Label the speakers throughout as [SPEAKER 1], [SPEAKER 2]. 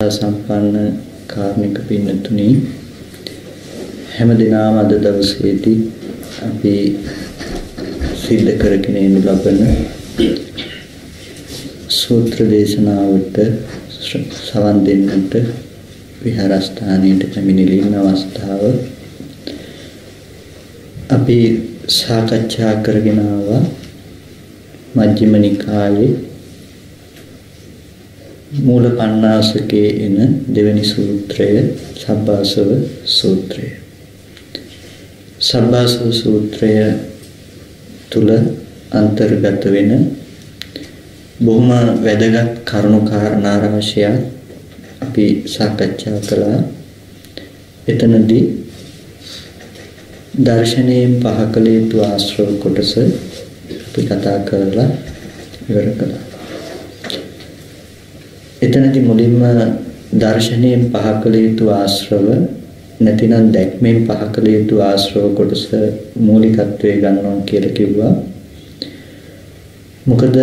[SPEAKER 1] සම්පන්න කාර්මික පින්නතුනි හැම දිනම අද දවසේදී අපි සිද්ධ කරගෙන යනු ලබන සූත්‍ර දේශනාවට සවන් දෙන්නට විහාරස්ථානයේ පැමිණිලින අවස්ථාව අපි සාකච්ඡා කරගෙන ආවා මජ්ක්‍ධිම නිකායේ මූල පණ්ණාසකේ එන දෙවැනි සූත්‍රය සබ්බාසව සූත්‍රය. සබ්බාසව සූත්‍රය තුල අන්තර්ගත වෙන බොහොම වැදගත් කරුණු කාරණා රාශියක් අපි සාකච්ඡා කළා. එතනදී දර්ශනයෙන් පහ කළ යුතු ආශ්‍රව කොටස අපි කතා කරලා ඉවර කළා. එතනදී මුලින්ම දර්ශනයෙන් පහ කළ යුතු ආශ්‍රව නැතිනම් දැක්මෙන් පහ කළ යුතු ආශ්‍රව කොටස මූලිකත්වයේ ගන්නවා කියලා කිව්වා. මොකද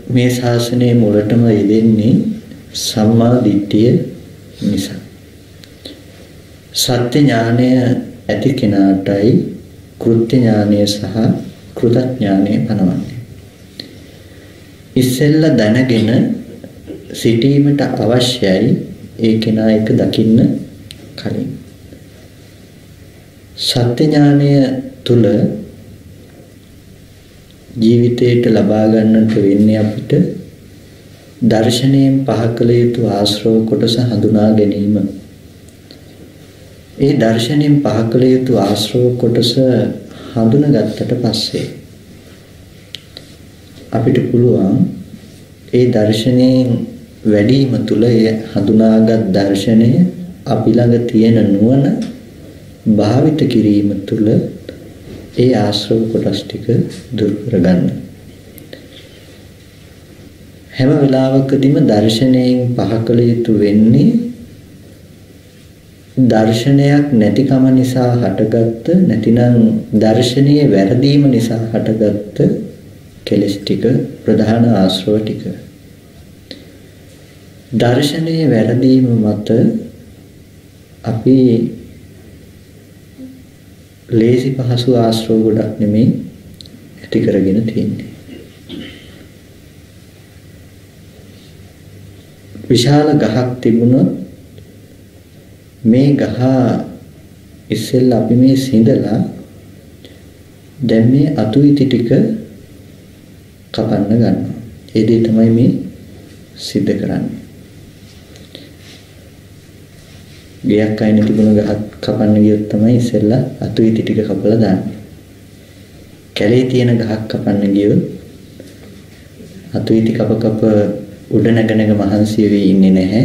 [SPEAKER 1] මේ ශාසනයේ මුලටම යෙදෙන්නේ සම්මා දිට්ඨිය නිසා. සත්‍ය ඥානය ඇති කෙනාටයි කෘත්‍ය ඥානය සහ කෘතඥානය පනවන්නේ. ඉස්සෙල්ලා දැනගෙන සිටීමට අවශ්‍යයි ඒ කෙනා එක දකින්න කලින්. සත්‍ය ඥානය තුල ජීවිතයට ලබා ගන්නට වෙන්නේ අපිට දර්ශනයෙන් පහ කළ යුතු ආශ්‍රව කොටස හඳුනා ගැනීම. ඒ දර්ශනයෙන් පහ කළ යුතු ආශ්‍රව කොටස හඳුනාගත්තට පස්සේ අපිට පුළුවන් ඒ දර්ශනයෙන් වැඩිම තුල ඒ හඳුනාගත් දර්ශනය අපි ළඟ තියෙන නුවණ භාවිත කිරීම තුල ඒ ආශ්‍රව කොටස් ටික දුරු කරගන්න. හැම වෙලාවකදීම දර්ශනයෙන් පහ කළ යුතු වෙන්නේ දර්ශනයක් නැතිකම නිසා හටගත්ත නැතිනම් දර්ශනීය වැරදීම නිසා හටගත්ත කෙලෙස් ටික ප්‍රධාන ආශ්‍රව ටික. දර්ශනයේ වැරදීම මත අපි ලේසි පහසු ආශ්‍රව ගොඩක් නෙමෙයි ඇති කරගෙන තියෙන්නේ. විශාල ගහක් තිබුණොත් මේ ගහ ඉස්සෙල්ලා අපි මේ සිඳලා දැන් මේ අතු ඉති ටික කපන්න ගන්නවා. ඒ දේ තමයි මේ සිද්ධ කරන්නේ. ගයක් අයින තිබුණ ගහක් කපන්න ගියොත් තමයි ඉස්සෙල්ලා අතු ඉති ටික කපලා දාන්නේ. කැලේ තියෙන ගහක් කපන්න ගියොත් අතු ඉති කප උඩ නැග මහන්සි වෙවි ඉන්නේ නැහැ.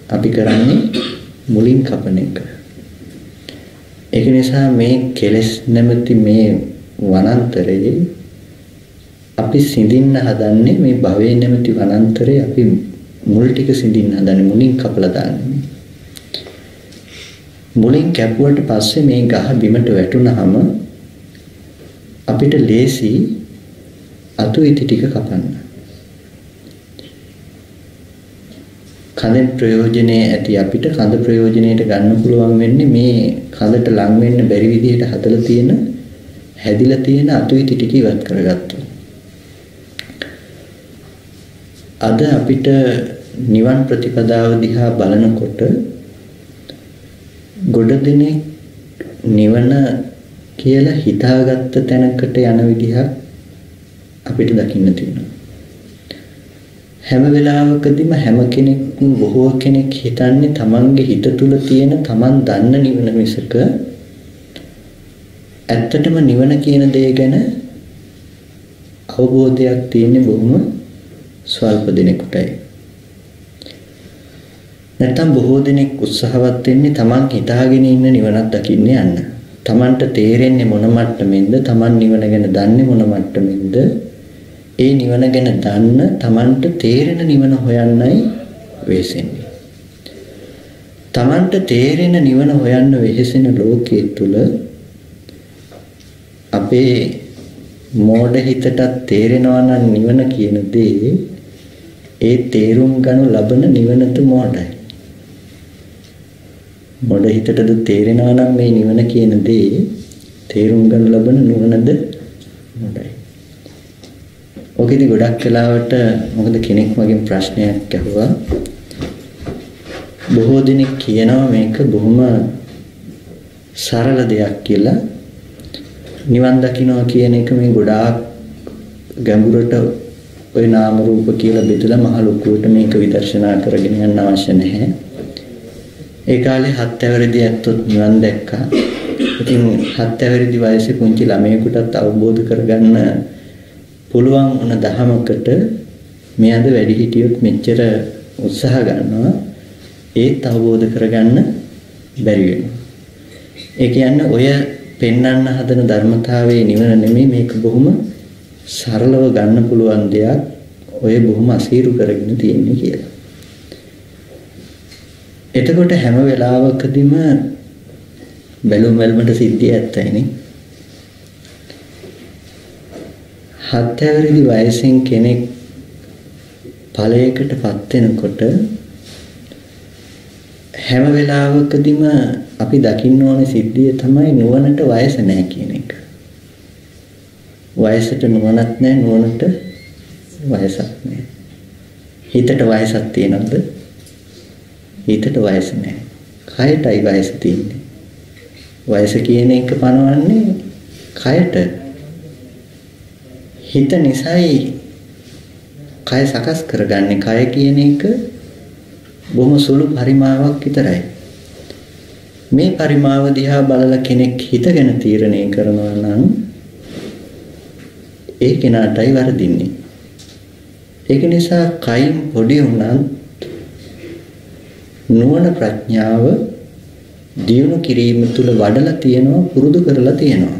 [SPEAKER 1] අපි කරන්නේ මුලින් කපන එක. ඒක නිසා මේ කෙලෙස් නැමැති මේ වනාන්තරයේ අපි සිඳින්න හදන්නේ මේ භවයේ නැමැති වනාන්තරයේ අපි මුල් ටික සිඳින්න හදන්නේ මුලින් කපලා දාන්නේ. මුලින් කැපුවට පස්සේ මේ ගහ බිමට වැටුනහම අපිට ලේසි අතු ඉති ටික කපන්න. කඳෙන් ප්‍රයෝජනේ ඇති අපිට කඳ ප්‍රයෝජනයට ගන්න පුළුවන් වෙන්නේ මේ කඳට ලං වෙන්න බැරි විදිහට හැදිලා තියෙන අතු ඉති ටික ඉවත් කරගත්තා. අද අපිට නිවන් ප්‍රතිපදාව දිහා බලනකොට ගොඩ දෙනෙක් නිවන කියලා හිතාගත්ත තැනකට යන විදිහක් අපිට දකින්න තියෙනවා. හැම වෙලාවකදීම හැම කෙනෙක්ම බොහෝ කෙනෙක් හිතන්නේ තමන්ගේ හිත තුල තියෙන තමන් දන්න නිවන මිසක ඇත්තටම නිවන කියන දේ ගැන අවබෝධයක් තියෙන්නේ බොහොම ස්වල්ප දෙනෙකුටයි. නැත්තම් බොහෝ දෙනෙක් උත්සාහවත් වෙන්නේ තමන් හිතාගෙන ඉන්න නිවනක් දකින්න යන්න. තමන්ට තේරෙන්නේ මොන මට්ටමෙන්ද? තමන් නිවන ගැන දන්නේ මොන මට්ටමෙන්ද? ඒ නිවන ගැන දන්න තමන්ට තේරෙන නිවන හොයන්නයි වෙහෙසෙන්නේ. තමන්ට තේරෙන නිවන හොයන්න වෙහෙසෙන ලෝකයේ තුල අපේ මෝඩ හිතට තේරෙනවා නම් නිවන කියන දේ ඒ තේරුම් ගනු ලබන නිවනට මොඩයි. මොඩ හිතටද තේරෙනවා නම් මේ නිවන කියන දේ තේරුම් ගනු ලබන නුවණද මොඩයි. ඔකෙදි ගොඩක් වෙලාවට මොකද කෙනෙක් මගෙන් ප්‍රශ්නයක් අහුවා. බොහෝ දෙනෙක් කියනවා මේක බොහොම සරල දෙයක් කියලා. නිවන් දකින්නවා කියන එක මේ ගොඩාක් ගැඹුරට ওই නාම රූප කියලා බෙදලා මහ ලොකුවට මේක විදර්ශනා කරගෙන යන්න අවශ්‍ය නැහැ. ඒ කාලේ 7 අවුරුදු ඇත්තොත් නිවන් දැක්කා. ඉතින් 7 අවුරුදු වයසේ පුංචි ළමයෙකුටත් අවබෝධ කරගන්න පුළුවන් වුණ දහමකට මේ අද වැඩි හිටියොත් මෙච්චර උත්සාහ ගන්නවා ඒත් අවබෝධ කරගන්න බැරි වෙනවා. ඒ කියන්නේ ඔය පෙන්වන්න හදන ධර්මතාවයේ නිවන නෙමෙයි මේක බොහොම සරලව ගන්න පුළුවන් දෙයක්. ඔය බොහොම අසීරු කරගෙන තියෙන්නේ කියලා. එතකොට හැම වෙලාවකදීම බැලුම් බැලමට සිද්ධිය ඇත්තයිනේ. 7 අවුරුදු වයසෙන් කෙනෙක් ඵලයකටපත් වෙනකොට හැම වෙලාවකදීම අපි දකින්න ඕනේ සිද්ධිය තමයි නුවණට වයස නැහැ කියන එක. වයසට නුවණක් නැහැ, නුවණට වයසක් නැහැ. හිතට වයසක් තියෙනවද? හිතට වයස නැහැ. කයටයි වයස තියෙන්නේ. වයස කියන එක පනවන්නේ කයට. හිත නිසායි කය සකස් කරගන්නේ. කය කියන එක බොහොම සුළු පරිමාවක් විතරයි. මේ පරිමාව දිහා බලලා කෙනෙක් හිතගෙන තීරණය කරනවා නම් ඒ කෙනාටයි වරදින්නේ. ඒක නිසා කයින් පොඩි වුණත් නුවණ ප්‍රඥාව දියුණු කිරීම තුළ වඩලා තියෙනවා, පුරුදු කරලා තියෙනවා.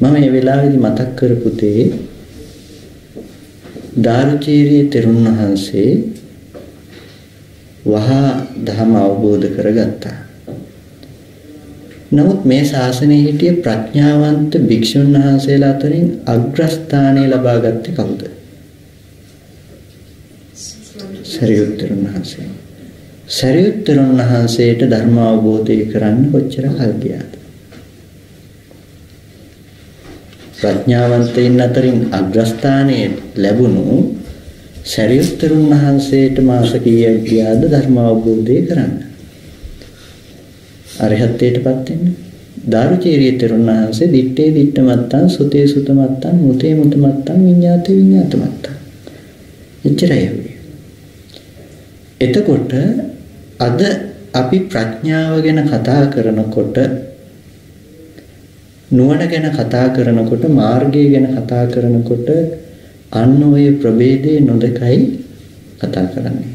[SPEAKER 1] මම මේ වෙලාවේදී මතක් කරපු තේ දාරුචීරිය තෙරුන් වහන්සේ වහා ධර්ම අවබෝධ කරගත්තා. නමුත් මේ ශාසනයේ හිටිය ප්‍රඥාවන්ත භික්ෂුන් වහන්සේලා අතරින් අග්‍රස්ථානය ලබා ගත්තේ කවුද? සරියුත් තෙරුන් වහන්සේ. සරියුත් තෙරුන් වහන්සේට ධර්ම අවබෝධය කරන්න කොච්චර කල් ගියාද? ප්‍රඥාවන්තයින් අතරින් අග්‍රස්ථානයේ ලැබුණු සරියුත් තෙරුන් වහන්සේට මාස කීයක් ගියාද ධර්ම අවබෝධය කරන්න? අරහත්ත්වයටපත් වෙන්න. දාරුචීරිය තෙරුන් වහන්සේ දිත්තේ දිත්ත මත්තං සුතේ සුත මත්තං මුතේ මුත මත්තං විඤ්ඤාතේ විඤ්ඤාත මත්තං. එච්චරයි. එතකොට අද අපි ප්‍රඥාව ගැන කතා කරනකොට, නුවණ ගැන කතා කරනකොට, මාර්ගය ගැන කතා කරනකොට අන්න ඔය ප්‍රභේදේ නොදකයි කතා කරන්නේ.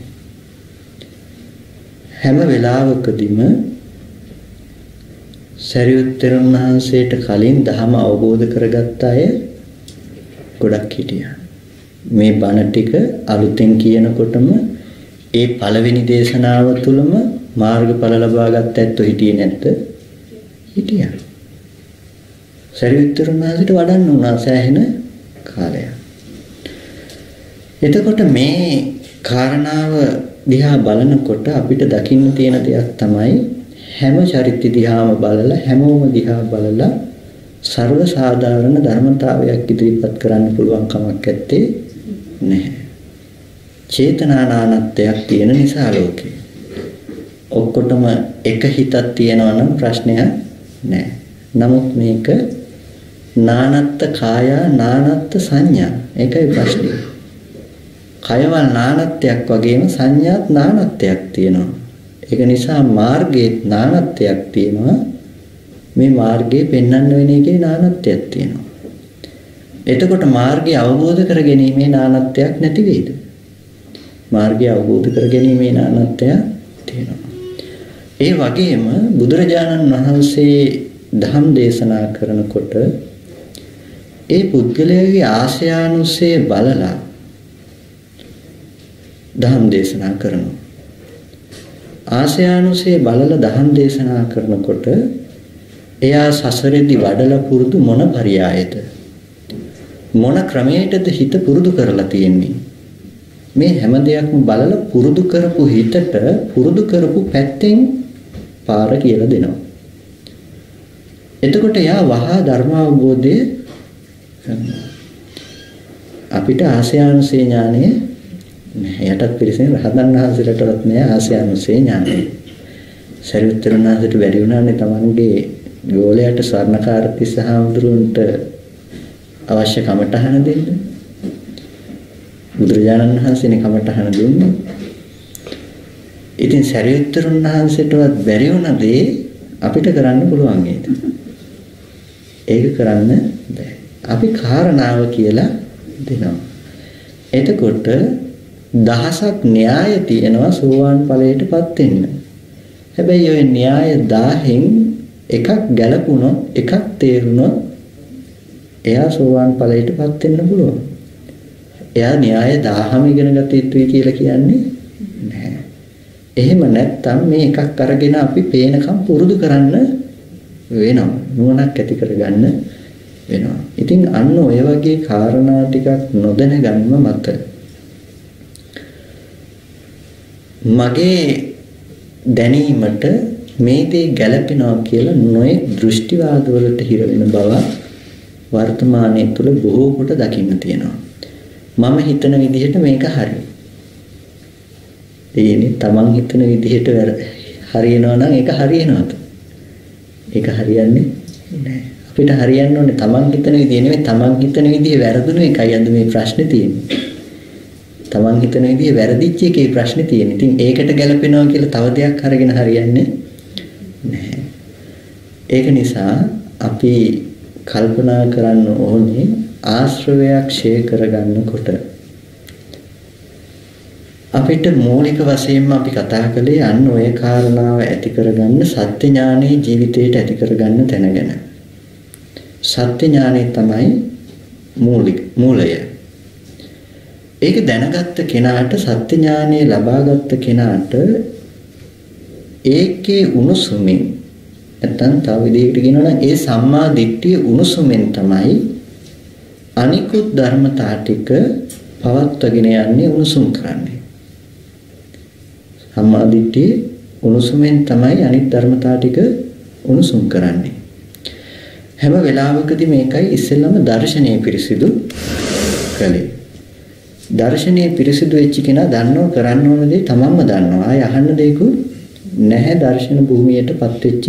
[SPEAKER 1] හැම වෙලාවකදීම සරියුත් තෙරුන් වහන්සේට කලින් ධර්ම අවබෝධ කරගත්ත අය ගොඩක් හිටියා. මේ බණ ටික අලුතෙන් කියනකොටම ඒ පළවෙනි දේශනාව තුළම මාර්ගඵල ලබා ගත්ත ඇත්තෝ හිටියේ නැද්ද? හිටියා. සරියුත් තෙරුන් වහන්සේට වඩන්න උනා සෑහෙන කාලයක්. එතකොට මේ කාරණාව දිහා බලනකොට අපිට දකින්න තියෙන දෙයක් තමයි හැම චරිත දිහාම බලලා, හැමෝම දිහා බලලා ਸਰව සාධාරණ ධර්මතාවයක් ඉදිරිපත් කරන්න පුළුවන් කමක් නැත්තේ නැහැ. චේතනානානත්වයක් තියෙන නිසා ලෝකේ. ඔක්කොටම එක හිතක් තියෙනවා නම් ප්‍රශ්නයක් නැහැ. නමුත් මේක නානත්ත් කාය නානත්ත් සංඥා. ඒකයි ප්‍රශ්නේ. කයවල් නානත්වයක් වගේම සංඥාත් නානත්වයක් තියෙනවා. ඒක නිසා මාර්ගයේ නානත්වයක් තියෙනවා. මේ මාර්ගයේ පෙන්වන්න වෙන එකේ නානත්වයක් තියෙනවා. එතකොට මාර්ගය අවබෝධ කර ගැනීමේ නානත්වයක් නැති වෙයිද? මාර්ගය අවබෝධ කර ගැනීමේ නානත්වයක් තියෙනවා. ඒ වගේම බුදුරජාණන් වහන්සේ ධම් දේශනා කරනකොට ඒ පුද්ගලයාගේ ආශයානුසය බලලා ධම් දේශනා කරනවා. ආශයානුසය බලලා ධම් දේශනා කරනකොට එයා සසරෙදි වඩලා පුරුදු මොන පරියායද? මොන ක්‍රමයකටද හිත පුරුදු කරලා තියෙන්නේ? මේ හැම දෙයක්ම බලලා පුරුදු කරපු හිතට පුරුදු කරපු පැත්තෙන් පාර කියලා දෙනවා. එතකොට යා වහා ධර්ම අවබෝධය කරනවා. අපිට ආශ්‍රයානුසේ ඥානය නැහැ. යටත් පිරිසෙන් රහතන් වහන්සේලටවත් නැහැ ආශ්‍රයානුසේ ඥානය. සරියුත්තර නාථට බැරි වුණානේ තමන්ගේ ගෝලයට ස්වර්ණකාර තිස්ස හාමුදුරුවන්ට අවශ්‍ය කමටහන දෙන්න. බුදුරජාණන් වහන්සේනේ කමටහන දුන්නේ. ඉතින් සරියුත්තර වහන්සේටවත් බැරි වුණ දේ අපිට කරන්න පුළුවන් නේද? ඒක කරන්න බෑ. අපි කාරණාව කියලා දෙනවා. එතකොට දහසක් න්‍යාය තියෙනවා සෝවාන් ඵලයටපත් වෙන්න. හැබැයි ওই න්‍යාය 1000න් එකක් ගැලපුණොත් එකක් තේරුණොත් එයා සෝවාන් ඵලයටපත් වෙන්න පුළුවන්. එයා න්‍යාය 1000ම ඉගෙන ගත යුතුයි කියලා කියන්නේ නැහැ. එහෙම නැත්නම් මේ එකක් අරගෙන අපි පේනකම් පුරුදු කරන්න වෙනවා. නුවණක් ඇති කරගන්න වෙනවා. ඉතින් අන්න ඔය වගේ කාරණා ටිකක් නොදැන ගන්න මත මගේ දැනීමට මේ දේ ගැළපෙනවා කියලා නොයෙක් දෘෂ්ටිවාද වලට හිර වෙන බව වර්තමානයේ තුල බොහෝ කොට දකින්න තියෙනවා. මම හිතන විදිහට මේක හරි. ඒනේ තමන් හිතන විදිහට හරියනවා නම් ඒක හරියනවද? ඒක හරියන්නේ නැහැ. අපිට හරියන්න ඕනේ තමන් හිතන විදිහ නෙමෙයි තමන් හිතන විදිහ වැරදුණු එකයි අද මේ ප්‍රශ්නේ තියෙන්නේ. තමන් හිතන විදිහ වැරදිච්ච එකේ ප්‍රශ්නේ තියෙන්නේ. ඉතින් ඒකට ගැලපෙනවා කියලා තව දෙයක් අරගෙන හරියන්නේ නැහැ. ඒක නිසා අපි කල්පනා කරන්න ඕනේ ආශ්‍රවයක් ඡේ කරගන්නකොට අපිට මූලික වශයෙන්ම අපි කතා කළේ අන්න ඔය කාරණාව ඇති කරගන්න සත්‍ය ඥානෙ ජීවිතයට ඇති කරගන්න තැනගෙන. සත්‍ය ඥානෙ තමයි මූලය. ඒක දැනගත්ත කෙනාට සත්‍ය ඥානෙ ලබාගත්ත කෙනාට ඒකේ උණුසුමින් නැත්නම් තව විදිහකට කියනවා නම් ඒ සම්මා දිට්ඨිය උණුසුමෙන් තමයි අනිකුත් ධර්මතා ටික පවත්වාගෙන යන්නේ උණුසුම් කරන්නේ. සම්මා දිට්ඨිය උණුසුමෙන් තමයි අනිත් ධර්මතා ටික උණුසුම් කරන්නේ. හැම වෙලාවකදී මේකයි ඉස්සෙල්ලම දර්ශනීය පිරිසිදු කලේ. දර්ශනීය පිරිසිදු වෙච්ච කෙනා දන්නව කරන්න ඕන දේ තමන්ම දන්නවා. ආය අහන්න දෙයක් නැහැ දර්ශන භූමියටපත් වෙච්ච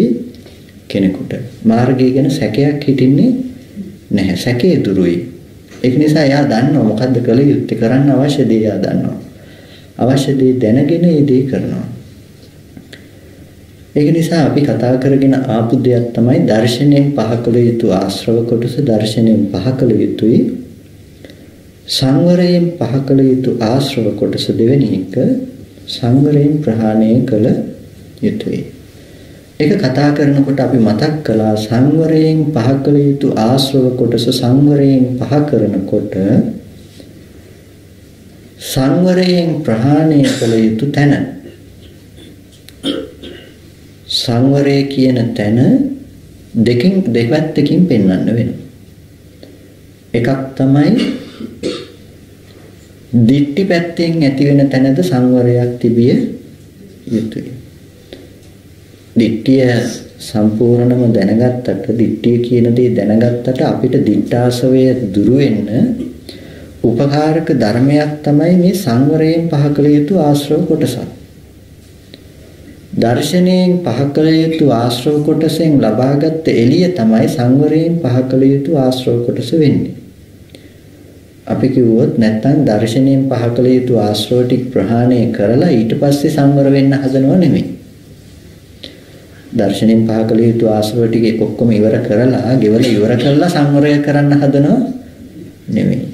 [SPEAKER 1] කෙනෙකුට. මාර්ගය ගැන සැකයක් හිටින්නේ නැහැ. සැකේ දුරුයි. ඒක නිසා එයා දන්නවා මොකද්ද කළ යුත්තේ කරන්න අවශ්‍ය දේ එයා දන්නවා. අවශ්‍ය දේ දැනගෙන ඒ දේ කරනවා. ඒක නිසා අපි කතා කරගෙන ආපු දෙයක් තමයි දර්ශනයෙන් පහ කළ යුතු ආශ්‍රව කොටස දර්ශනයෙන් පහ කළ යුතුයි. සංවරයෙන් පහ කළ යුතු ආශ්‍රව කොටස දෙවෙනි එක සංවරයෙන් ප්‍රහාණය කළ යුතුයි. ඒක කතා කරනකොට අපි මතක් කළා සංවරයෙන් පහ කළ යුතු ආශ්‍රව කොටස සංවරයෙන් පහ කරනකොට සංවරයෙන් ප්‍රහාණය කළ යුතු තැන සංවරය කියන තැන දෙපැත්තකින් පෙන්වන්න වෙනවා. එකක් තමයි දිට්ඨි පැත්තෙන් ඇති වෙන තැනද සංවරයක් තිබිය යුතුයි. දිට්ඨිය සම්පූර්ණම දැනගත්තට දිට්ඨිය කියන දේ දැනගත්තට අපිට දිට්ඨාසවය දුරු වෙන්න උපකාරක ධර්මයක් තමයි මේ සංවරයෙන් පහ කළ යුතු ආශ්‍රව කොටස. දර්ශනයෙන් පහ කළ යුතු ආශ්‍රව කොටසෙන් ලබාගත් එළිය තමයි සංවරයෙන් පහ කළ යුතු ආශ්‍රව කොටස වෙන්නේ. අපි කිව්වොත් නැත්තම් දර්ශනයෙන් පහ කළ යුතු ආශ්‍රව ටික ප්‍රහාණය කරලා ඊට පස්සේ සංවර වෙන්න හදනව නෙමෙයි. දර්ශනයෙන් පහ කළ යුතු ආශ්‍රව ටික ඔක්කොම ඉවර කරලා, ගෙවල ඉවර කරලා සංවරය කරන්න හදනව නෙමෙයි.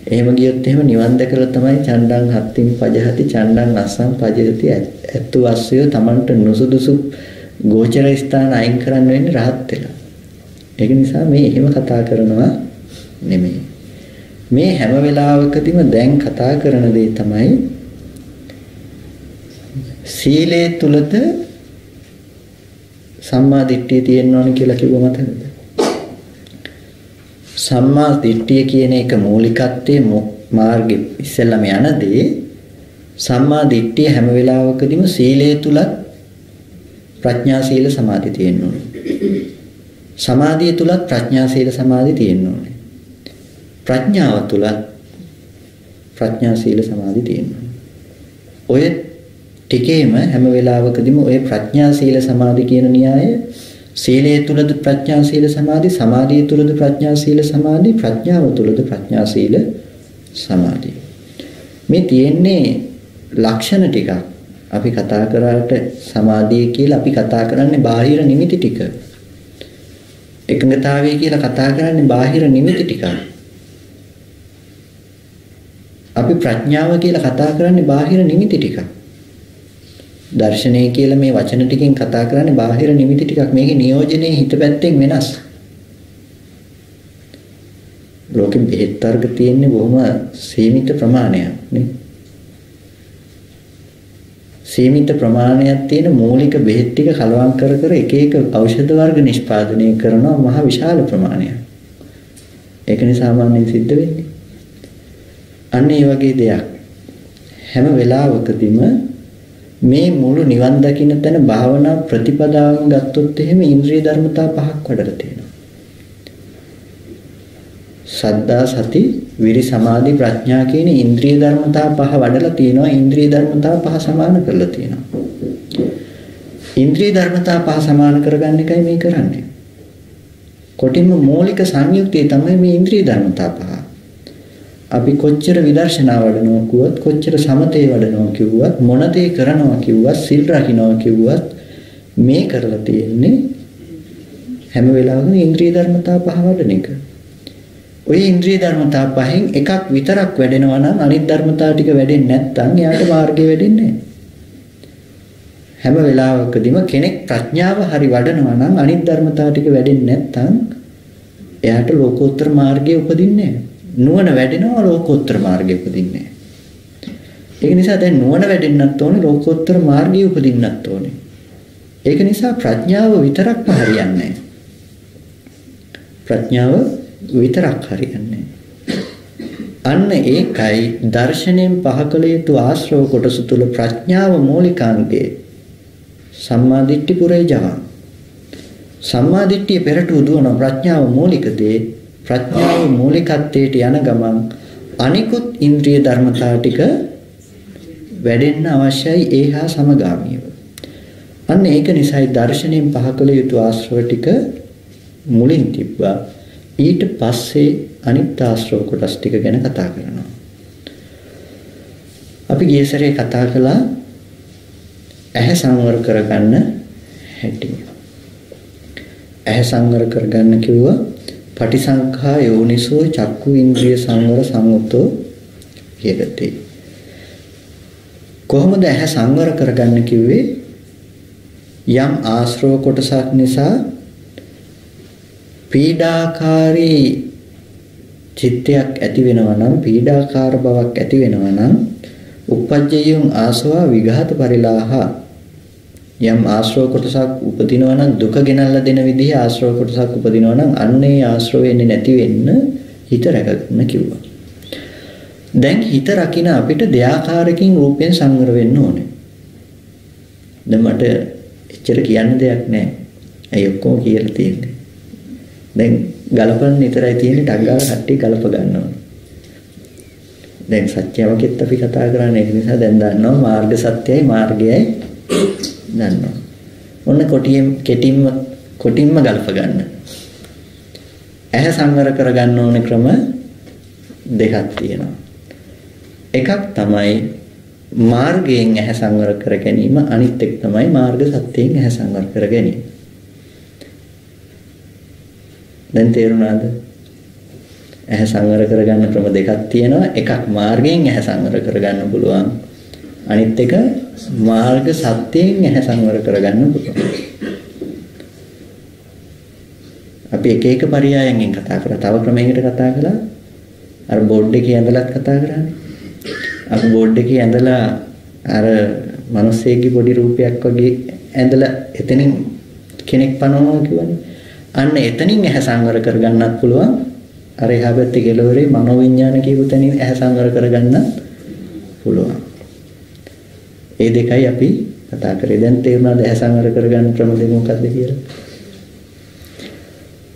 [SPEAKER 1] එහෙම ගියොත් එහෙම නිවන් දැකලා තමයි චණ්ඩං හත්තින් පජහති චණ්ඩං අස්සං පජහති ඇත්තු අස්සය Tamanට නුසුදුසු ගෝචර ස්ථාන අයින් කරන්න වෙන්නේ රහත් වෙලා. ඒක නිසා මේ එහෙම කතා කරනවා නෙමෙයි. මේ හැම වෙලාවකදීම දැන් කතා කරන දේ තමයි සීලය තුලද සම්මා දිට්ඨිය තියෙන්න ඕන කියලා කිව්ව මතකද? සම්මා දිට්ඨිය කියන එක මූලිකත්වයේ මාර්ගෙ ඉස්සෙල්ලාම යනදී සම්මා දිට්ඨිය හැම වෙලාවකදීම සීලය තුලත් ප්‍රඥා සීල සමාධි තියෙන්න ඕනේ. සමාධිය තුලත් ප්‍රඥා සීල සමාධි තියෙන්න ඕනේ. ප්‍රඥාව තුලත් ප්‍රඥා සීල සමාධි තියෙන්න ඕනේ. ඔය ටිකේම හැම වෙලාවකදීම ඔය ප්‍රඥා සීල සමාධි කියන න්‍යාය සීලය තුලද ප්‍රඥා සීල සමාධි, සමාධිය තුලද ප්‍රඥා සීල සමාධි, ප්‍රඥාව තුලද ප්‍රඥා සීල සමාධි. මේ තියෙන්නේ ලක්ෂණ ටිකක්. අපි කතා කරාට සමාධිය කියලා අපි කතා කරන්නේ බාහිර නිමිති ටික. එකඟතාවය කියලා කතා කරන්නේ බාහිර නිමිති ටික. අපි ප්‍රඥාව කියලා කතා කරන්නේ බාහිර නිමිති ටික. දර්ශනය කියලා මේ වචන ටිකෙන් කතා කරන්නේ බාහිර නිමිති ටිකක්. මේකේ නියෝජනයේ හිත පැත්තෙන් වෙනස්. ලෝකෙ බෙහෙත් වර්ග තියෙන්නේ බොහොම සීමිත ප්‍රමාණයක් නේ. සීමිත ප්‍රමාණයක් තියෙන මූලික බෙහෙත් ටික කලවම් කර කර එක එක ඖෂධ වර්ග නිෂ්පාදනය කරනවා මහ විශාල ප්‍රමාණයක්. ඒකනේ සාමාන්‍යයෙන් සිද්ධ වෙන්නේ. අන්න ඒ වගේ දෙයක් හැම වෙලාවකදීම මේ මුළු නිවන් දකින්න තැන භාවනා ප්‍රතිපදාවෙන් ගත්තොත් එහෙම ඉන්ද්‍රිය ධර්මතා පහක් වඩලා තියෙනවා. සද්ධා සති විරි සමාධි ප්‍රඥා කියන ඉන්ද්‍රිය ධර්මතා පහ වඩලා තියෙනවා. ඉන්ද්‍රිය ධර්මතා පහ සමාන කරලා තියෙනවා. ඉන්ද්‍රිය ධර්මතා පහ සමාන කරගන්න එකයි මේ කරන්නේ. කොටින්ම මූලික සංයුක්තය තමයි මේ ඉන්ද්‍රිය ධර්මතා පහ. අපි කොච්චර විදර්ශනා වඩනවා කිව්වත්, කොච්චර සමතේ වඩනවා කිව්වත්, මොන දේ කරනවා කිව්වත්, සිල් රකින්නවා කිව්වත් මේ කරලා තියෙන්නේ හැම වෙලාවෙම ඉන්ද්‍රිය ධර්මතා පහ වඩන එක. ඔය ඉන්ද්‍රිය ධර්මතා පහෙන් එකක් විතරක් වැඩෙනවා නම් අනිත් ධර්මතා ටික වැඩෙන්නේ නැත්නම් එයාට මාර්ගය වෙඩෙන්නේ නැහැ. හැම වෙලාවකදීම කෙනෙක් ප්‍රඥාව හරි වඩනවා නම් අනිත් ධර්මතා ටික වැඩෙන්නේ නැත්නම් එයාට ලෝකෝත්තර මාර්ගය උපදින්නේ නැහැ. නුවණ වැඩෙනවා ලෝකෝත්තර මාර්ගය උපදින්නේ නැහැ. ඒක නිසා දැන් නුවණ වැඩෙන්නත් ඕනේ ලෝකෝත්තර මාර්ගය උපදින්නත් ඕනේ. ඒක නිසා ප්‍රඥාව විතරක් හරියන්නේ නැහැ. ප්‍රඥාව විතරක් හරියන්නේ. අන්න ඒකයි දර්ශනයෙන් පහකල යුතු ආශ්‍රව කොටස තුල ප්‍රඥාව මූලිකාංගය. සම්මා දිට්ඨි පුරේජා. සම්මා දිට්ඨිය පෙරට උදුවන ප්‍රඥාව මූලිකදී ප්‍රඥාව මූලිකත්වයට යන ගමන් අනිකුත් ඉන්ද්‍රිය ධර්මතා ටික වැඩෙන්න අවශ්‍යයි ඒහා සමගාමීව. අන්න ඒක නිසායි දර්ශනයෙන් පහකල යුතු ආශ්‍රව ටික මුලින් තිබ්බා. ඊට පස්සේ අනිත් ආශ්‍රව කොටස් ටික ගැන කතා කරනවා. අපි ගිය සැරේ කතා කළා ඇහැ සංවර කරගන්න හැටි. ඇහැ සංවර කරගන්න කිව්වා පටිසංඛා යෝනිසෝ චක්කු ඉන්ද්‍රිය සංවර සංයුක්තෝ කියලදී. කොහොමද ඇහැ සංවර කරගන්න කිව්වේ? යම් ආශ්‍රව කොටසක් නිසා පීඩාකාරී චිත්තයක් ඇති වෙනවා නම්, පීඩාකාර බවක් ඇති වෙනවා නම් උපජ්ජයං ආසවා විඝාත පරිලාහ. යම් ආශ්‍රව කොටසක් උපදිනවා නම් දුක ගෙනල්ලා දෙන විදිහේ ආශ්‍රව කොටසක් උපදිනවා නම් අන්නේ ආශ්‍රව වෙන්නේ නැති වෙන්න හිත රැකගන්න කිව්වා. දැන් හිත රකින්න අපිට දෙආකාරකින් රූපයෙන් සංවර වෙන්න ඕනේ. දැන් මට එච්චර කියන්න දෙයක් නැහැ. අය ඔක්කොම කියලා තියෙන්නේ. දැන් ගලපන්න විතරයි තියෙන්නේ. ඩග්ගාව කට්ටිය ගලප ගන්නවා. දැන් සත්‍යවකෙත් අපි කතා කරන්නේ ඒ නිසා දැන් දන්නවා මාර්ග සත්‍යයි මාර්ගයයි දන්නවා. ඔන්න කොටින්ම ගලප ගන්න. ඇහැ සංවර කරගන්න ඕනේ ක්‍රම දෙකක් තියෙනවා. එකක් තමයි මාර්ගයෙන් ඇහැ සංවර කර ගැනීම, අනිත් එක තමයි මාර්ග සත්‍යයෙන් ඇහැ සංවර කර ගැනීම. දැන් තේරුණාද? ඇහැ සංවර කරගන්න ක්‍රම දෙකක් තියෙනවා. එකක් මාර්ගයෙන් ඇහැ සංවර කරගන්න පුළුවන්. අනිත් එක මාර්ග සත්‍යයෙන් ඇහැ සංවර කරගන්න පුළුවන්. අපි එක එක පරයයන්ගෙන් කතා කරා. තව ක්‍රමයකට කතා කළා. අර බෝඩ් එකේ ඇඳලත් කතා කරානේ. අපි බෝඩ් එකේ ඇඳලා අර මිනිස්සෙක්ගේ පොඩි රූපයක් වගේ ඇඳලා එතනින් කෙනෙක් පනවනවා කියවනේ. අන්න එතනින් ඇහැ සංවර කරගන්නත් පුළුවන්. අර එහා පැත්තේ කෙළවරේ මනෝවිඤ්ඤාණ කියපු තැනින් ඇහැ සංවර කරගන්න පුළුවන්. ඒ දෙකයි අපි කතා කරේ. දැන් තේරුණාද ඇහැ සංවර කරගන්න ක්‍රම දෙක මොකක්ද කියලා?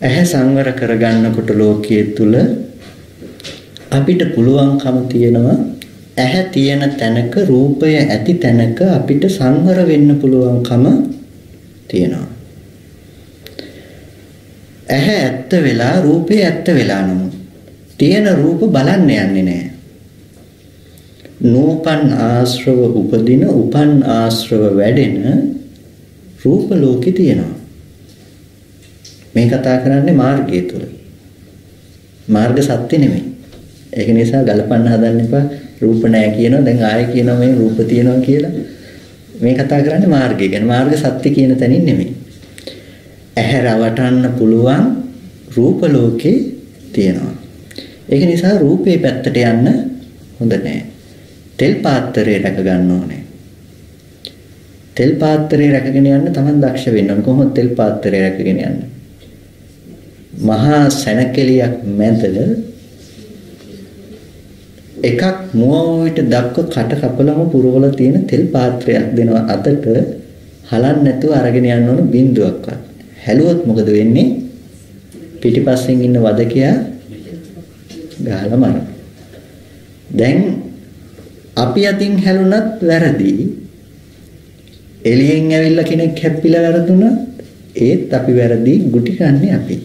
[SPEAKER 1] ඇහැ සංවර කරගන්නකොට ලෝකයේ තුල අපිට පුළුවන්කම තියෙනවා ඇහැ තියෙන තැනක රූපය ඇති තැනක අපිට සංවර වෙන්න පුළුවන්කම තියෙනවා. ඇහැ ඇත්ත වෙලා රූපේ ඇත්ත වෙලා නමුත් තියෙන රූප බලන්න යන්නේ නැහැ. නූපන් ආශ්‍රව උපදින උපන් ආශ්‍රව වැඩෙන රූප ලෝකේ තියෙනවා. මේ කතා කරන්නේ මාර්ගය තුල. මාර්ග සත්‍ය නෙමෙයි. ඒක නිසා ගලපන්න හදන්න එපා. රූප නැහැ කියනවා දැන් ආයෙ කියනවා මේ රූප තියෙනවා කියලා. මේ කතා කරන්නේ මාර්ගය ගැන. මාර්ග සත්‍ය කියන තැනින් නෙමෙයි. ඇහැ රවටන්න පුළුවන් රූප ලෝකේ තියෙනවා. ඒක නිසා රූපේ පැත්තට යන්න හොඳ නැහැ. තෙල් පාත්‍රය රැක ගන්න ඕනේ. තෙල් පාත්‍රය රැකගෙන යන්න Taman දක්ෂ වෙන්න ඕනේ. කොහොමද තෙල් පාත්‍රය රැකගෙන යන්නේ? මහා සැනකෙලියක් මැද එකක් මුවවිට දක්ව කට කපලම පුරවල තියෙන තෙල් පාත්‍රයක් දෙනවා අතට හලන්න නැතුව අරගෙන යන්න ඕන බින්දුවක්වත්. හැලුවොත් මොකද වෙන්නේ? පිටිපස්සෙන් ඉන්න වදකයා ගහලා මරනවා. දැන් අපි අතින් හැලුණත් වැරදි. එළියෙන් ඇවිල්ලා කෙනෙක් හැප්පිලා වැරදුනත් ඒත් අපි වැරදි ගුටි කන්නේ අපි.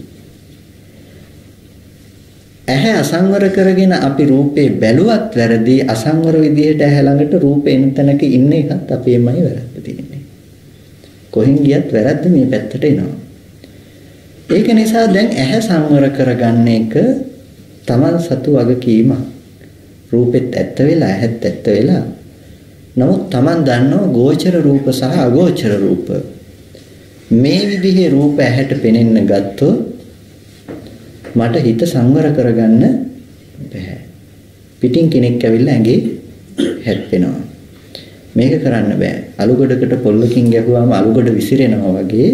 [SPEAKER 1] ඇහැ අසංවර කරගෙන අපි රූපේ බැලුවත් වැරදි අසංවර විදිහට ඇහැ ළඟට රූපේ එන තැනක ඉන්න එකත් අපේමයි වැරද්ද තියෙන්නේ. කොහෙන් ගියත් වැරද්ද මේ පැත්තට එනවා. ඒක නිසා දැන් ඇහැ සංවර කරගන්න එක Taman සතු වගකීමක්. රූපෙත් ඇත්ත වෙලා ඇහත් ඇත්ත වෙලා. නමුත් Taman දන්නවා ගෝචර රූප සහ අගෝචර රූප. මේ විදිහේ රූප ඇහැට පෙනෙන්න ගත්තොත් මට හිත සංවර කරගන්න බෑ. පිටින් කෙනෙක් ඇවිල්ලා ඇඟේ හැප්පෙනවා. මේක කරන්න බෑ. අලුගොඩකට පොල්ලකින් ගැහුවාම අලුගොඩ විසිරෙනවා වගේ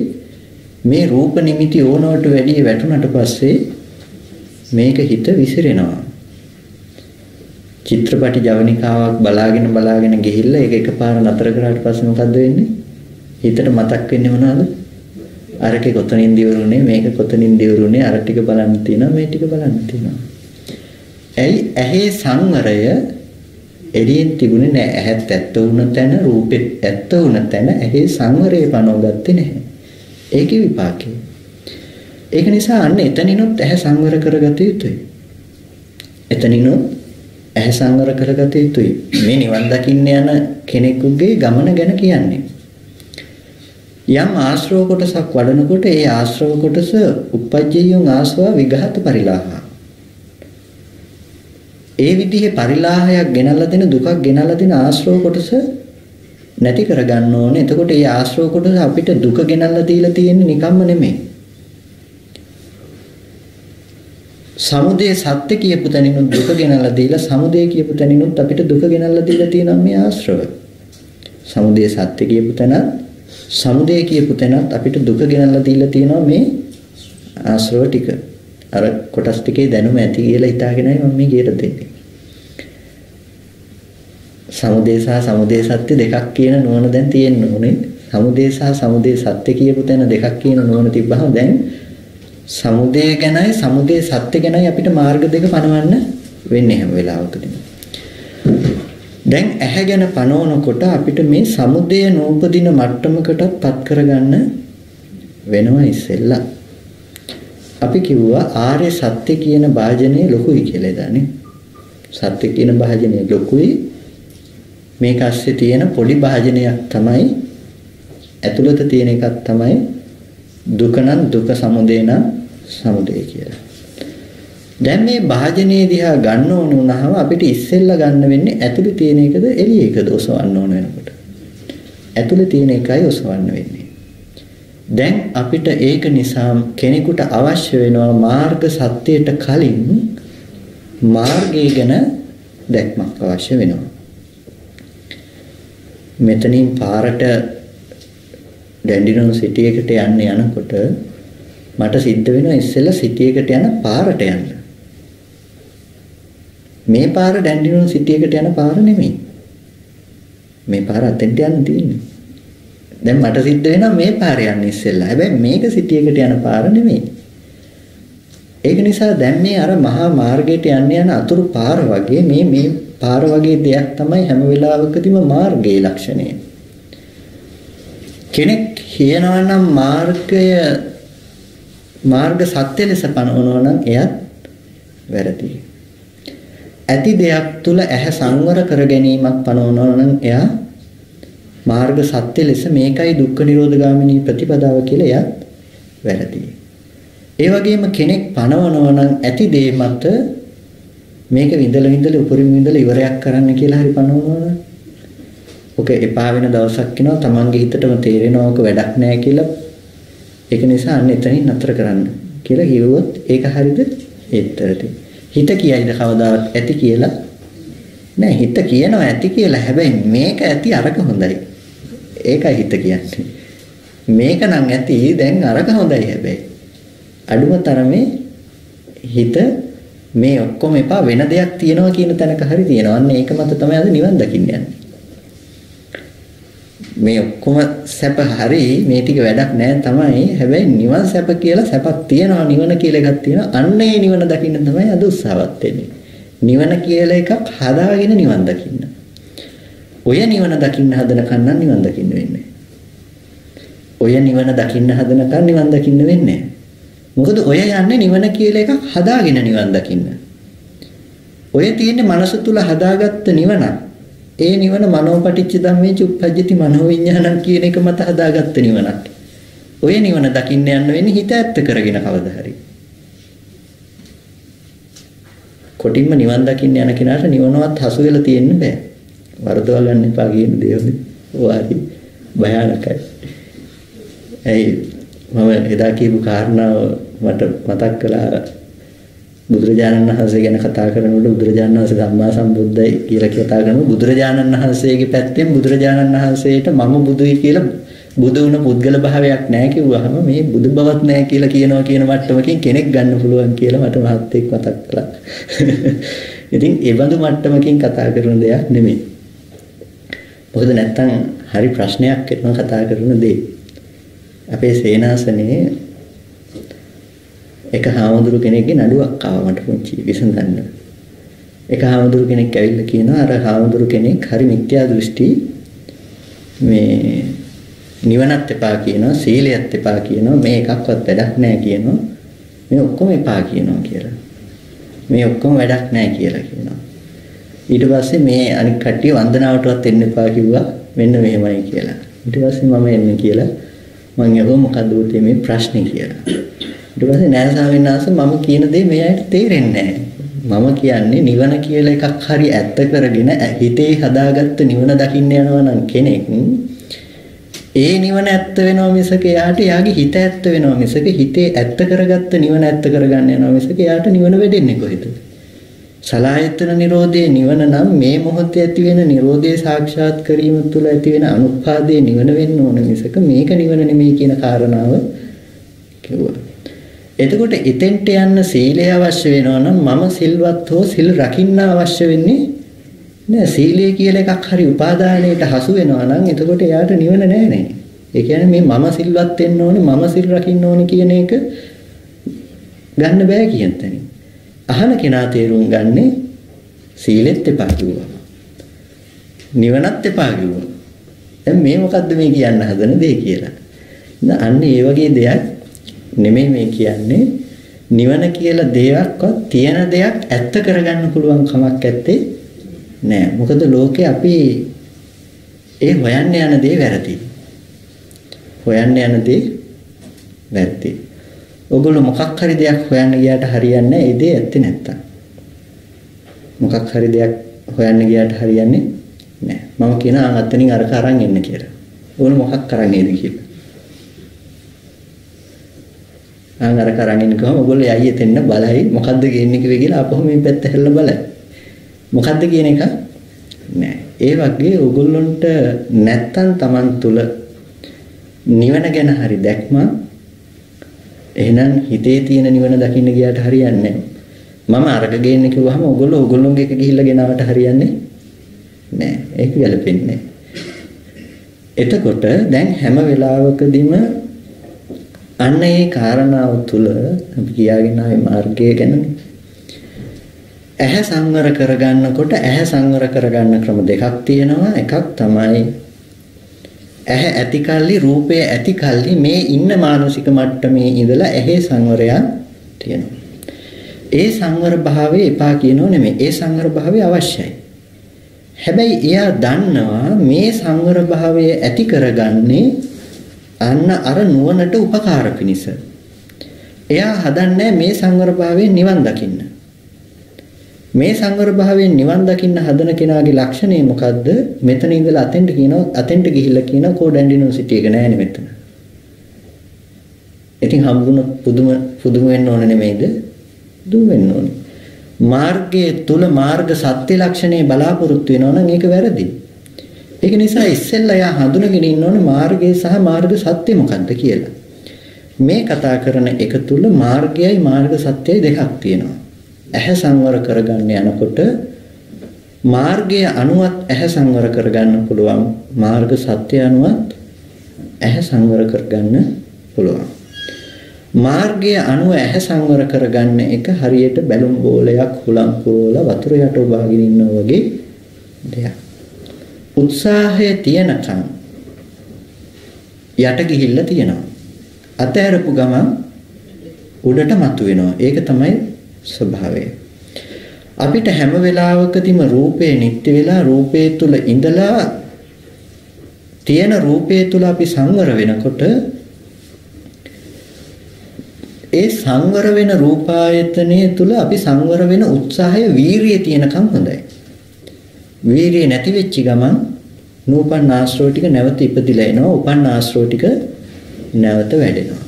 [SPEAKER 1] මේ රූප නිමිති ඕනවට වැඩි වැටුණට පස්සේ මේක හිත විසිරෙනවා. චිත්‍රපටි ජවනිකාවක් බලාගෙන ගිහිල්ලා ඒක එකපාර නතර කරාට පස්සේ මොකද්ද වෙන්නේ? හිතට මතක් වෙන්නේ මොනවද? අරකේ කොතනින්ද ඉවරුනේ මේක කොතනින්ද ඉවරුනේ අර ටික බලන්න තියෙනවා මේ ටික බලන්න තියෙනවා. ඇයි ඇහි සංවරය එළියෙන් තිබුණේ නැහැ. ඇහත් ඇත්ත වුණ තැන රූපෙත් ඇත්ත වුණ තැන ඇහි සංවරය පනවගත්තේ නැහැ. ඒකේ විපාකය. ඒක නිසා අන්න එතනිනුත් ඇහ සංවර කරගත යුතුයි. එතනිනුත් ඇහ සංවර කරගත යුතුයි. මේ නිවන් දකින්න යන කෙනෙකුගේ ගමන ගැන කියන්නේ. යම් ආශ්‍රව කොටසක් වඩනකොට ඒ ආශ්‍රව කොටස උපජ්ජයං ආස්වා විඝාත පරිලාහ. ඒ විදිහේ පරිලාහයක් ගෙනල්ලා දෙන දුකක් ගෙනල්ලා දෙන ආශ්‍රව කොටස නැති කරගන්න ඕනේ. එතකොට ඒ ආශ්‍රව කොටස අපිට දුක ගෙනල්ලා දීලා තියෙන්නේ නිකම්ම නෙමෙයි. සමුදය සත්‍ය කියපු තැනිනුත් දුක ගෙනල්ලා දීලා සමුදය කියපු තැනිනුත් අපිට දුක ගෙනල්ලා දීලා තියෙනවා මේ ආශ්‍රව. සමුදය සත්‍ය කියපු තැනත් සමුදය කියපු තැනත් අපිට දුක ගෙනල්ලා දීලා තියෙනවා මේ ආශ්‍රව ටික. අර කොටස් ටිකේ දැනුම ඇති කියලා හිතාගෙනයි මම මේ කියලා දෙන්නේ. සමුදය සහ සමුදය සත්‍ය දෙකක් කියන නුවණ දැන් තියෙන්න ඕනේ. සමුදය සහ සමුදය සත්‍ය කියපු තැන දෙකක් කියන නුවණ තිබ්බහම දැන් සමුදය ගැනයි සමුදය සත්‍ය ගැනයි අපිට මාර්ග දෙක පනවන්න වෙන්නේ හැම වෙලාවකදීම. දැන් ඇහැ ගැන පනවනකොට අපිට මේ සමුදය නූපදින මට්ටමකටත් පත් කරගන්න වෙනවා ඉස්සෙල්ලා. අපි කිව්වා ආර්ය සත්‍ය කියන භාජනය ලොකුයි කියලා එදානේ. සත්‍ය කියන භාජනය ලොකුයි. මේක ඇස්සේ තියෙන පොඩි භාජනයක් තමයි ඇතුළත තියෙන එකක් තමයි දුක නම් දුක සමුදය නම් සමුදය කියලා. දැන් මේ භාජනයේ දිහා ගන්න ඕන වුණාම අපිට ඉස්සෙල්ලා ගන්න වෙන්නේ ඇතුළේ තියෙන එකද එළියේ එකද ඔසවන්න ඕන වෙනකොට. ඇතුළේ තියෙන එකයි ඔසවන්න වෙන්නේ. දැන් අපිට ඒක නිසා කෙනෙකුට අවශ්‍ය වෙනවා මාර්ග සත්‍යයට කලින් මාර්ගය ගැන දැක්මක් අවශ්‍ය වෙනවා. මෙතනින් පාරට ඩැන්ඩිනොන් සිටි එකට යන්න යනකොට මට සිද්ධ වෙනවා ඉස්සෙල්ලා සිටි එකට යන පාරට යන්න. මේ පාර ඩැන්ඩිනෝන් සිටි එකට යන පාර නෙමෙයි. මේ පාර අතෙන්ට යන්න තියෙන්නේ. දැන් මට සිද්ධ වෙනවා මේ පාර යන්න ඉස්සෙල්ලා. හැබැයි මේක සිටි එකට යන පාර නෙමෙයි. ඒක නිසා දැන් මේ අර මහා මාර්ගයට යන්න අතුරු පාර වගේ මේ පාර වගේ දෙයක් තමයි හැම වෙලාවකදීම මාර්ගයේ ලක්ෂණය. කෙනෙක් කියනවා නම් මාර්ග සත්‍ය ලෙස පනවනවා නම් එයත් වැරදි. ඇති දෙයක් තුල ඇහැ සංවර කර ගැනීමක් පනවනවා නම් එයා මාර්ග සත්‍ය ලෙස මේකයි දුක්ඛ නිරෝධ ගාමිනී ප්‍රතිපදාව කියලා එයත් වැරදි. ඒ වගේම කෙනෙක් පනවනවා නම් ඇති දේ මත මේක විඳලා උපරිම විඳලා ඉවරයක් කරන්න කියලා හරි පනවනවා නම් ඔක එපා වෙන දවසක් එනවා තමන්ගේ හිතටම තේරෙනවා ඔක වැඩක් නෑ කියලා. ඒක නිසා අන්න එතනින් නතර කරන්න කියලා කිව්වොත් ඒක හරියද? ඒතරටි. හිත කියයිද කවදාවත් ඇති කියලා? නෑ, හිත කියනවා ඇති කියලා. හැබැයි මේක ඇති අරක හොඳයි. ඒකයි හිත කියන්නේ. මේක නම් ඇති දැන් අරක හොඳයි හැබැයි. අඩුම තරමේ හිත මේ ඔක්කොම එපා වෙන දෙයක් තියනවා කියන තැනක හරි තියෙනවා. අන්න ඒක මත තමයි අද නිවන් දකින්න යන්නේ. මේ ඔක්කොම සැප හරි මේ ටික වැඩක් නෑ තමයි. හැබැයි නිවන් සැප කියලා සැපක් තියනවා, නිවන කියලා එකක් තියෙනවා. අන්න ඒ නිවන දකින්න තමයි අද උත්සාහවත් වෙන්නේ. නිවන කියලා එකක් හදාගෙන නිවන් දකින්න. ඔය නිවන දකින්න හදනකන් නම් නිවන් දකින්න වෙන්නේ. ඔය නිවන දකින්න හදනකන් නිවන් දකින්න වෙන්නේ. මොකද ඔය යන්නේ නිවන කියලා එකක් හදාගෙන නිවන් දකින්න. ඔය තියෙන්නේ මනස තුල හදාගත්ත නිවන. ඒ නිවන මනෝපටිච්ච ධම්මේ චුප්පජ්ජති මනෝවිඤ්ඤාණං කියන එක මත හදාගත්ත නිවනක්. ඔය නිවන දකින්න යන්න වෙන්නේ හිත ඇත්ත කරගෙන කවදා හරි. කොටින්ම නිවන් දකින්න යන කෙනාට නිවනවත් හසු වෙලා තියෙන්න බෑ. වරදවා ගන්න එපා කියන දේවල්. ඔයාලි භයානකයි. මම එදා කියපු කාරණාව මට මතක් කළා. බුදුරජාණන් වහන්සේ ගැන කතා කරනකොට බුදුරජාණන් වහන්සේ ධම්මා සම්බුද්දයි කියලා කතා කරනවා. බුදුරජාණන් වහන්සේගේ පැත්තෙන් බුදුරජාණන් වහන්සේට මම බුදුයි කියලා බුදු වුණ පුද්ගල භාවයක් නැහැ කිව්වහම මේ බුදු බවක් නැහැ කියලා කියනවා කියන මට්ටමකින් කෙනෙක් ගන්න පුළුවන් කියලා මට මහත්ෙක් මතක් කළා. ඉතින් ඒ බඳු මට්ටමකින් කතා කරන දෙයක් නෙමෙයි. මොකද නැත්තම් හරි ප්‍රශ්නයක් වෙනවා කතා කරන දේ. අපේ සේනාසනේ එක හාමුදුරු කෙනෙක්ගේ නඩුවක් ආවා මට පුංචි විසඳන්න. එක හාමුදුරු කෙනෙක් ඇවිල්ලා කියනවා අර හාමුදුරු කෙනෙක් හරි මිත්‍යා දෘෂ්ටි මේ නිවනත් එපා කියනවා, සීලයත් එපා කියනවා, මේ එකක්වත් වැඩක් නැහැ කියනවා. මේ ඔක්කොම එපා කියනවා කියලා. මේ ඔක්කොම වැඩක් නැහැ කියලා කියනවා. ඊට පස්සේ මේ අනිත් කට්ටිය වන්දනාවටවත් එන්න එපා කිව්වා. මෙන්න මෙහෙමයි කියලා. ඊට පස්සේ මම එන්න කියලා මම යහුව මොකද්ද උතේ මේ ප්‍රශ්නේ කියලා. ඊට පස්සේ නෑ ස්වාමීන් වහන්සේ මම කියන දේ මේ අයට තේරෙන්නේ නැහැ. මම කියන්නේ නිවන කියලා එකක් හරි ඇත්ත කරගෙන හිතේ හදාගත්ත නිවන දකින්න යනවා නම් කෙනෙක් ඒ නිවන ඇත්ත වෙනවා මිසක එයාට එයාගේ හිත ඇත්ත වෙනවා මිසක හිතේ ඇත්ත කරගත්ත නිවන ඇත්ත කරගන්න යනවා මිසක එයාට නිවන වෙදෙන්නේ කොහෙද? සලායතන නිරෝධයේ නිවන නම් මේ මොහොතේ ඇති වෙන නිරෝධයේ සාක්ෂාත් කිරීම තුළ ඇති වෙන අනුපාදයේ නිවන වෙන්න ඕන මිසක මේක නිවන නෙමෙයි කියන කාරණාව කිව්වා. එතකොට එතෙන්ට යන්න සීලය අවශ්‍ය වෙනවා නම් මම සිල්වත් හෝ සිල් රකින්න අවශ්‍ය වෙන්නේ නෑ. සීලය කියලා එකක් හරි උපාදානයට හසු වෙනවා නම් එතකොට එයාට නිවන නෑ නේ. ඒ කියන්නේ මේ මම සිල්වත් වෙන්න ඕනේ, මම සිල් රකින්න ඕනේ කියන එක ගන්න බෑ කියන තැන. අහන කෙනා තේරුම් ගන්නේ සීලෙත් එපා කිව්වා. නිවනත් එපා කිව්වා. දැන් මේ මොකද්ද මේ කියන්න හදන දේ කියලා. අන්න ඒ වගේ දෙයක් නෙමෙයි මේ කියන්නේ. නිවන කියලා දෙයක්වත් තියෙන දෙයක් ඇත්ත කරගන්න පුළුවන් කමක් ඇත්තේ නෑ. මොකද ලෝකේ අපි ඒ හොයන්න යන දේ වැරදි. හොයන්න යන දේ වැරදි. ඔගොල්ලෝ මොකක් හරි දෙයක් හොයන්න ගියාට හරියන්නේ නැහැ. ඒ දේ ඇත්තේ නැත්තම්. මොකක් හරි දෙයක් හොයන්න ගියාට හරියන්නේ නැහැ. මම කියනවා අතනින් අරක අරන් එන්න කියලා. ඕන මොකක් කරන්නේද කියලා. අරක අරන් එන්න ගම ඔයගොල්ලෝ යයි එතෙන්න බලයි මොකද්ද ගේන්නේ කියලා ආපහු මේ පැත්ත හැල්ලා බලයි. මොකද්ද කියන එක නෑ. ඒ වගේ ඔයගොල්ලන්ට නැත්තම් Taman තුල නිවන ගැන හරි දැක්ම එහෙනම් හිතේ තියෙන නිවන දකින්න ගියාට හරියන්නේ නැහැ. මම අරග ගේන්න කිව්වහම ඔයගොල්ලෝගේ එක ගිහිල්ලා ගෙනාවට හරියන්නේ නෑ. ඒක ගැලපෙන්නේ නෑ. එතකොට දැන් හැම වෙලාවකදීම අන්න ඒ කාරණාව තුල අපි කියාගෙන ආවේ මාර්ගය ගැනනේ. ඇහැ සංවර කරගන්නකොට ඇහැ සංවර කරගන්න ක්‍රම දෙකක් තියෙනවා. එකක් තමයි ඇහැ ඇති කල්ලි රූපය ඇති කල්ලි මේ ඉන්න මානසික මට්ටමේ ඉඳලා ඇහි සංවරයක් තියෙනවා. ඒ සංවර භාවය එපා කියනෝ නෙමෙයි. ඒ සංවර භාවය අවශ්‍යයි. හැබැයි එයා දන්නවා මේ සංවර භාවය ඇති කරගන්නේ අන්න අර නුවණට උපකාර පිණිස. එයා හදන්නේ මේ සංවර භාවයෙන් නිවන් දකින්න. මේ සංවර භාවයෙන් නිවන් දකින්න හදන කෙනාගේ ලක්ෂණය මොකද්ද? මෙතන ඉඳලා අතෙන්ට ගිහිල්ලා කියනවා කෝඩන් යුනිවර්සිටි එක නෑනේ මෙතන. ඉතින් හම්බුනොත් පුදුම වෙන්න ඕන නෙමෙයිද? දුම් වෙන්න ඕනේ. මාර්ගයේ තුල මාර්ග සත්‍ය ලක්ෂණේ බලාපොරොත්තු වෙනවා නම් ඒක වැරදි. ඒක නිසා ඉස්සෙල්ලා යා හඳුනගෙන ඉන්න ඕනේ මාර්ගය සහ මාර්ග සත්‍ය මොකක්ද කියලා. මේ කතා කරන එක තුල මාර්ගයයි මාර්ග සත්‍යයි දෙකක් තියෙනවා. ඇහැ සංවර කරගන්න යනකොට මාර්ගය අනුවත් ඇහැ සංවර කරගන්න පුළුවන්. මාර්ග සත්‍ය අනුවත් ඇහැ සංවර කරගන්න පුළුවන්. මාර්ගය අනුව ඇහැ සංවර කරගන්න එක හරියට බැලුම් බෝලයක් හුලං පුරවලා වතුර යට ඔබාගෙන ඉන්නවා වගේ දෙයක්. උත්සාහය තියනකම් යට ගිහිල්ලා තියෙනවා. අතහැරපු ගමන් උඩට මතුවෙනවා. ඒක තමයි ස්වභාවය. අපිට හැම වෙලාවකදීම රූපේ නිත්‍ය වෙලා රූපේ තුල ඉඳලා තියෙන රූපේ තුල අපි සංවර වෙනකොට ඒ සංවර වෙන රූපායතනයේ තුල අපි සංවර වෙන උත්සාහය වීරිය තියෙනකම් හොඳයි. වීරිය නැති වෙච්ච ගමන් නූපන් ආශ්‍රව ටික නැවත ඉපදිලා එනවා. උපන් ආශ්‍රව ටික නැවත වැඩෙනවා.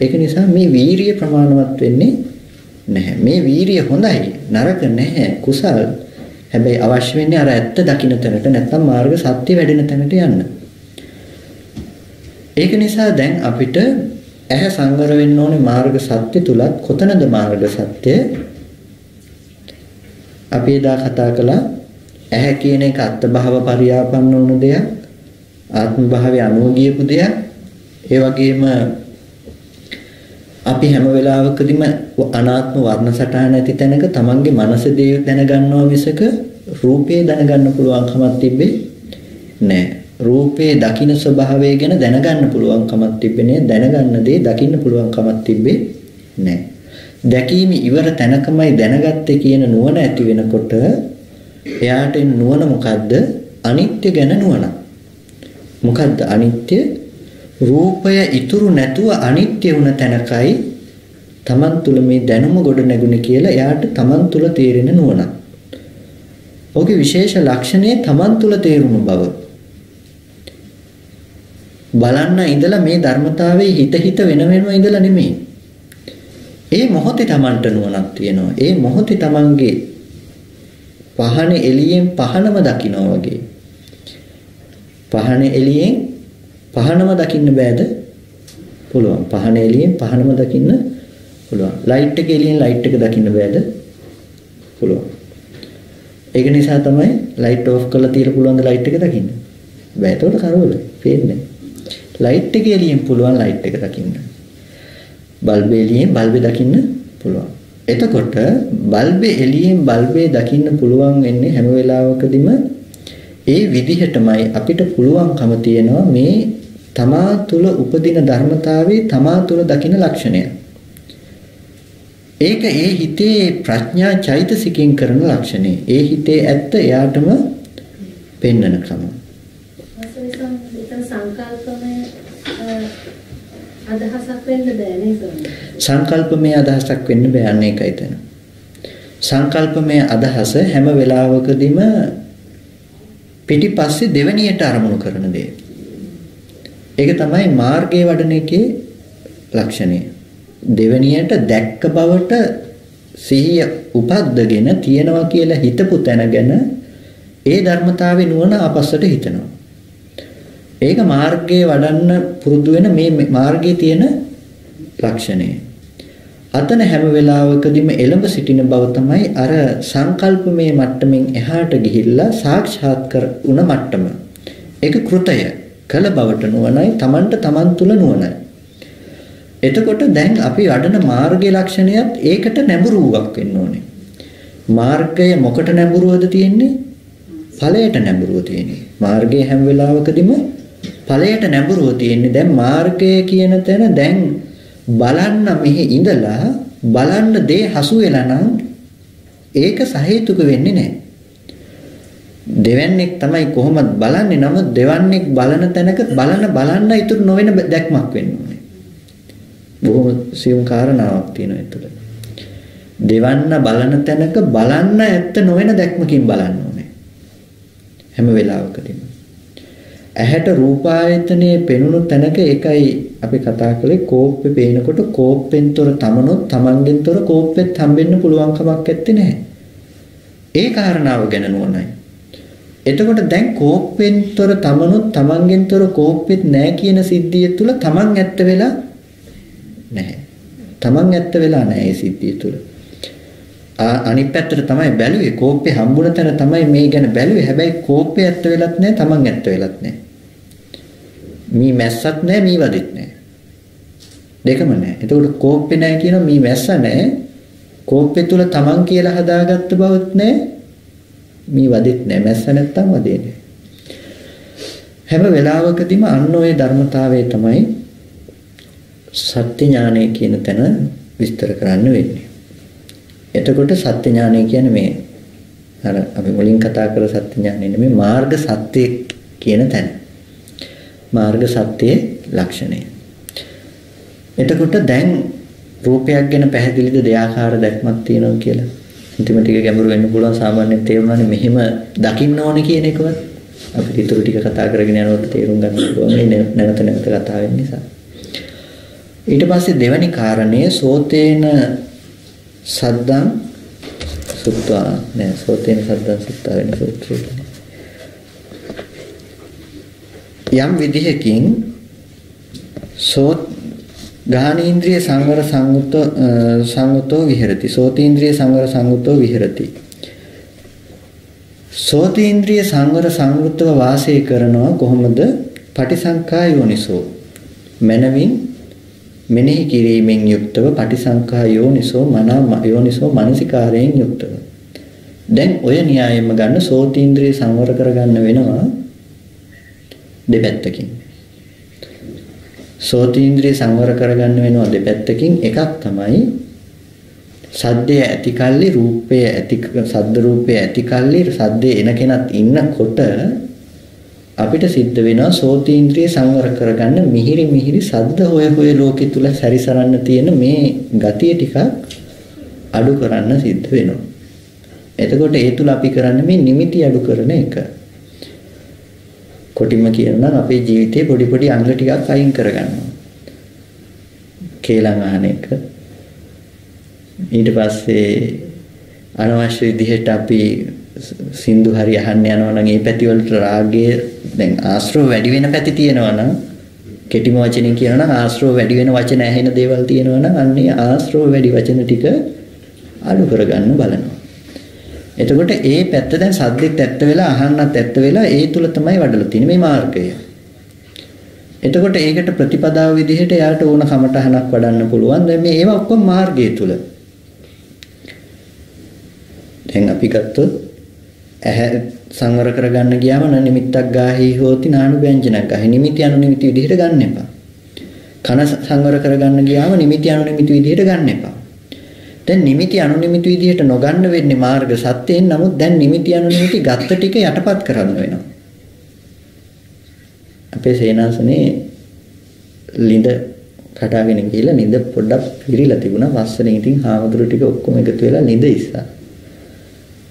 [SPEAKER 1] ඒක නිසා මේ වීරිය ප්‍රමාණවත් වෙන්නේ නැහැ. මේ වීරිය හොඳයි නරක නැහැ කුසල්. හැබැයි අවශ්‍ය වෙන්නේ අර ඇත්ත දකින්න තැනට නැත්නම් මාර්ග සත්‍ය වැඩෙන තැනට යන්න. ඒක නිසා දැන් අපිට ඇහැ සංවර වෙන්න ඕනේ මාර්ග සත්‍ය තුලත්. කොතනද මාර්ග සත්‍ය? අපි එදා කතා කළා ඇහැ කියන එක අත්භව පරියාපන්න වුණු දෙයක්. ආත්ම භාවය අනුව ගියපු දෙයක්. ඒ වගේම අපි හැම වෙලාවකදීම අනාත්ම වර්ණ සටහන ඇති තැනක තමන්ගේ මනස දේ දැනගන්නවා මිසක රූපේ දැනගන්න පුළුවන් කමක් තිබ්බේ නැහැ. රූපේ දකින්න ස්වභාවය ගැන දැනගන්න පුළුවන් කමක් තිබ්බේ නැහැ. දැනගන්න දේ දකින්න පුළුවන් කමක් තිබ්බේ නැහැ. දැකීම ඉවර තැනකමයි දැනගත්තේ කියන නුවණ ඇති වෙනකොට එයාට නුවණ මොකද්ද? අනිත්‍ය ගැන නුවණ. මොකද්ද අනිත්‍ය? රූපය ඉතුරු නැතුව අනිත්‍ය වුණ තැනකයි තමන් තුල මේ දැනුම ගොඩ නැගුණේ කියලා එයාට තමන් තුල තේරෙන නුවණ. ඔහුගේ විශේෂ ලක්ෂණය තමන් තුල තේරුණු බව. බලන්න ඉඳලා මේ ධර්මතාවයේ හිත වෙනම ඉඳලා නෙමෙයි. ඒ මොහොතේ තමන්ට නුවණක් තියෙනවා. ඒ මොහොතේ තමන්ගේ පහන එළියෙන් පහනම දකින්නවා වගේ. පහන එළියෙන් පහනම දකින්න බෑද? පුළුවන්. පහන එළියෙන් පහනම දකින්න පුළුවන්. ලයිට් එක එළියෙන් ලයිට් එක දකින්න බෑද? පුළුවන්. ඒක නිසා තමයි ලයිට් ඕෆ් කරලා තියලා පුළුවන් ද ලයිට් එක දකින්න. බෑ. ඒකට කරවල පේන්නේ. ලයිට් එක එළියෙන් පුළුවන් ලයිට් එක දකින්න. බල්බේ එළියෙන් බල්බේ දකින්න පුළුවන්. එතකොට බල්බේ එළියෙන් බල්බේ දකින්න පුළුවන් වෙන්නේ හැම වෙලාවකදීම ඒ විදිහටමයි අපිට පුළුවන්කම තියෙනවා මේ තමා තුළ උපදින ධර්මතාවයේ තමා තුළ දකින ලක්ෂණය. ඒක ඒ හිතේ ප්‍රඥා චෛතසිකයෙන් කරන ලක්ෂණය. ඒ හිතේ ඇත්ත එයාටම පෙන්වන ක්‍රම.
[SPEAKER 2] සංකල්පමය අදහසක් වෙන්න බෑ නේද?
[SPEAKER 1] සංකල්පමය අදහසක් වෙන්න බෑ අන්න ඒකයි තන. සංකල්පමය අදහස හැම වෙලාවකදීම පිටිපස්සේ දෙවණියට අරමුණු කරන දේ. ඒක තමයි මාර්ගයේ වඩන එකේ ලක්ෂණය. දෙවණියට දැක්ක බවට සිහිය උපද්දගෙන තියනවා කියලා හිතපු තැන ගැන ඒ ධර්මතාවේ නුවණ ආපස්සට හිතනවා. ඒක මාර්ගයේ වඩන්න පුරුදු වෙන මේ මාර්ගයේ තියෙන ලක්ෂණය. අතන හැම වෙලාවකදීම එළඹ සිටින බව තමයි අර සංකල්පමය මට්ටමින් එහාට ගිහිල්ලා සාක්ෂාත් කර උන මට්ටම. ඒක කෘතය කළ බවට නුවණයි තමන්ට තමන් තුල නුවණයි. එතකොට දැන් අපි වඩන මාර්ගයේ ලක්ෂණයත් ඒකට නැඹුරුවක් වෙන්න ඕනේ. මාර්ගය මොකට නැඹුරුවද තියෙන්නේ? ඵලයට නැඹුරුව තියෙන්නේ. මාර්ගයේ හැම වෙලාවකදීම ඵලයට නැඹුරුව තියෙන්නේ. දැන් මාර්ගය කියන තැන දැන් බලන්න මෙහි ඉඳලා බලන්න දේ හසු වෙලා නම් ඒක සහේතුක වෙන්නේ නැහැ. දෙවන්නේක් තමයි කොහොමද බලන්නේ. නමුත් දෙවන්නේක් බලන තැනක බලන්න ඉතුරු නොවන දැක්මක් වෙන්න ඕනේ. බොහොම සියුම් කාරණාවක් තියෙනවා ඒතර. දෙවන්න බලන තැනක බලන්න ඇත්ත නොවන දැක්මකින් බලන්න ඕනේ. හැම වෙලාවකදීම. ඇහැට රූපායතනයේ පෙනුණු තැනක ඒකයි අපි කතා කළේ කෝප්පේ පේනකොට කෝප්පෙන්තර තමනොත් තමන්ගෙන්තර කෝප්පෙත් හම්බෙන්න පුළුවන් කමක් නැත්තේ නෑ. ඒ කාරණාව ගැන නුවණයි. එතකොට දැන් කෝප්පෙන්තර තමනොත් තමන්ගෙන්තර කෝප්පෙත් නෑ කියන සිද්ධිය තුල තමන් ඇත්ත වෙලා නැහැ. තමන් ඇත්ත වෙලා නැහැ ඒ සිද්ධිය තුල. අනිත් පැත්තට තමයි බැලුවේ කෝප්පේ හම්බුන තැන තමයි මේ ගැන බැලුවේ. හැබැයි කෝප්පේ ඇත්ත වෙලත් නැහැ තමන් ඇත්ත වෙලත් නැහැ. මී මැස්සත් නැහැ මී වදිත් නැහැ. දෙකම නැහැ. එතකොට කෝප්පේ නැහැ කියන මී මැස්ස නැහැ. කෝප්පේ තුල තමන් කියලා හදාගත්ත බවත් නැහැ. මී වදිත් නැහැ. මැස්ස නැත්තම් වදින්නේ. හැම වෙලාවකදීම අන්න ඔය ධර්මතාවය තමයි සත්‍ය ඥානය කියන තැන විස්තර කරන්න වෙන්නේ. එතකොට සත්‍ය ඥානය කියන්නේ මේ අර අපි මුලින් කතා කළ සත්‍ය ඥානය නෙමෙයි මාර්ග සත්‍ය කියන තැන. මාර්ග සත්‍යයේ ලක්ෂණය. එතකොට දැන් රූපයක් ගැන පැහැදිලිද දෙආකාර දැක්මක් තියෙනවා කියලා. අන්තිම ටික ගැඹුරු වෙන්න පුළුවන් සාමාන්‍යයෙන් තේරුණානේ මෙහෙම දකින්න ඕනේ කියන එකවත් අපිට ඊටු ටික කතා කරගෙන යනකොට තේරුම් ගන්න පුළුවන් මේ නැවත නැවත කතා වෙන නිසා. ඊට පස්සේ දෙවැනි කාරණය සෝතේන සද්දං සුත්වා නෑ සෝතේන සද්දං සුත්වා වෙන සූත්‍රය. යම් විදිහකින් සෝත් ගාහනේන්ද්‍රිය සංවර සංගතෝ විහෙරති. සෝතේන්ද්‍රිය සංවර සංගතෝ විහෙරති. සෝතේන්ද්‍රිය සංවර සංගතව වාසය කරනවා කොහොමද? පටිසංඛා යෝනිසෝ මනවින් මෙනෙහි කිරීමෙන් යුක්තව පටිසංඛා යෝනිසෝ යෝනිසෝ මානසිකාරයෙන් යුක්තව. දැන් ඔය න්‍යායෙම ගන්න සෝතීන්ද්‍රිය සංවර කරගන්න වෙනවා දෙපැත්තකින්. සෝතීන්ද්‍රිය සංවර කරගන්න වෙනවා දෙපැත්තකින්. එකක් තමයි සද්දය ඇති කල්ලි රූපය ඇති සද්ද රූපය ඇති කල්ලි සද්දේ එන කෙනත් ඉන්නකොට අපිට සිද්ධ වෙනවා සෝතීන්ද්‍රිය සංවර කරගන්න මිහිරි සද්ද හොය ලෝකෙ තුල සැරිසරන්න තියෙන මේ ගතිය ටිකක් අඩු කරන්න සිද්ධ වෙනවා. එතකොට ඒ තුල අපි කරන්නේ මේ නිමිති අඩු කරන එක. කොටිම කියනවා අපේ ජීවිතේ පොඩි අංග ටිකක් අයින් කරගන්නවා. කේලම් අහන එක. ඊට පස්සේ අනවශ්‍ය විදිහට අපි සින්දු හරි අහන්න යනවා නම් ඒ පැති වලට රාගය දැන් ආශ්‍රව වැඩි වෙන පැති තියෙනවා නම් කෙටිම වචනෙන් කියනවා නම් ආශ්‍රව වැඩි වෙන වචන ඇහෙන දේවල් තියෙනවා නම් අන්නේ ආශ්‍රව වැඩි වචන ටික අඩු කරගන්න බලනවා. එතකොට ඒ පැත්ත දැන් සද්දෙත් ඇත්ත වෙලා අහන්නත් ඇත්ත වෙලා ඒ තුල තමයි වඩලා තියෙන්නේ මේ මාර්ගය. එතකොට ඒකට ප්‍රතිපදාව විදිහට එයාට ඕන කමටහනක් වඩන්න පුළුවන්. දැන් මේ ඒවා ඔක්කොම මාර්ගය තුල. දැන් අපි ගත්තොත් ඇහැ සංවර කරගන්න ගියාම නිමිත්තක් ගාහි හෝති නානු ව්‍යංජනක් ගාහි නිමිති අනුනිමිති විදිහට ගන්න එපා. කන සංවර කරගන්න ගියාම නිමිති අනුනිමිති විදිහට ගන්න එපා. දැන් නිමිති අනුනිමිති විදිහට නොගන්න වෙන්නේ මාර්ග සත්‍යයෙන්. නමුත් දැන් නිමිති අනුනිමිති ගත්ත ටික යටපත් කරන්න වෙනවා. අපේ සේනාසනේ ලිඳ කඩාගෙන ගිහලා ලිඳ පොඩ්ඩක් පිරීලා තිබුණා. වස්සලෙන් ඉතින් හාමුදුරු ටික ඔක්කොම එකතු වෙලා ලිඳ ඉස්සා.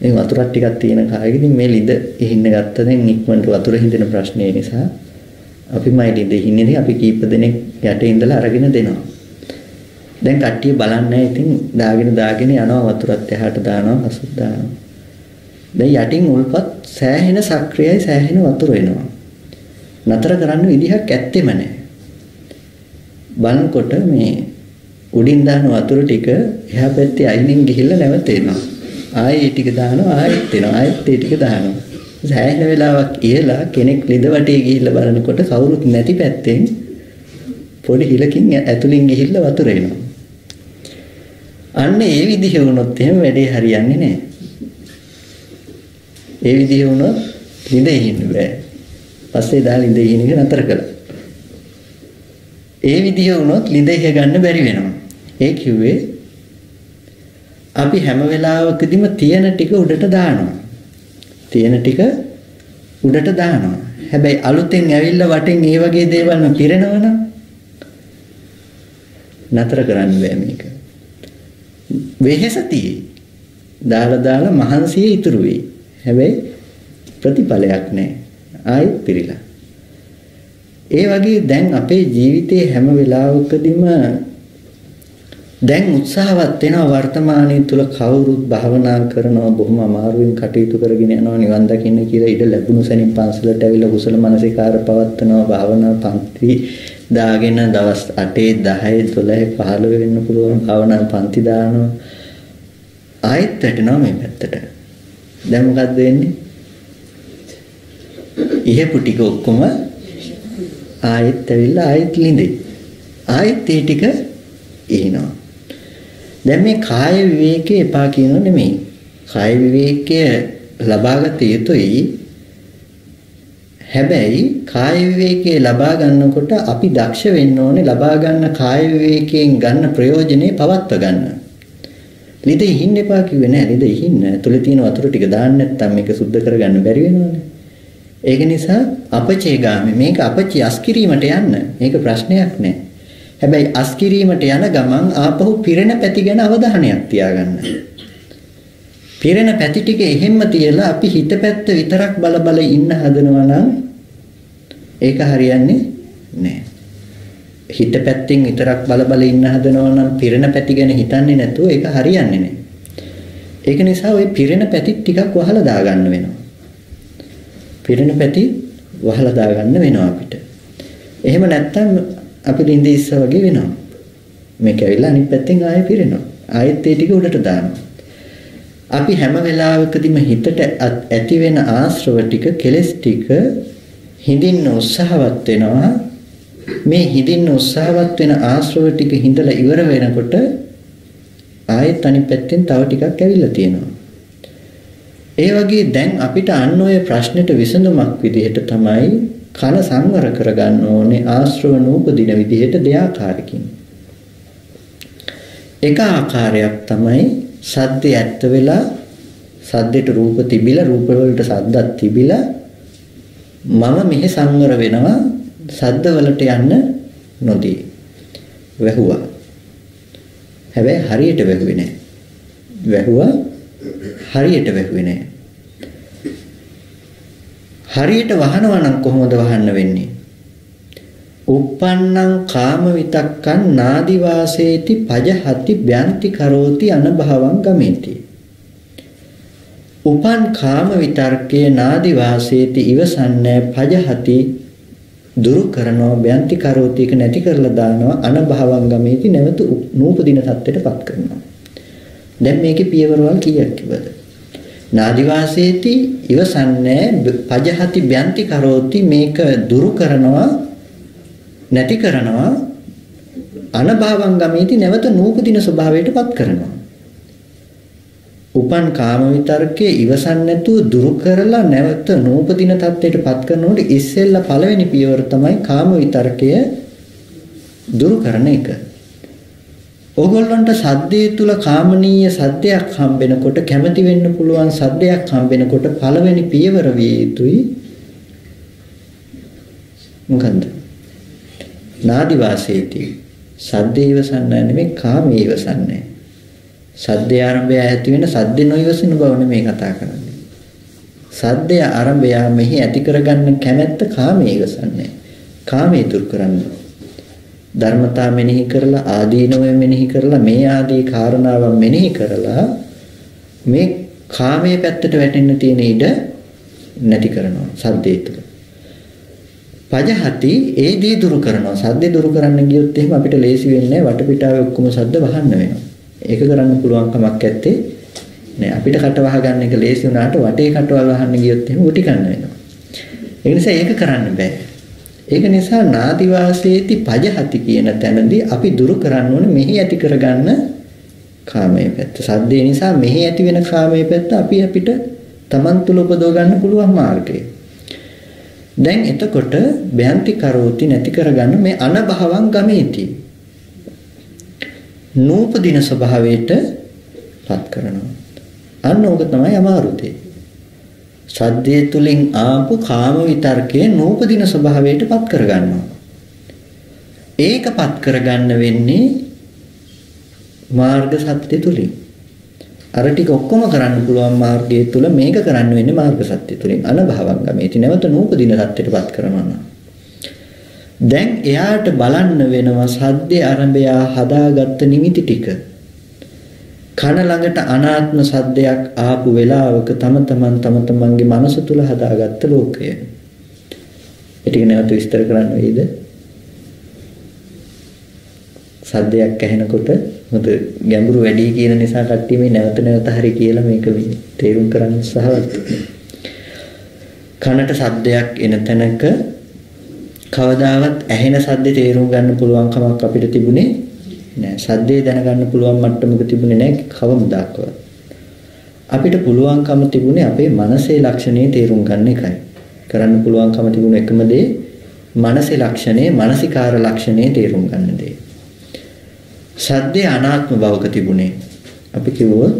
[SPEAKER 1] මේ වතුරක් ටිකක් තියෙන කායකදී මේ ලිඳ ඉහින්න ගත්ත දැන් ඉක්මනට වතුර හින්දෙන ප්‍රශ්නේ නිසා අපිමයි ලිඳ ඉහින්නේ. අපි කීප දෙනෙක් යට ඉඳලා අරගෙන දෙනවා. දැන් කට්ටිය බලන්නේ ඉතින් දාගෙන යනවා වතුරත් එහාට දානවා පසුත් දානවා. දැන් යටින් උල්පත් සෑහෙන සක්‍රියයි සෑහෙන වතුර එනවා. නතර කරන්න විදිහක් ඇත්තෙම නැහැ. බලනකොට මේ උඩින් දාන වතුර ටික එහා පැත්තේ අයිනෙන් ගිහිල්ලා නැවත එනවා. ආයෙ ටික දානවා ආයෙත් එනවා. ආයෙත් ඒ ටික දානවා. සෑහෙන වෙලාවක් ඉහලා කෙනෙක් ලිඳ වටේ ගිහිල්ලා බලනකොට කවුරුත් නැති පැත්තෙන් පොඩි හිලකින් ඇතුලින් ගිහිල්ලා වතුර එනවා. අන්න ඒ විදිහ වුණොත් එහෙම වැඩේ හරියන්නේ නැහැ. ඒ විදිහ වුණොත් ලිඳ ඉන්න බෑ. පස්සේ දාලා ලිඳ ඉන්න එක නතර කළා. ඒ විදිහ වුණොත් ලිඳ ඉහ ගන්න බැරි වෙනවා. ඒ කිව්වේ අපි හැම වෙලාවකදීම තියෙන ටික උඩට දානවා. තියෙන ටික උඩට දානවා. හැබැයි අලුතෙන් ඇවිල්ලා වටෙන් ඒ වගේ දේවල් පිරෙනවනම් නතර කරන්න බෑ මේක. වෙහෙසතියි. දාලා මහන්සිය ඉතුරු වෙයි. හැබැයි ප්‍රතිඵලයක් නැහැ. ආයෙත් පිරিলা. ඒ වගේ දැන් අපේ ජීවිතයේ හැම වෙලාවකදීම දැන් උත්සාහවත් වෙනවා වර්තමානයේ තුල කවුරුත් භාවනා කරනවා බොහොම අමාරුවෙන් කටයුතු කරගෙන යනවා නිවන් දකින්න කියලා ඉඩ ලැබුණු සැනින් පන්සලට ඇවිල්ලා කුසල මනසිකාර පවත්වනවා භාවනා පන්ති දාගෙන දවස් 8 10 12 15 වෙන්න පුළුවන් භාවනා පන්ති දානවා ආයෙත් වැටෙනවා මේ පැත්තට. දැන් මොකද්ද වෙන්නේ? ඉහෙපු ටික ඔක්කොම ආයෙත් ඇවිල්ලා ආයෙත් ලිඳේ. ආයෙත් ඒ ටික එනවා. දැන් මේ කාය විවේකේ එපා කියනෝ නෙමෙයි. කාය විවේකය ලබාගත යුතුයි. හැබැයි කාය විවේකේ ලබා ගන්නකොට අපි දක්ෂ වෙන්න ඕනේ ලබා ගන්න කාය විවේකයෙන් ගන්න ප්‍රයෝජනේ පවත්ව ගන්න. ලිඳේ ඉන්න එපා කිව්වේ නෑ. ලිඳේ ඉන්න. ඇතුලේ තියෙන වතුර ටික දාන්න නැත්නම් මේක සුද්ධ කරගන්න බැරි වෙනවනේ. ඒක නිසා අපචේගාමි මේක අපචි අස්කිරීමට යන්න. මේක ප්‍රශ්නයක් නෑ. හැබැයි අස්කිරීමට යන ගමන් ආපහු පිරෙන පැති ගැන අවධානයක් තියාගන්න. පිරෙන පැති ටික එහෙම්ම තියලා අපි හිත පැත්ත විතරක් බල ඉන්න හදනවා නම් ඒක හරියන්නේ නෑ. හිත පැත්තෙන් විතරක් බල ඉන්න හදනවා නම් පිරෙන පැති ගැන හිතන්නේ නැතුව ඒක හරියන්නේ නෑ. ඒක නිසා ওই පිරෙන පැති ටිකක් වහලා දාගන්න වෙනවා. පිරෙන පැති වහලා දාගන්න වෙනවා අපිට. එහෙම නැත්නම් අපි ලිඳේ ඉස්ස වගේ වෙනවා. මේක ඇවිල්ලා අනිත් පැත්තෙන් ආයෙ පිරෙනවා. ආයෙත් ඒ ටික උඩට දානවා. අපි හැම වෙලාවකදීම හිතට ඇති වෙන ආශ්‍රව ටික කෙලස් ටික හිඳින්න උත්සාහවත් වෙනවා. මේ හිඳින්න උත්සාහවත් වෙන ආශ්‍රව ටික හිඳලා ඉවර වෙනකොට ආයෙත් අනිත් පැත්තෙන් තව ටිකක් ඇවිල්ලා තියෙනවා. ඒ වගේ දැන් අපිට අන්න ඔය ප්‍රශ්නෙට විසඳුමක් විදිහට තමයි කන සංවර කරගන්න ඕනේ ආශ්‍රව නූපදින විදිහට දෙආකාරකින්. එක ආකාරයක් තමයි සද්දේ ඇත්ත වෙලා සද්දේට රූප තිබිලා රූප වලට සද්දක් තිබිලා මම මෙහි සංවර වෙනවා සද්ද වලට යන්න නොදී. වැහුවා. හැබැයි හරියට වැහුවේ නැහැ. වැහුවා හරියට වැහුවේ නැහැ. හරියට වහනවා නම් කොහොමද වහන්න වෙන්නේ? uppannam kama vitakkan nadi vaseti pajahati byanti karoti anabhavam gameti. උපන් කාම විතර්කයේ නාදි වාසේති ඉවසන්නේ පජහති දුරු කරනවා බ්‍යන්ති කරෝති එක නැති කරලා දානවා අනභවං ගමේති නැවත නූපදින තත්ත්වයටපත් කරනවා. දැන් මේකේ පියවරවල් කීයක් කිව්වද? නාදි වාසේති ඉවසන්නේ පජහති බ්‍යන්ති කරෝති මේක දුරු කරනවා නැති කරනවා අනභවං ගමේති නැවත නූපදින ස්වභාවයටපත් කරනවා. උපන් කාම විතර්කයේ ඉවසන් නැතුව දුරු කරලා නැවත නූපදින තත්ත්වයටපත් කරනකොට ඉස්සෙල්ලා පළවෙනි පියවර තමයි කාම විතර්කය දුරු කරන එක. ඕගොල්ලන්ට සද්දේ තුල කාමනීය සද්දයක් හම්බෙනකොට කැමති වෙන්න පුළුවන් සද්දයක් හම්බෙනකොට පළවෙනි පියවර විය යුතුයි මොකන්ද? නාදි වාසේති සද්දේ ඉවසන්නේ නෙමෙයි කාමයේ ඉවසන්නේ. සද්දේ ආරම්භය ඇති වෙන සද්දේ නොයවසින බව නෙමෙයි කතා කරන්නේ. සද්දේ ආරම්භය මෙහි ඇති කරගන්න කැමැත්ත කාමයේ ඉවසන්නේ. කාමයේ දුරු කරන්න. ධර්මතා මෙනෙහි කරලා ආදීනවය මෙනෙහි කරලා මේ ආදී කාරණාවන් මෙනෙහි කරලා මේ කාමයේ පැත්තට වැටෙන්න තියෙන ඉඩ නැති කරනවා සද්දේ තුල. පජහති ඒ දේ දුරු කරනවා. සද්දේ දුරු කරන්න ගියොත් එහෙම අපිට ලේසි වෙන්නේ නැහැ. වටපිටාවේ ඔක්කොම සද්ද වහන්න වෙනවා. ඒක කරන්න පුළුවන් කමක් නැත්තේ නෑ. අපිට කට වහගන්න එක ලේසි වුණාට වටේ කටවල් වහන්න ගියොත් එහෙම උටි ගන්න වෙනවා. ඒ නිසා ඒක කරන්න බෑ. ඒක නිසා නාදි වාසේති පජහති කියන තැනදී අපි දුරු කරන්න ඕනේ මෙහි ඇති කරගන්න කාමයේ පැත්ත. සද්දේ නිසා මෙහි ඇති වෙන කාමයේ පැත්ත අපිට Taman තුල උපදව ගන්න පුළුවන් මාර්ගය. දැන් එතකොට බයන්ති කරෝති නැති කරගන්න මේ අනභවං ගමේති. නූපදින ස්වභාවයට පත් කරනවා. අන්න ඕක තමයි අමාරුතේ. සද්දේ තුලින් ආපු කාම විතර්කයේ නූපදින ස්වභාවයට පත් කරගන්නවා. ඒකපත් කරගන්න වෙන්නේ මාර්ග සත්‍ය තුලින්. අර ටික ඔක්කොම කරන්න පුළුවන් මාර්ගය තුල මේක කරන්න වෙන්නේ මාර්ග සත්‍ය තුලින්. අනභවං ගමේති නැවත නූපදින සත්‍යයටපත් කරනවා නම්. දැන් එයාට බලන්න වෙනවා සද්දේ ආරම්භය හදාගත්ත නිමිති ටික. කන ළඟට අනාත්ම සද්දයක් ආපු වෙලාවක තම තමන්ගේ මනස තුල හදාගත්ත ලෝකය. ඒ ටික නැවත විස්තර කරන්න වෙයිද? සද්දයක් ඇහෙනකොට මොකද ගැඹුරු වැඩි කියන නිසා කට්ටිය මේ නැවත හරි කියලා මේක තේරුම් කරන්න උත්සාහවත් වෙනවා. කනට සද්දයක් එන තැනක කවදාවත් ඇහෙන සද්දේ තේරුම් ගන්න පුළුවන් කමක් අපිට තිබුණේ නෑ. සද්දේ දැනගන්න පුළුවන් මට්ටමක තිබුණේ නෑ කවමදාකවත්. අපිට පුළුවන්කම තිබුණේ අපේ මනසේ ලක්ෂණේ තේරුම් ගන්න එකයි. කරන්න පුළුවන්කම තිබුණ එකම දේ මනසේ ලක්ෂණේ, මානසිකාර ලක්ෂණේ තේරුම් ගන්න දේ. සද්දේ අනාත්ම බවක තිබුණේ. අපි කිව්වොත්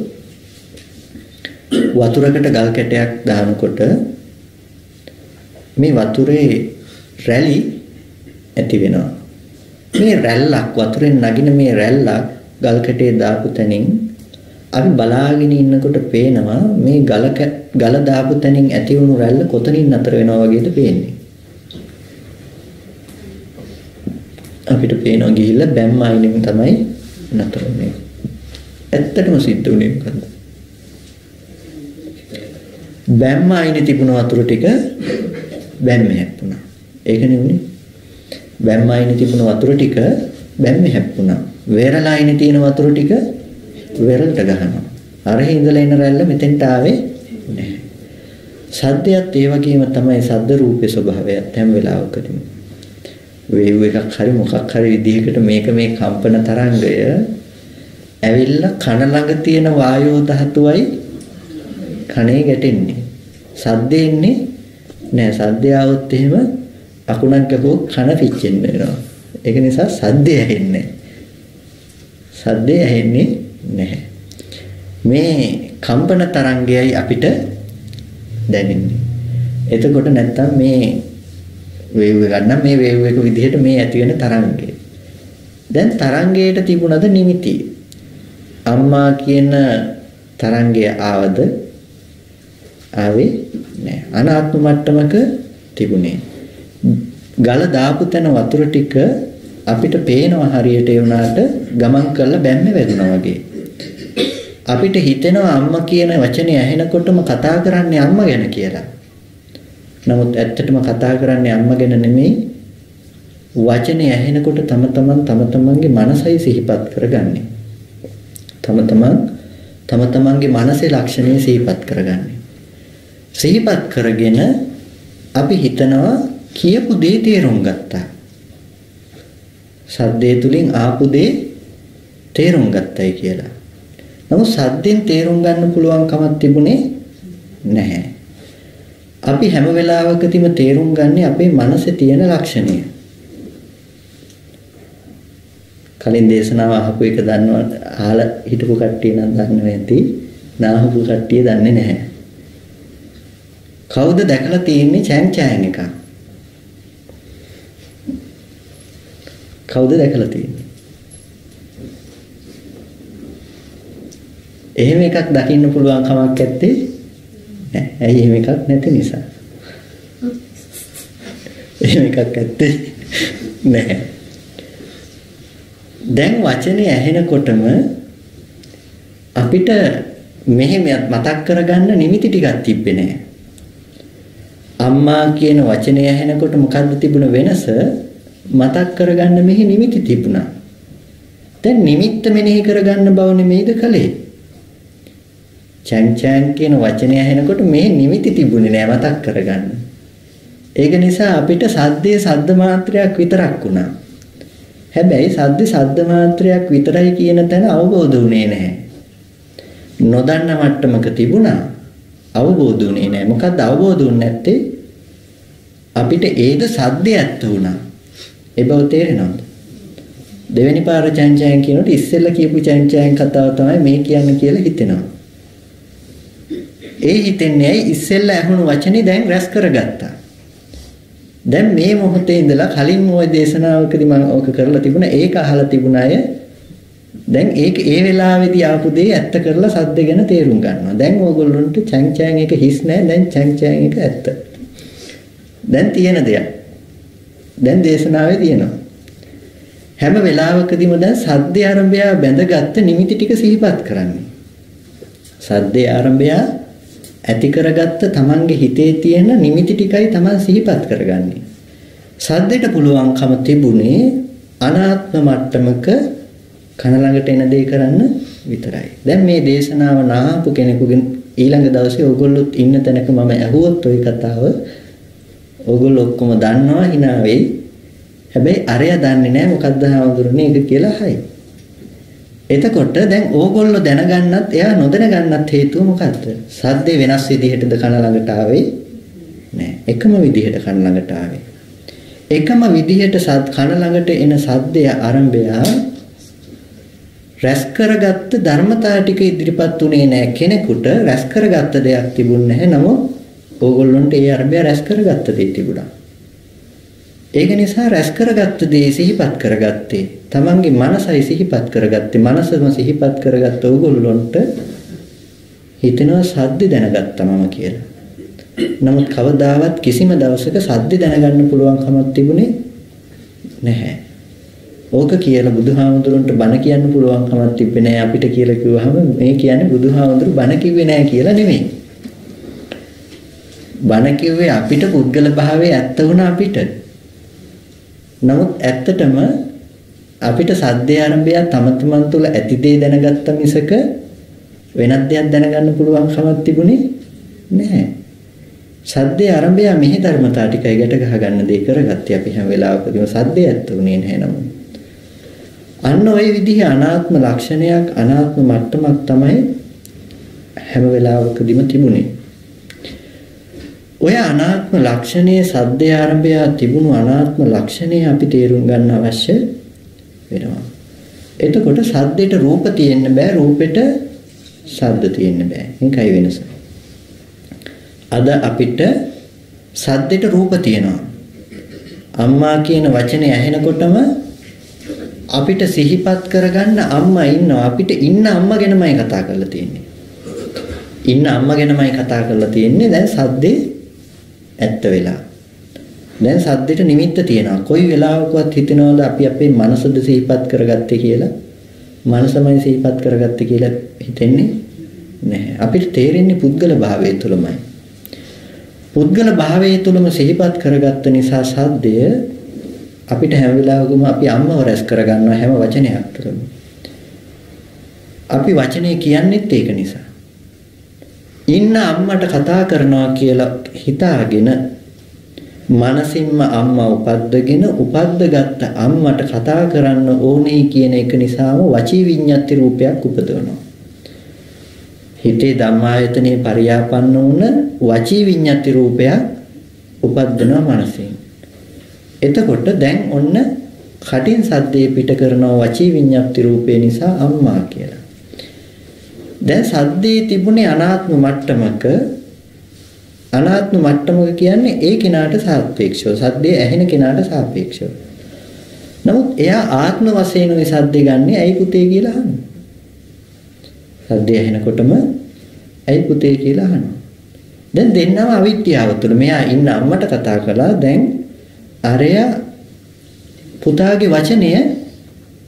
[SPEAKER 1] වතුරකට ගල් කැටයක් දානකොට මේ වතුරේ රැලි ඇති වෙනවා. මේ රැල්ලක් වතුරෙන් නගින මේ රැල්ලක් ගල් කැටේ දාපු තැනින් අපි බලාගෙන ඉන්නකොට පේනවා මේ ගල දාපු තැනින් ඇති වුණු රැල්ල කොතනින් නතර වෙනවා වගේද පේන්නේ. අපිට පේනවා ගිහිල්ලා බැම්ම අයිනෙන් තමයි නතර වෙන්නේ. ඇත්තටම සිද්ධ වුණේ මොකද්ද? බැම්ම අයිනේ තිබුණ වතුර ටික බැම්ම හැප්පුණා. ඒක නෙවෙයි. බැම්ම අයිනේ තිබුණ වතුර ටික බැම්ම හැප්පුණා. වෙරළ අයිනේ තියෙන වතුර ටික වෙරළට ගහනවා. අරහේ ඉඳලා එන රැල්ල මෙතෙන්ට ආවේ නැහැ. සද්දයත් ඒ වගේම තමයි සද්ද රූපේ ස්වභාවයත් හැම වෙලාවකදීම. වේව් එකක් හරි මොකක් හරි විදිහකට මේ කම්පන තරංගය ඇවිල්ලා කන ළඟ තියෙන වායෝ ධාතුවයි කනේ ගැටෙන්නේ. සද්දේ ඉන්නේ නෑ. සද්දය આવොත් එහෙම අකුණක් ගහුවොත් කන පිච්චෙන්න වෙනවා. ඒක නිසා සද්දේ ඇහෙන්නේ නැහැ. මේ කම්පන තරංගයයි අපිට දැනෙන්නේ. එතකොට නැත්තම් මේ වේව් එක ගන්න මේ වේව් එක විදිහට මේ ඇති වෙන තරංගය. දැන් තරංගයට තිබුණද නිමිති? අම්මා කියන තරංගය ආවද? ආවේ නෑ. අනාත්ම මට්ටමක තිබුණේ. ගල දාපු තැන වතුර ටික අපිට පේනවා හරියට ඒ වුණාට ගමන් කරලා බැම්මේ වැදුනා වගේ. අපිට හිතෙනවා අම්මා කියන වචනේ ඇහෙනකොටම කතා කරන්නේ අම්මා ගැන කියලා. නමුත් ඇත්තටම කතා කරන්නේ අම්මා ගැන නෙමෙයි. වචනේ ඇහෙනකොට තම තමන්ගේ මනසයි සිහිපත් කරගන්නේ. තම තමන්ගේ මනසේ ලක්ෂණය සිහිපත් කරගන්නේ. සිහිපත් කරගෙන අපි හිතනවා කියපු දේ තේරුම් ගත්තා. සද්දේ තුලින් ආපු දේ තේරුම් ගත්තයි කියලා. නමුත් සද්දෙන් තේරුම් ගන්න පුළුවන් කමක් තිබුණේ නැහැ. අපි හැම වෙලාවකදීම තේරුම් ගන්නේ අපේ මනසේ තියෙන ලක්ෂණය. කලින් දේශනාව අහපු එක දන්නවා, අහලා හිටපු කට්ටිය නම් දන්නේ නැති, නාහපු කට්ටිය දන්නේ නැහැ. කවුද දැකලා තියෙන්නේ චෑන් එකක්? කවුද දැකලා තියෙන්නේ? එහෙම එකක් දකින්න පුළුවන් කමක් නැත්තේ. ඇයි එහෙම එකක් නැති නිසා? එහෙම එකක් නැත්තේ නැහැ. දැන් වචනේ ඇහෙනකොටම අපිට මෙහෙම මතක් කරගන්න නිමිති ටිකක් තිබ්බේ නැහැ. අම්මා කියන වචනය ඇහෙනකොට මොකද්ද තිබුණ වෙනස? මතක් කරගන්න මෙහි නිමිති තිබුණා. දැන් නිමිත්ත මෙනෙහි කරගන්න බව නෙමෙයිද කලේ? චැන් චැන් කියන වචනය ඇහෙනකොට මේ නිමිති තිබුණේ නෑ මතක් කරගන්න. ඒක නිසා අපිට සද්දේ සද්ද මාත්‍රයක් විතරක් වුණා. හැබැයි සද්දේ සද්ද මාත්‍රයක් විතරයි කියන තැන අවබෝධ වුණේ නැහැ. නොදන්න මට්ටමක තිබුණා. අවබෝධ වුණේ නැහැ. මොකද්ද අවබෝධ වුනේ නැත්තේ? අපිට ඒද සද්දේ ඇත්ත වුණා. ඒ බව තේරෙනවද? දෙවෙනි පාර චැන් චැන් කියනකොට ඉස්සෙල්ලා කියපු චැන් චැන් කතාව තමයි මේ කියන්නේ කියලා හිතෙනවා. ඒ හිතෙන්නේ ඇයි? ඉස්සෙල්ලා ඇහුණු වචනේ දැන් රැස් කරගත්තා. දැන් මේ මොහොතේ ඉඳලා කලින් ওই දේශනාවකදී මම ඕක කරලා තිබුණා. ඒක අහලා තිබුණ අය දැන් ඒක ඒ වෙලාවේදී ආපු දේ ඇත්ත කරලා සද්ද ගැන තේරුම් ගන්නවා. දැන් ඕගොල්ලන්ට චැන් චැන් එක හිස් නැහැ. දැන් චැන් චැන් එක ඇත්ත. දැන් තියෙන දෙයක්. දැන් දේශනාවේ තියෙනවා. හැම වෙලාවකදීම දැන් සද්දේ ආරම්භය බැඳගත්ත නිමිති ටික සිහිපත් කරන්නේ. සද්දේ ආරම්භය ඇති කරගත්ත තමන්ගේ හිතේ තියෙන නිමිති ටිකයි තමන් සිහිපත් කරගන්නේ. සද්දෙට පුළුවන්කම තිබුණේ අනාත්ම මට්ටමක කන ළඟට එන දේ කරන්න විතරයි. දැන් මේ දේශනාව නාපු කෙනෙකුගෙන් ඊළඟ දවසේ ඕගොල්ලොත් ඉන්න තැනක මම ඇහුවොත් ওই කතාව ඕගොල්ලෝ ඔක්කොම දන්නවා hina වෙයි. හැබැයි අරයා දන්නේ නැහැ මොකද්ද හාමුදුරනේ ඒක කියලා හයි. එතකොට දැන් ඕගොල්ලෝ දැනගන්නත් එයා නොදැනගන්නත් හේතුව මොකද්ද? සද්දේ වෙනස් විදිහටද කන ළඟට ආවේ? නෑ. එකම විදිහට කන ළඟට ආවේ. එකම විදිහට කන ළඟට එන සද්දය ආරම්භය රැස් කරගත්ත ධර්මතාව ටික ඉදිරිපත් උනේ නෑ කෙනෙකුට. රැස් කරගත්ත දෙයක් තිබුණ නැහැ. නමුත් ඕගොල්ලන්ට ඒ ආරම්භය රැස් කරගත්ත දෙයක් තිබුණා. ඒක නිසා රැස් කරගත්ත දේ සිහිපත් කරගත්තේ තමන්ගේ මනසයි සිහිපත් කරගත්තේ. මනසම සිහිපත් කරගත්ත ඕගොල්ලන්ට හිතෙනවා සද්ද දැනගත්තමම කියලා. නමුත් කවදාවත් කිසිම දවසක සද්ද දැනගන්න පුළුවන් කමක් තිබුණේ නැහැ. ඕක කියලා බුදුහාමුදුරන්ට බණ කියන්න පුළුවන් කමක් තිබ්බේ නැහැ. අපිට කියලා කිව්වහම මේ කියන්නේ බුදුහාමුදුරු බණ කිව්වේ නැහැ කියලා නෙමෙයි. බණ කිව්වේ අපිට පුද්ගල භාවයේ ඇත්ත වුණා අපිට. නමුත් ඇත්තටම අපිට සද්දේ ආරම්භය තම තමන් තුළ ඇති දේ දැනගත්ත මිසක වෙනත් දෙයක් දැනගන්න පුළුවන් කමක් තිබුණේ නැහැ. සද්දේ ආරම්භය මෙහි ධර්මතා ටිකයි ගැට ගහ ගන්න දේ කරගත්තේ අපි හැම වෙලාවකදීම සද්දේ ඇත්ත උනේ නැහැ නමුත්. අන්න ওই විදිහේ අනාත්ම ලක්ෂණයක් අනාත්ම මට්ටමක් තමයි හැම වෙලාවකදීම තිබුණේ. ඔය අනාත්ම ලක්ෂණයේ සද්දේ ආරම්භය තිබුණු අනාත්ම ලක්ෂණය අපි තේරුම් ගන්න අවශ්‍ය වෙනවා. එතකොට සද්දේට රූප තියෙන්න බෑ, රූපෙට ශබ්ද තියෙන්න බෑ. මේකයි වෙනස. අද අපිට සද්දේට රූප තියෙනවා. අම්මා කියන වචනේ ඇහෙනකොටම අපිට සිහිපත් කරගන්න අම්මා ඉන්නවා. අපිට ඉන්න අම්මා ගැනමයි කතා කරලා තියෙන්නේ. ඉන්න අම්මා ගැනමයි කතා කරලා තියෙන්නේ. දැන් සද්දේ ඇත්ත වෙලා. දැන් සද්දෙට නිමිත්ත තියෙනවා. කොයි වෙලාවකවත් හිතනවද අපි අපේ මනසද සිහිපත් කරගත්තේ කියලා? මනසමයි සිහිපත් කරගත්තේ කියලා හිතෙන්නේ නැහැ. අපිට තේරෙන්නේ පුද්ගල භාවය තුළමයි. පුද්ගල භාවය තුළම සිහිපත් කරගත්ත නිසා සද්දය අපිට හැම වෙලාවකම අපි අම්මව රැස් කරගන්නවා හැම වචනයක් තුළම. අපි වචනේ කියන්නේත් ඒක නිසා. ඉන්න අම්මට කතා කරනවා කියලා හිතාගෙන මනසින්ම අම්මා උපද්දගෙන උපද්දගත්ත අම්මට කතා කරන්න ඕනේ කියන එක නිසාම වචී විඤ්ඤාති රූපයක් උපදවනවා. හිතේ ධම්මායතනේ පරියාපන්න වුණ වචී විඤ්ඤාති රූපයක් උපද්දනවා මනසින්. එතකොට දැන් ඔන්න කටින් සද්දේ පිට කරනවා වචී විඤ්ඤාති රූපේ නිසා අම්මා කියලා. දැන් සද්දේ තිබුණේ අනාත්ම මට්ටමක. අනාත්ම මට්ටමක කියන්නේ ඒ කෙනාට සාපේක්ෂව සද්දේ ඇහෙන කෙනාට සාපේක්ෂව. නමුත් එයා ආත්ම වශයෙන් ওই සද්දේ ගන්නෙ ඇයි පුතේ කියලා අහනවා. සද්දේ ඇහෙනකොටම ඇයි පුතේ කියලා අහනවා. දැන් දෙන්නම අවිද්‍යාව තුළ මෙයා ඉන්න අම්මට කතා කළා. දැන් අරයා පුතාගේ වචනය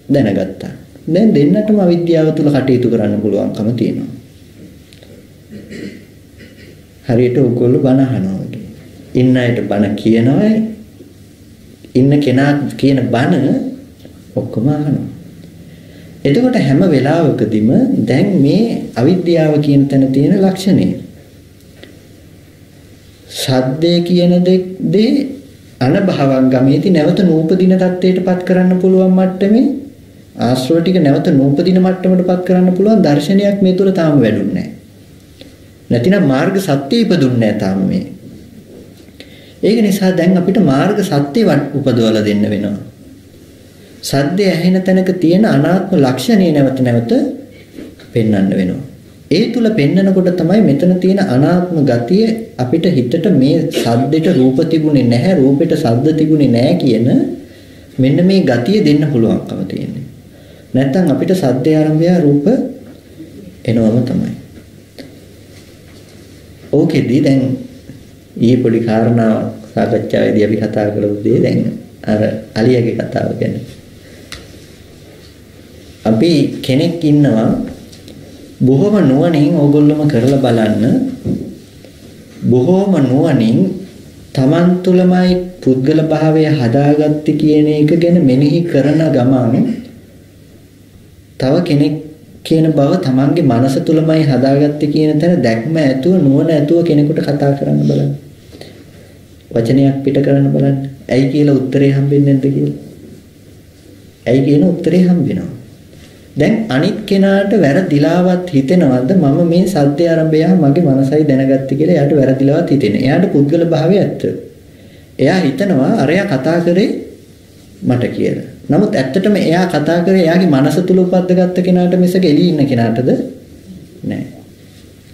[SPEAKER 1] දැනගත්තා. දැන් දෙන්නටම අවිද්‍යාව තුළ කටයුතු කරන්න පුළුවන්කම තියෙනවා. හරියට ඔයගොල්ලෝ බණ අහනවා වගේ. ඉන්න අයට බණ කියනවා. ඉන්න කෙනා කියන බණ ඔක්කොම අහනවා. එතකොට හැම වෙලාවකදීම දැන් මේ අවිද්‍යාව කියන තැන තියෙන ලක්ෂණය. සද්දේ කියන දේ අනභවංගමේදී නැවත නූපදින තත්ත්වයටපත් කරන්න පුළුවන් මට්ටමේ ආශ්‍රව ටික නැවත නූපදින මට්ටමටපත් කරන්න පුළුවන් දර්ශනයක් මේ තුල තාම වැඩුන්නේ නැහැ. නැතිනම් මාර්ග සත්‍ය ඉපදුන්නේ නැහැ තාම මේ. ඒක නිසා දැන් අපිට මාර්ග සත්‍ය උපදවලා දෙන්න වෙනවා. සද්දය ඇහෙන තැනක තියෙන අනාත්ම ලක්ෂණය නැවත නැවත පෙන්වන්න වෙනවා. ඒ තුල පෙන්නකොට තමයි මෙතන තියෙන අනාත්ම ගතිය අපිට හිතට මේ සද්දෙට රූප තිබුණේ නැහැ, රූපෙට සද්ද තිබුණේ නැහැ කියන මෙන්න මේ ගතිය දෙන්න පුළුවන්කම තියෙන්නේ. නැත්තම් අපිට සද්දේ ආරම්භය රූප එනවම තමයි. ඕකෙදී දැන් ඊ පොඩි කාරණාවක් සාකච්ඡාවේදී අපි කතා කරපු දේ දැන් අර අලියගේ කතාව ගැන. අපි කෙනෙක් ඉන්නවා බොහොම නුවණින් ඕගොල්ලොම කරලා බලන්න. බොහොම නුවණින් Taman තුලමයි පුද්ගල භාවය හදාගත්තේ කියන එක ගැන මෙනෙහි කරන ගමන් තව කෙනෙක් කියන බව Tamanගේ මනස තුලමයි හදාගත්තේ කියන තැන දැක්ම ඇතුව නුවණ ඇතුව කෙනෙකුට කතා කරන්න බලන්න. වචනයක් පිට කරන්න බලන්න. ඇයි කියලා උත්තරේ හම්බෙන්නේ නැද්ද කියලා? ඇයි කියන උත්තරේ හම්බෙනවා. දැන් අනිත් කෙනාට වැරදිලාවත් හිතෙනවද මම මේ සද්දේ ආරම්භය මගේ මනසයි දැනගත්තේ කියලා? එයාට වැරදිලාවත් හිතෙන්නේ. එයාට පුද්ගල භාවය ඇත්ත. එයා හිතනවා අරයා කතා කරේ මට කියලා. නමුත් ඇත්තටම එයා කතා කරේ එයාගේ මනස තුල උපද්දගත්ත කෙනාට මිසක එළියේ ඉන්න කෙනාටද නෑ.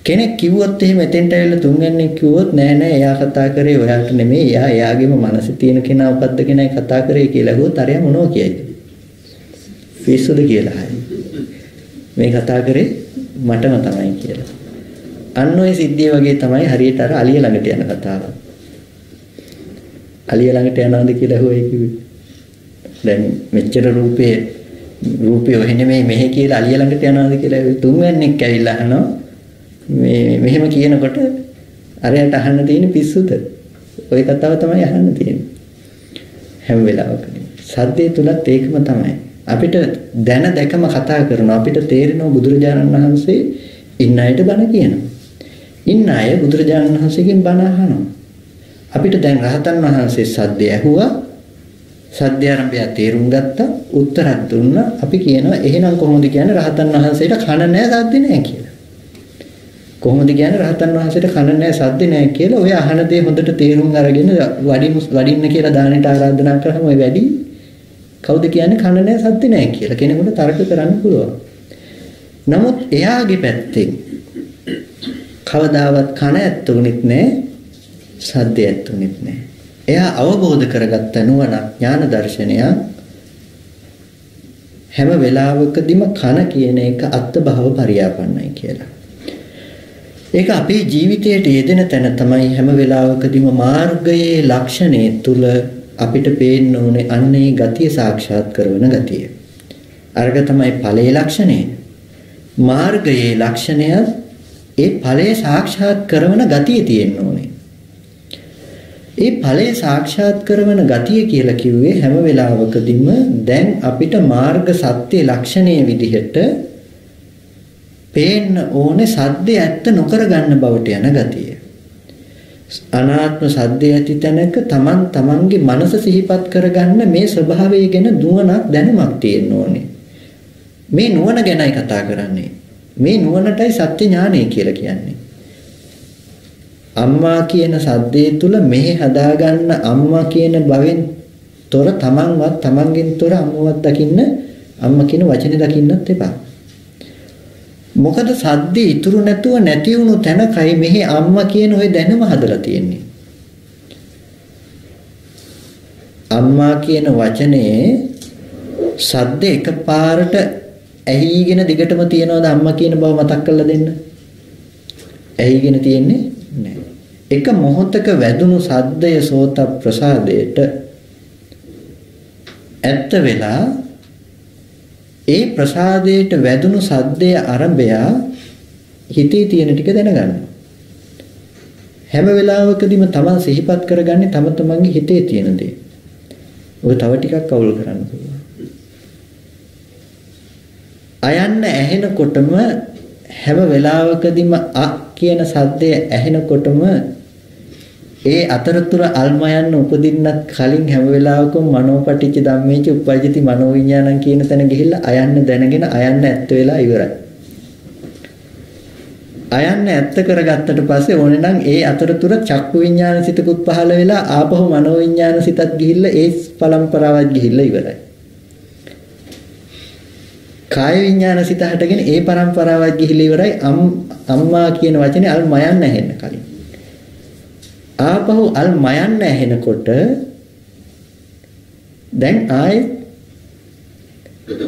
[SPEAKER 1] කෙනෙක් කිව්වොත් එහෙම එතෙන්ට ඇවිල්ලා තුන්වැන්නේ කිව්වොත් නෑ එයා කතා කරේ ඔයාට නෙමෙයි එයාගේම මනසේ තියෙන කෙනා උපද්ද කෙනයි කතා කරේ කියලා ගොත් අරයා මොනවා කියයිද? පිස්සුද කියලා හරි. මේ කතා කරේ මටම තමයි කියලා. අන්න ඔය සිද්ධිය වගේ තමයි හරියට අර අලිය ළඟට යන කතාව. අලිය ළඟට යනවාද කියලා හොය කිව්වේ. දැන් මෙච්චර රූපේ ඔහෙ නෙමෙයි මෙහෙ කියලා අලිය ළඟට යනවාද කියලා තුන්වැන්නෙක් ඇවිල්ලා අහනවා. මෙහෙම කියනකොට අරයට අහන්න තියෙන පිස්සුද? ওই කතාව තමයි අහන්න තියෙන්නේ. හැම වෙලාවකදී. සද්දේ තුලත් ඒකම තමයි. අපිට දැන දැකම කතා කරනවා. අපිට තේරෙනවා බුදුරජාණන් වහන්සේ ඉන්න අයට බණ කියනවා. ඉන්න අය බුදුරජාණන් වහන්සේගෙන් බණ අහනවා. අපිට දැන් රහතන් වහන්සේ සද්දේ ඇහුවා. සද්දේ ආරම්භය තේරුම් ගත්තා. උත්තරයක් දුන්නා. අපි කියනවා එහෙනම් කොහොමද කියන්නේ රහතන් වහන්සේට කන නැහැ සද්දේ නැහැ කියලා. කොහොමද කියන්නේ රහතන් වහන්සේට කන නැහැ සද්දේ නැහැ කියලා? ඔය අහන දේ හොඳට තේරුම් අරගෙන වඩින්න කියලා දානෙට ආරාධනා කරාම ඔය වැඩි කවුද කියන්නේ කන නැහැ සද්දේ නැහැ කියලා කෙනෙකුට තර්ක කරන්න පුළුවන්. නමුත් එයාගේ පැත්තෙන් කවදාවත් කන ඇත්තුනෙත් නැහැ සද්දේ ඇත්තුනෙත් නැහැ. එයා අවබෝධ කරගත්ත නුවණ ඥාන දර්ශනය හැම වෙලාවකදීම කන කියන එක අත්භව පරියාපන්නයි කියලා. ඒක අපේ ජීවිතයට යෙදෙන තැන තමයි හැම වෙලාවකදීම මාර්ගයේ ලක්ෂණේ තුල අපිට පේන්න ඕනේ අන්නේ ගතිය සාක්ෂාත් කරන ගතිය. අරග තමයි ඵලයේ ලක්ෂණය. මාර්ගයේ ලක්ෂණය ඒ ඵලයේ සාක්ෂාත් කරන ගතිය තියෙන්න ඕනේ. ඒ ඵලයේ සාක්ෂාත් කරන ගතිය කියලා කිව්වේ හැම වෙලාවකදීම දැන් අපිට මාර්ග සත්‍ය ලක්ෂණයේ විදිහට පේන්න ඕනේ සද්දේ ඇත්ත නොකර ගන්න බවට යන ගතිය. අනාත්ම සද්දේ ඇති තැනක තමන්ගේ මනස සිහිපත් කරගන්න මේ ස්වභාවය ගැන නුවණක් දැනුමක් තියෙන්න ඕනේ. මේ නුවණ ගැනයි කතා කරන්නේ. මේ නුවණටයි සත්‍ය ඥානය කියලා කියන්නේ. අම්මා කියන සද්දේ තුල මෙහි හදාගන්න අම්මා කියන බවෙන් තොර තමන්වත් තමන්ගෙන් තොර අම්මවත් දකින්න අම්මා කියන වචනේ දකින්නත් එපා. මොකද සද්දේ ඉතුරු නැතුව නැති වුණු තැනකයි මෙහි අම්මා කියන ওই දැනුම හදලා තියෙන්නේ. අම්මා කියන වචනේ සද්ද එකපාරට ඇහිගෙන දිගටම තියනවාද අම්මා කියන බව මතක් කරලා දෙන්න? ඇහිගෙන තියෙන්නේ නැහැ. එක මොහොතක වැදුණු සද්දය සෝත ප්‍රසාදයට ඇත්ත වෙලා ඒ ප්‍රසාදයට වැදුණු සද්දයේ ආරම්භය හිතේ තියෙන ටික දැනගන්න. හැම වෙලාවකදීම තමන් සිහිපත් කරගන්නේ තම තමන්ගේ හිතේ තියෙන දේ. ඔය තව ටිකක් අවුල් කරන්න පුළුවන්. අයන්න ඇහෙනකොටම හැම වෙලාවකදීම අ කියන සද්දය ඇහෙනකොටම ඒ අතරතුර අල්මයන් උපදින්නත් කලින් හැම වෙලාවකම මනෝපටිච්ච ධම්මේච උපජ්ජති මනෝවිඤ්ඤාණං කියන තැන ගිහිල්ලා අයන්න දැනගෙන අයන්න ඇත්ත වෙලා ඉවරයි. අයන්න ඇත්ත කරගත්තට පස්සේ ඕනේ නම් ඒ අතරතුර චක්කු විඤ්ඤාණ සිතකුත් පහළ වෙලා ආපහු මනෝවිඤ්ඤාණ සිතත් ගිහිල්ලා ඒ පරම්පරාවත් ගිහිල්ලා ඉවරයි. කාය විඤ්ඤාණ සිත හටගෙන ඒ පරම්පරාවත් ගිහිල්ලා ඉවරයි. අම්මා කියන වචනේ අල් මයන්න ඇහෙන්න කලින්. ආපහු අල් මයන්න ඇහෙනකොට දැන් ආයේ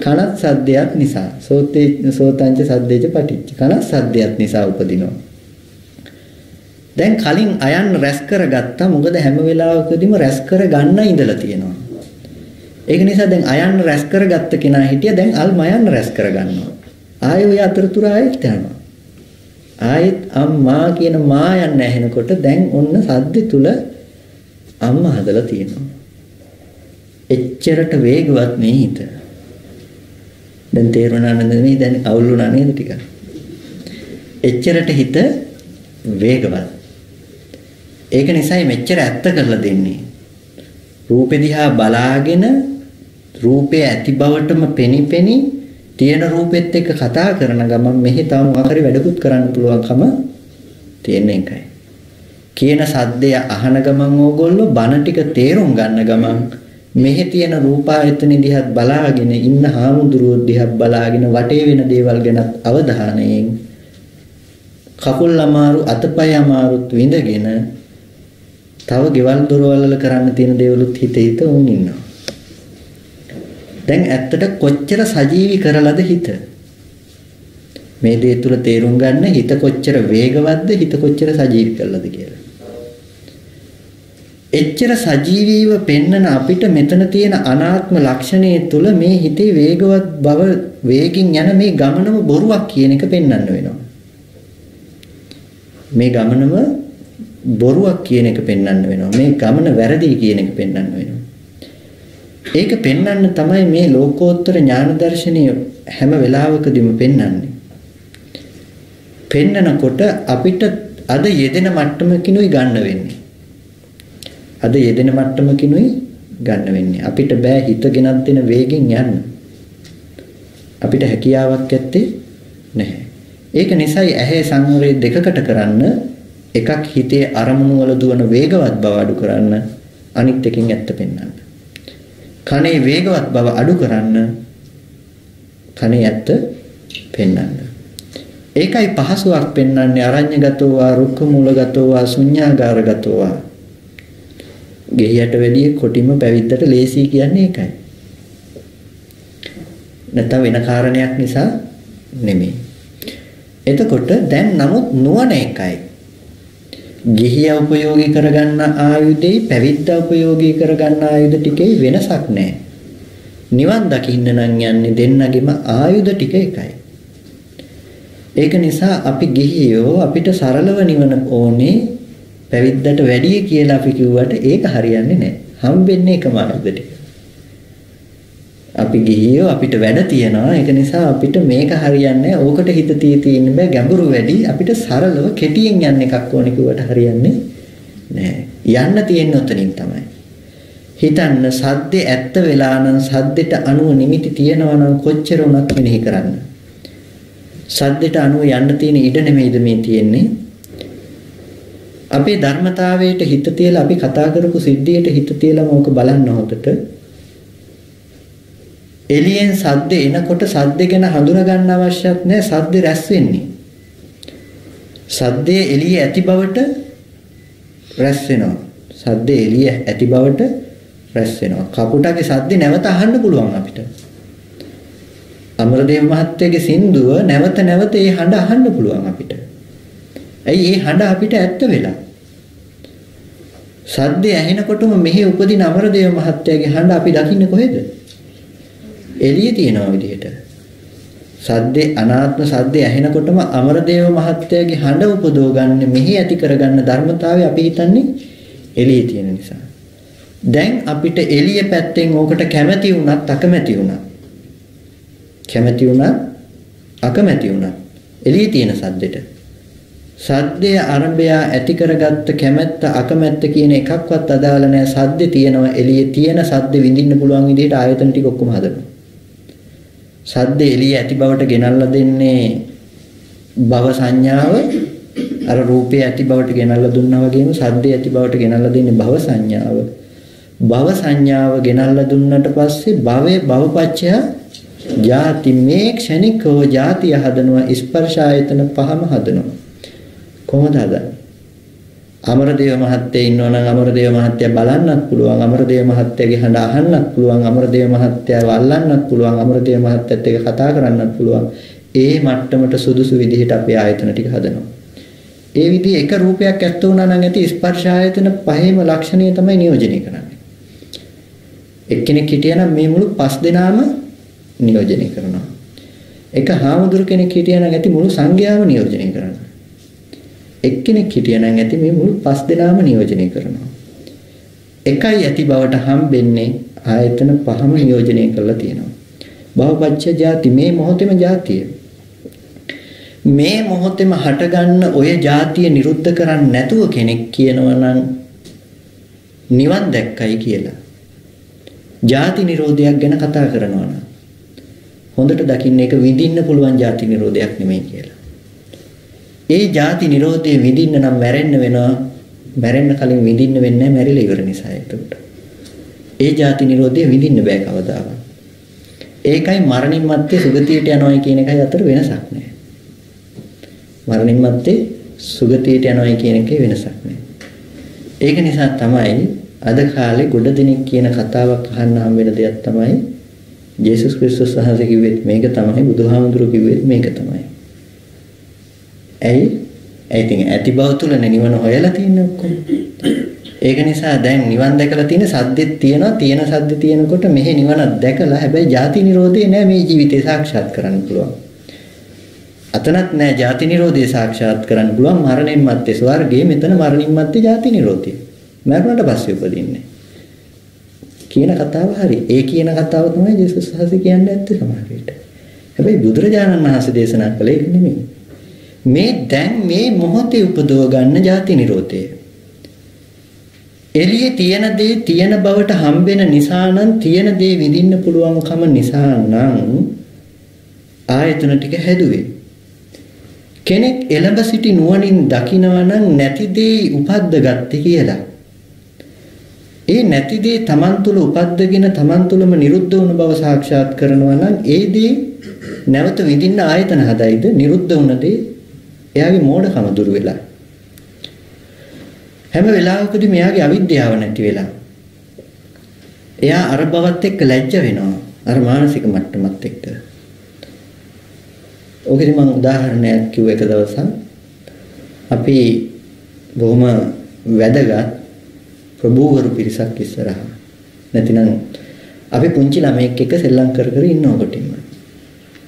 [SPEAKER 1] කනත් සද්දයක් නිසා සෝතංච සද්දේච පටිච්ච කනත් සද්දයක් නිසා උපදිනවා. දැන් කලින් අයන් රැස් කරගත්තා. මොකද හැම වෙලාවකදීම රැස් කර ගන්න ඉඳලා තියෙනවා. ඒක නිසා දැන් අයන් රැස් කරගත්ත කෙනා හිටිය දැන් අල් මයන් රැස් කරගන්නවා. ආයෙ ඔය අතරතුර ආයෙත් යනවා. ආයෙත් අම්මා කියන මා යන්න ඇහෙනකොට දැන් ඔන්න සද්ද තුල අම්මා හදලා තියෙනවා. එච්චරට වේගවත් නේ හිත. දැන් තේරුණා නේද? දැන් අවුල් වුණා නේද ටික? එච්චරට හිත වේගවත්. ඒක නිසායි මෙච්චර ඇත්ත කරලා දෙන්නේ. රූපෙ දිහා බලාගෙන රූපේ ඇති බවටම පෙනිපෙනි තියෙන රූපෙත් එක්ක කතා කරන ගමන් මෙහි තව මොකක් හරි වැඩකුත් කරන්න පුළුවන්කම තියෙන එකයි. කියන සද්දය අහන ගමන් ඕගොල්ලෝ බණ ටික තේරුම් ගන්න ගමන් මෙහි තියෙන රූපායතන දිහත් බලාගෙන ඉන්න හාමුදුරුවෝ දිහත් බලාගෙන වටේ වෙන දේවල් ගැන අවධානයෙන් කකුල් අමාරු අතපය අමාරුත් විඳගෙන තව ගෙවල් දොරවල් වල කරන්න තියෙන දේවලුත් හිත උන් ඉන්නවා. දැන් ඇත්තට කොච්චර සජීවී කරලාද හිත මේ දේ තුල තේරුම් ගන්න හිත කොච්චර වේගවත්ද හිත කොච්චර සජීවී කරලාද කියලා. එච්චර සජීවීව පෙන්නන අපිට මෙතන තියෙන අනාත්ම ලක්ෂණයේ තුල මේ හිතේ වේගවත් බව වේගින් යන මේ ගමනම බොරුවක් කියන එක පෙන්වන්න වෙනවා. මේ ගමනම බොරුවක් කියන එක පෙන්වන්න වෙනවා. මේ ගමන වැරදි කියන එක පෙන්වන්න වෙනවා. ඒක පෙන්වන්න තමයි මේ ලෝකෝත්තර ඥාන දර්ශනය හැම වෙලාවකදීම පෙන්වන්නේ. පෙන්නකොට අපිට අද යෙදෙන මට්ටමකිනුයි ගන්න වෙන්නේ. අද යෙදෙන මට්ටමකිනුයි ගන්න වෙන්නේ. අපිට බෑ හිත ගෙනත් දෙන වේගෙන් යන්න. අපිට හැකියාවක් ඇත්තේ නැහැ. ඒක නිසායි ඇහි සංවරය දෙකකට කරන්න එකක් හිතේ අරමුණු වල දුවන වේගවත් බව අඩු කරන්න අනිත් එකකින් ඇත්ත පෙන්වන්න. කනේ වේගවත් බව අඩු කරන්න කනේ ඇත්ත පෙන්වන්න. ඒකයි පහසුවක් පෙන්වන්නේ අරඤ්‍යගතෝ වා රුක්ඛ මූලගතෝ වා ශුඤ්ඤාගාරගතෝ වා. ගෙහියට වැඩිය කොටිම පැවිද්දට ලේසි කියන්නේ ඒකයි. නැත්නම් වෙන කාරණයක් නිසා නෙමෙයි. එතකොට දැන් නමුත් නුවණ එකයි. ගිහිය උපයෝගී කරගන්න ආයුධෙයි පැවිද්ද උපයෝගී කරගන්න ආයුධ ටිකේ වෙනසක් නැහැ. නිවන් දකින්න නම් යන්නේ දෙන්නගෙම ආයුධ ටික එකයි. ඒක නිසා අපි ගිහියෝ අපිට සරලව නිවන ඕනේ පැවිද්දට වැඩි කියලා අපි කිව්වට ඒක හරියන්නේ නැහැ. හම්බෙන්නේ එකම ආයුධ ටික. අපි ගිහියෝ අපිට වැඩ තියනවා. ඒක නිසා අපිට මේක හරියන්නේ නැහැ. ඕකට හිත තියෙන්න බෑ. ගැඹුරු වැඩි අපිට සරලව කෙටියෙන් යන්න එකක් ඕනේ කිව්වට හරියන්නේ නැහැ. යන්න තියෙන්නේ උතනින් තමයි. හිතන්න සද්දේ ඇත්ත වෙලා නම් සද්දෙට අනුව නිමිති තියනවා නම් කොච්චර උනත් මෙනෙහි කරන්න. සද්දෙට අනුව යන්න තියෙන ඉඩ නෙමෙයිද මේ තියෙන්නේ. අපේ ධර්මතාවයට හිත තියලා අපි කතා කරපු සිද්ධියට හිත තියලා මොක බලන්න හොතට එළියෙන් සද්ද එනකොට සද්ද ගැන හඳුනා ගන්න අවශ්‍යත් නැහැ. සද්ද රැස් වෙන්නේ. සද්දේ එළියේ ඇති බවට රැස් වෙනවා. සද්දේ එළියේ ඇති බවට රැස් වෙනවා. කපුටගේ සද්ද නැවත අහන්න පුළුවන් අපිට. අමරදේව මහත්තයාගේ සින්දුව නැවත නැවත ඒ හඬ අහන්න පුළුවන් අපිට. ඇයි ඒ හඬ අපිට ඇත්ත වෙලා? සද්දේ ඇහෙනකොටම මෙහි උපදින අමරදේව මහත්තයාගේ හඬ අපි දකින්නේ කොහෙද? එළියේ තියෙන විදිහට. සද්දේ අනාත්ම සද්දේ ඇහෙනකොටම අමරදේව මහත්තයාගේ හඬ උපදව ගන්න මෙහි ඇති කරගන්න ධර්මතාවය අපි හිතන්නේ එළියේ තියෙන නිසා. දැන් අපිට එළිය පැත්තෙන් ඕකට කැමැති වුණත් අකමැති වුණත් කැමැති වුණත් අකමැති වුණත් එළියේ තියෙන සද්දෙට සද්දේ ආරම්භය ඇති කරගත්ත කැමැත්ත අකමැත්ත කියන එකක්වත් අදාළ නැහැ. සද්දේ තියෙනවා එළියේ තියෙන සද්ද විඳින්න පුළුවන් විදිහට ආයතන ටික ඔක්කොම හදනවා. සද්ද එළිය ඇති බවට ගෙනල්ලා දෙන්නේ භව සංඥාව. අර රූපේ ඇති බවට ගෙනල්ලා දුන්නා වගේම සද්දේ ඇති බවට ගෙනල්ලා දෙන්නේ භව සංඥාව. භව සංඥාව ගෙනල්ලා දුන්නට පස්සේ භවයේ භවපච්චය ජාති මේ ක්ෂණිකව ජාතිය හදනවා ස්පර්ශ ආයතන පහම හදනවා. කොහොමද හදන්නේ? අමරදේව මහත්තයා ඉන්නවනම් අමරදේව මහත්තයා බලන්නත් පුළුවන්, අමරදේව මහත්තයාගේ හඬ අහන්නත් පුළුවන්, අමරදේව මහත්තයාව අල්ලන්නත් පුළුවන්, අමරදේව මහත්තයත් එක්ක කතා කරන්නත් පුළුවන්. ඒ මට්ටමට සුදුසු විදිහට අපේ ආයතන ටික හදනවා. ඒ විදිහේ එක රූපයක් ඇත්ත වුණා නම් ඇති ස්පර්ශ ආයතන පහේම ලක්ෂණය තමයි නියෝජනය කරන්නේ. එක්කෙනෙක් හිටියනම් මේ මුළු පස් දෙනාම නියෝජනය කරනවා. එක හාමුදුරු කෙනෙක් හිටියනම් ඇති මුළු සංඝයාම නියෝජනය කරනවා. එක්කෙනෙක් හිටියනම් ඇති මේ මුළු පස් දෙනාම නියෝජනය කරනවා. එකයි ඇති බවට හම්බෙන්නේ ආයතන පහම නියෝජනය කරලා තියෙනවා. භවපච්චය ජාති මේ මොහොතේම ජාතිය. මේ මොහොතේම හටගන්න ඔය ජාතිය නිරුද්ධ කරන්නේ නැතුව කෙනෙක් කියනවා නම් නිවන් දැක්කයි කියලා. ජාති නිරෝධයක් ගැන කතා කරනවා නම් හොඳට දකින්න ඒක විඳින්න පුළුවන් ජාති නිරෝධයක් නෙමෙයි කියලා. ඒ ජාති නිරෝධය විඳින්න නම් මැරෙන්න වෙනවා. මැරෙන්න කලින් විඳින්න වෙන්නේ නැහැ මැරිලා ඉවර නිසා ඒකට. ඒ ජාති නිරෝධය විඳින්න බෑ කවදාවත්. ඒකයි මරණින් මත්තේ සුගතියට යනවා කියන එකයි අතර වෙනසක් නැහැ. මරණින් මත්තේ සුගතියට යනවා කියන එකේ වෙනසක් නැහැ. ඒක නිසා තමයි අද කාලේ ගොඩ දෙනෙක් කියන කතාවක් අහන්න හම් වෙන දෙයක් තමයි ජේසුස් ක්‍රිස්තුස් වහන්සේ කිව්වෙත් මේක තමයි, බුදුහාමුදුරුවෝ කිව්වෙත් මේක තමයි. ඇයි ඉතින් ඇති බව තුලනේ නිවන හොයලා තියෙන්නේ ඔක්කොම. ඒක නිසා දැන් නිවන් දැකලා තියෙන සද්දෙත් තියෙනවා. තියෙන සද්ද තියෙනකොට මෙහි නිවනක් දැකලා හැබැයි ජාති නිරෝධය නෑ මේ ජීවිතේ සාක්ෂාත් කරන්න පුළුවන්. අතනත් නෑ ජාති නිරෝධය සාක්ෂාත් කරන්න පුළුවන්. මරණයන් මත්තේ ස්වර්ගයේ මෙතන මරණින් මත්තේ ජාති නිරෝධය. මරණයට පස්සේ උපදින්නේ. කියන කතාව හරි. ඒ කියන කතාව තමයි ජේසුස් වහන්සේ කියන්නේ ඇත්තේ සමහර විට. හැබැයි බුදුරජාණන් වහන්සේ දේශනා කළේ ඒක නෙමෙයි. මේ දැන් මේ මොහොතේ උපදව ගන්න ජාති නිරෝධය. එළියේ තියෙන දේ තියෙන බවට හම්බෙන නිසා නම් තියෙන දේ විඳින්න පුළුවන්කම නිසා නම් ආයතන ටික හැදුවේ. කෙනෙක් එළඹ සිටි නුවණින් දකිනවා නම් නැති දේ උපද්ද ගත්තේ කියලා. ඒ නැති දේ Taman තුල උපද්දගෙන Taman තුලම නිරුද්ධ වුණ බව සාක්ෂාත් කරනවා නම් ඒ දේ නැවත විඳින්න ආයතන හදයිද නිරුද්ධ වුණ දේ එයාගේ මෝඩකම දුර වෙලා. හැම වෙලාවකදී මෙයාගේ අවිද්‍යාව නැති වෙලා. එයා අර බවත් එක්ක ලැජ්ජ වෙනවා. අර මානසික මට්ටමත් එක්ක. ඔකෙදි මම උදාහරණයක් කිව්ව එක දවසක් අපි බොහොම වැදගත් ප්‍රභූවරු පිරිසක් ඉස්සරහා. නැතිනම් අපි පුංචි ළමයෙක් එක්ක සෙල්ලම් කර කර ඉන්නවා කොටින්ම.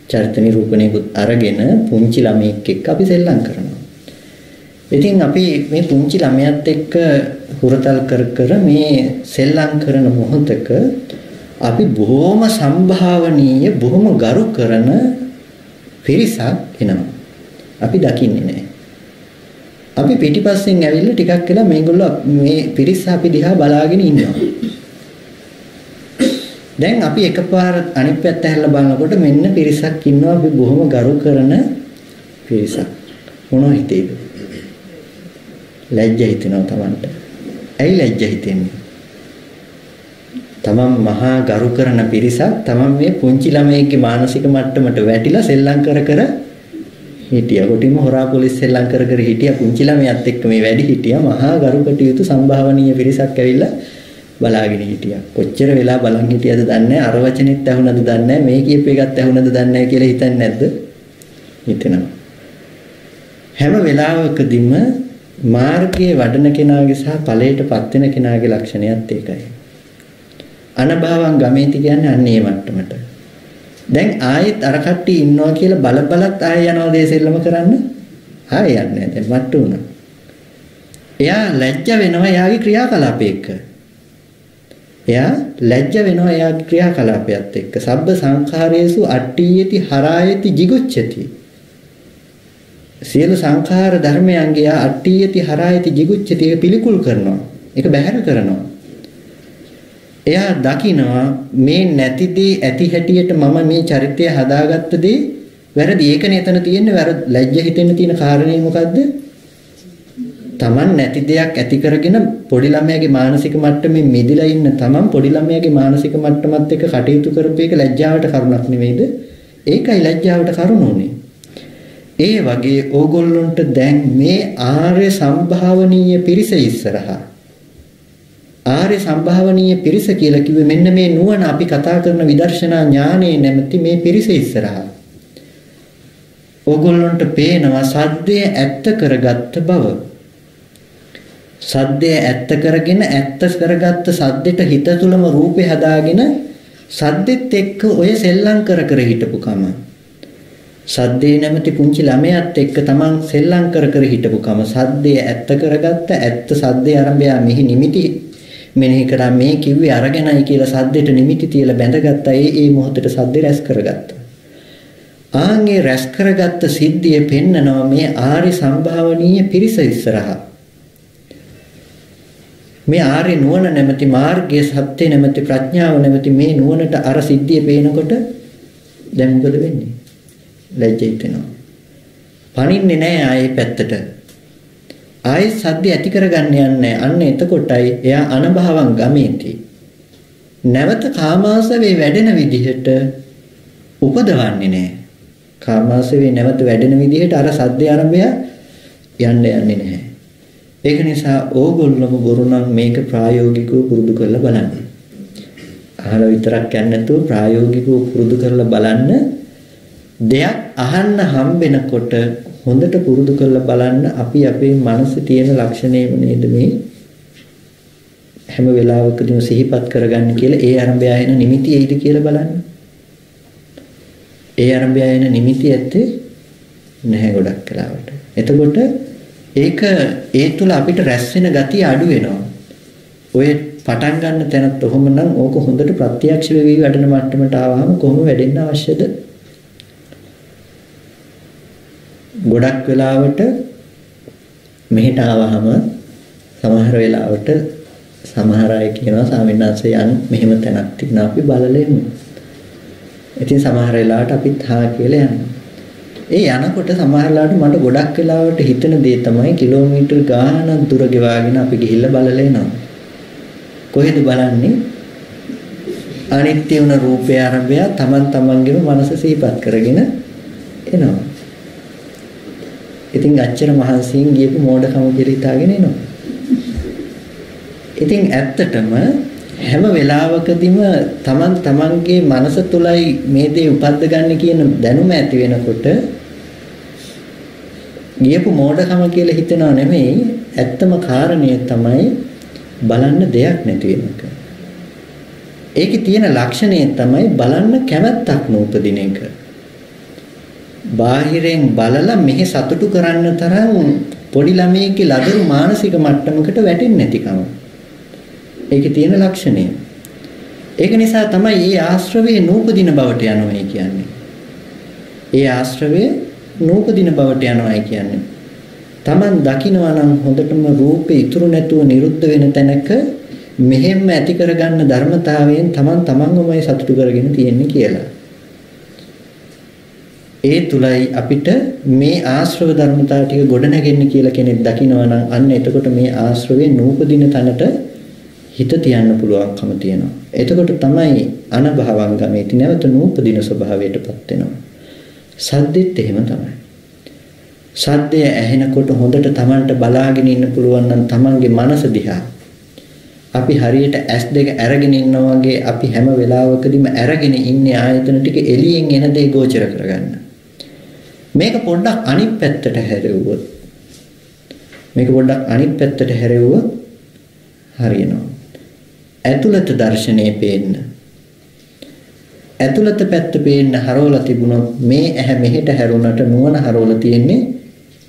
[SPEAKER 1] චරිත නිරූපණයකුත් අරගෙන පුංචි ළමයෙක් එක්ක අපි සෙල්ලම් කරනවා. ඉතින් අපි මේ පුංචි ළමයාත් එක්ක හුරතල් කර කර මේ සෙල්ලම් කරන මොහොතක අපි බොහොම සම්භාවනීය බොහොම ගරු කරන පිරිසක් එනවා. අපි දකින්නේ නැහැ. අපි පිටිපස්සෙන් ඇවිල්ලා ටිකක් වෙලා මේගොල්ලෝ මේ පිරිස අපි දිහා බලාගෙන ඉන්නවා. දැන් අපි එකපාර අනිත් පැත්ත හැරලා බලනකොට මෙන්න පිරිසක් ඉන්නවා අපි බොහොම ගරු කරන පිරිසක්. මොනවා හිතේද? ලැජ්ජ හිතෙනවා Tamanට. ඇයි ලැජ්ජ හිතෙන්නේ? Taman මහා ගරු කරන පිරිසක් Taman මේ පුංචි ළමයෙක්ගේ මානසික මට්ටමට වැටිලා සෙල්ලම් කර කර හිටියා. කොටිම හොරා පොලිස් සෙල්ලම් කර කර හිටියා. පුංචි ළමයාත් එක්ක මේ වැඩි හිටියා. මහා ගරු කටයුතු සම්භාවනීය පිරිසක් ඇවිල්ලා බලාගෙන හිටියා. කොච්චර වෙලා බලන් හිටියද දන්නේ නැහැ. අර වචනෙත් ඇහුණද දන්නේ නැහැ. මේ කියප එකත් ඇහුණද දන්නේ නැහැ කියලා හිතන්නේ නැද්ද? හිතෙනවා. හැම වෙලාවකදීම මාර්ගයේ වඩන කෙනාගේ සහ ඵලයටපත් වෙන කෙනාගේ ලක්ෂණයත් ඒකයි. අනභවං ගමේති කියන්නේ අන්න ඒ මට්ටමට. දැන් ආයෙත් අර කට්ටිය ඉන්නවා කියලා බලත් ආයෙ යනවා දේශෙල්ලම කරන්න. ආයෙ යන්නේ නැහැ. දැන් මට්ට උනා. එයා ලැජ්ජ වෙනවා එයාගේ ක්‍රියාකලාපයක. එයා ලැජ්ජ වෙනවා එයාගේ ක්‍රියාකලාපයත් එක්ක. සබ්බ සංඛාරයේසු අට්ඨියති හරායති jigucchati. සියලු සංඛාර ධර්මයන්ගේ එයා අට්ඨියති හරායති jigucchati එක පිළිකුල් කරනවා. ඒක බැහැර කරනවා. එයා දකිනවා මේ නැති දේ ඇති හැටියට මම මේ චරිතය හදාගත්ත දේ වැරදි. ඒකනේ එතන තියෙන්නේ වැරදි. ලැජ්ජ හිතෙන්න තියෙන කාරණේ මොකද්ද? Taman නැති දෙයක් ඇති කරගෙන පොඩි ළමයාගේ මානසික මට්ටමේ මිදිලා ඉන්න Taman පොඩි ළමයාගේ මානසික මට්ටමත් එක්ක කටයුතු කරපු එක ලැජ්ජාවට කරුණක් නෙවෙයිද? ඒකයි ලැජ්ජාවට කරුණෝනේ. ඒ වගේ ඕගොල්ලොන්ට දැන් මේ ආර්ය සම්භාවනීය පිරිස ඉස්සරහා ආර්ය සම්භාවනීය පිරිස කියලා කිව්වේ මෙන්න මේ නුවණ අපි කතා කරන විදර්ශනා ඥානයේ නැමැති මේ පිරිස ඉස්සරහා ඕගොල්ලොන්ට පේනවා සද්දය ඇත්ත කරගත්ත බව. සද්දය ඇත්ත කරගෙන ඇත්ත කරගත්ත සද්දෙට හිත තුලම රූපේ හදාගෙන සද්දෙත් එක්ක ඔය සෙල්ලම් කර හිටපු කම. සද්දේ නැමැති පුංචි ළමයාත් එක්ක තමන් සෙල්ලම් කර හිටපු කම. සද්දය ඇත්ත කරගත්ත ඇත්ත සද්දේ ආරම්භය මෙහි නිමිති මෙනෙහි කරා මේ කිව්වේ අරගෙනයි කියලා සද්දෙට නිමිති තියලා බැඳගත්තා. ඒ මොහොතේ සද්දේ රැස් කරගත්තා. ආන්ගේ රැස් කරගත්ත සිද්ධිය පෙන්නනවා මේ ආර්ය සම්භාවනීය පිරිස ඉස්සරහා. මේ ආර්ය නුවණ නැමැති මාර්ගයේ සත්‍ය නැමැති ප්‍රඥාව නැමැති මේ නුවණට අර සිද්ධිය පේනකොට දැන් මොකද වෙන්නේ? ලැජ්ජ හිතෙනවා. පණින්නේ නැහැ ආයේ පැත්තට. ආයේ සද්ද ඇති කරගන්න යන්නේ. අන්න එතකොටයි එයා අනභවං ගමේති. නැවත කාමාසවේ වැඩෙන විදිහට උපදවන්නේ නැහැ. කාමාසවේ නැවත වැඩෙන විදිහට අර සද්ද ආරම්භය යන්නේ නැහැ. ඒක නිසා ඕගොල්ලෝම බොරු නම් මේක ප්‍රායෝගිකව පුරුදු කරලා බලන්න. අහලා විතරක් යන්නේ නැතුව ප්‍රායෝගිකව පුරුදු කරලා බලන්න. දෙයක් අහන්න හම්බෙනකොට හොඳට පුරුදු කරලා බලන්න අපි අපේ මනසේ තියෙන ලක්ෂණේම නේද මේ හැම වෙලාවකදීම සිහිපත් කරගන්න කියලා ඒ ආරම්භය එන නිමිති එයිද කියලා බලන්න. ඒ ආරම්භය එන නිමිති ඇත්තේ නැහැ ගොඩක් වෙලාවට. එතකොට ඒක ඒ තුල අපිට රැස් වෙන ගතිය අඩු වෙනවා. ඔය පටන් ගන්න තැනත් ඔහොම නම් ඕක හොඳට ප්‍රත්‍යක්ෂ වෙවි වැඩෙන මට්ටමට ආවම කොහොම වැඩෙන්න අවශ්‍යද? ගොඩක් වෙලාවට මෙහෙට ආවහම සමහර වෙලාවට සමහර අය කියනවා ස්වාමීන් වහන්සේ යන් මෙහෙම තැනක් තියෙනවා අපි බලලා එමු. ඉතින් සමහර වෙලාවට අපිත් හා කියලා යනවා. ඒ යනකොට සමහරලාට මට ගොඩක් වෙලාවට හිතෙන දේ තමයි කිලෝමීටර් ගාණක් දුර ගෙවාගෙන අපි ගිහිල්ලා බලලා එනවා. කොහෙද බලන්නේ? අනිත්‍ය වුණ රූපය ආරම්භය තමන්ගේම මනස සිහිපත් කරගෙන එනවා. ඉතින් අච්චර මහන්සියෙන් ගියපු මෝඩකම කියලා හිතාගෙන එනවා. ඉතින් ඇත්තටම හැම වෙලාවකදීම තමන්ගේ මනස තුලයි මේ දේ උපද්ද ගන්න කියන දැනුම ඇති වෙනකොට ගියපු මෝඩකම කියලා හිතනවා නෙමෙයි ඇත්තම කාරණය තමයි බලන්න දෙයක් නැති වෙන එක. ඒකේ තියෙන ලක්ෂණය තමයි බලන්න කැමැත්තක් නූපදින එක. බාහිරෙන් බලලා මෙහි සතුටු කරන්න තරම් පොඩි ළමයෙක්ගේ ලදරු මානසික මට්ටමකට වැටෙන්නේ නැතිකම. ඒකේ තියෙන ලක්ෂණය. ඒක නිසා තමයි මේ ආශ්‍රවයේ නූපදින බවට යනවා කියන්නේ. ඒ ආශ්‍රවයේ නූපදින බවට යනවා කියන්නේ. Taman දකිනවා නම් හොඳටම රූපේ ඉතුරු නැතුව නිරුද්ධ වෙන තැනක මෙහෙම ඇති කරගන්න ධර්මතාවයෙන් තමන්වමයි සතුටු කරගෙන තියෙන්නේ කියලා. ඒ තුලයි අපිට මේ ආශ්‍රව ධර්මතාව ටික ගොඩනගෙන්න කියලා කෙනෙක් දකිනවා නම් අන්න එතකොට මේ ආශ්‍රවයේ නූපදින තැනට හිත තියන්න පුළුවන්කම තියෙනවා. එතකොට තමයි අනභවංගමේති නැවත නූපදින ස්වභාවයටපත් වෙනවා. සද්දෙත් එහෙම තමයි. සද්දය ඇහෙනකොට හොඳට Tamanට බලාගෙන ඉන්න පුළුවන් නම් Tamanගේ මනස දිහා අපි හරියට S2 අරගෙන ඉන්නා වගේ අපි හැම වෙලාවකදීම අරගෙන ඉන්නේ ආයතන ටික එළියෙන් එන දේ ගෝචර කරගන්න. මේක පොඩ්ඩක් අනිත් පැත්තට හැරෙව්වොත් හරියනවා. ඇතුළත දර්ශනය පේන්න. ඇතුළත පැත්ත පේන්න හරවලා තිබුණොත් මේ ඇහැ මෙහෙට හැරුණට නුවණ හරවලා තියෙන්නේ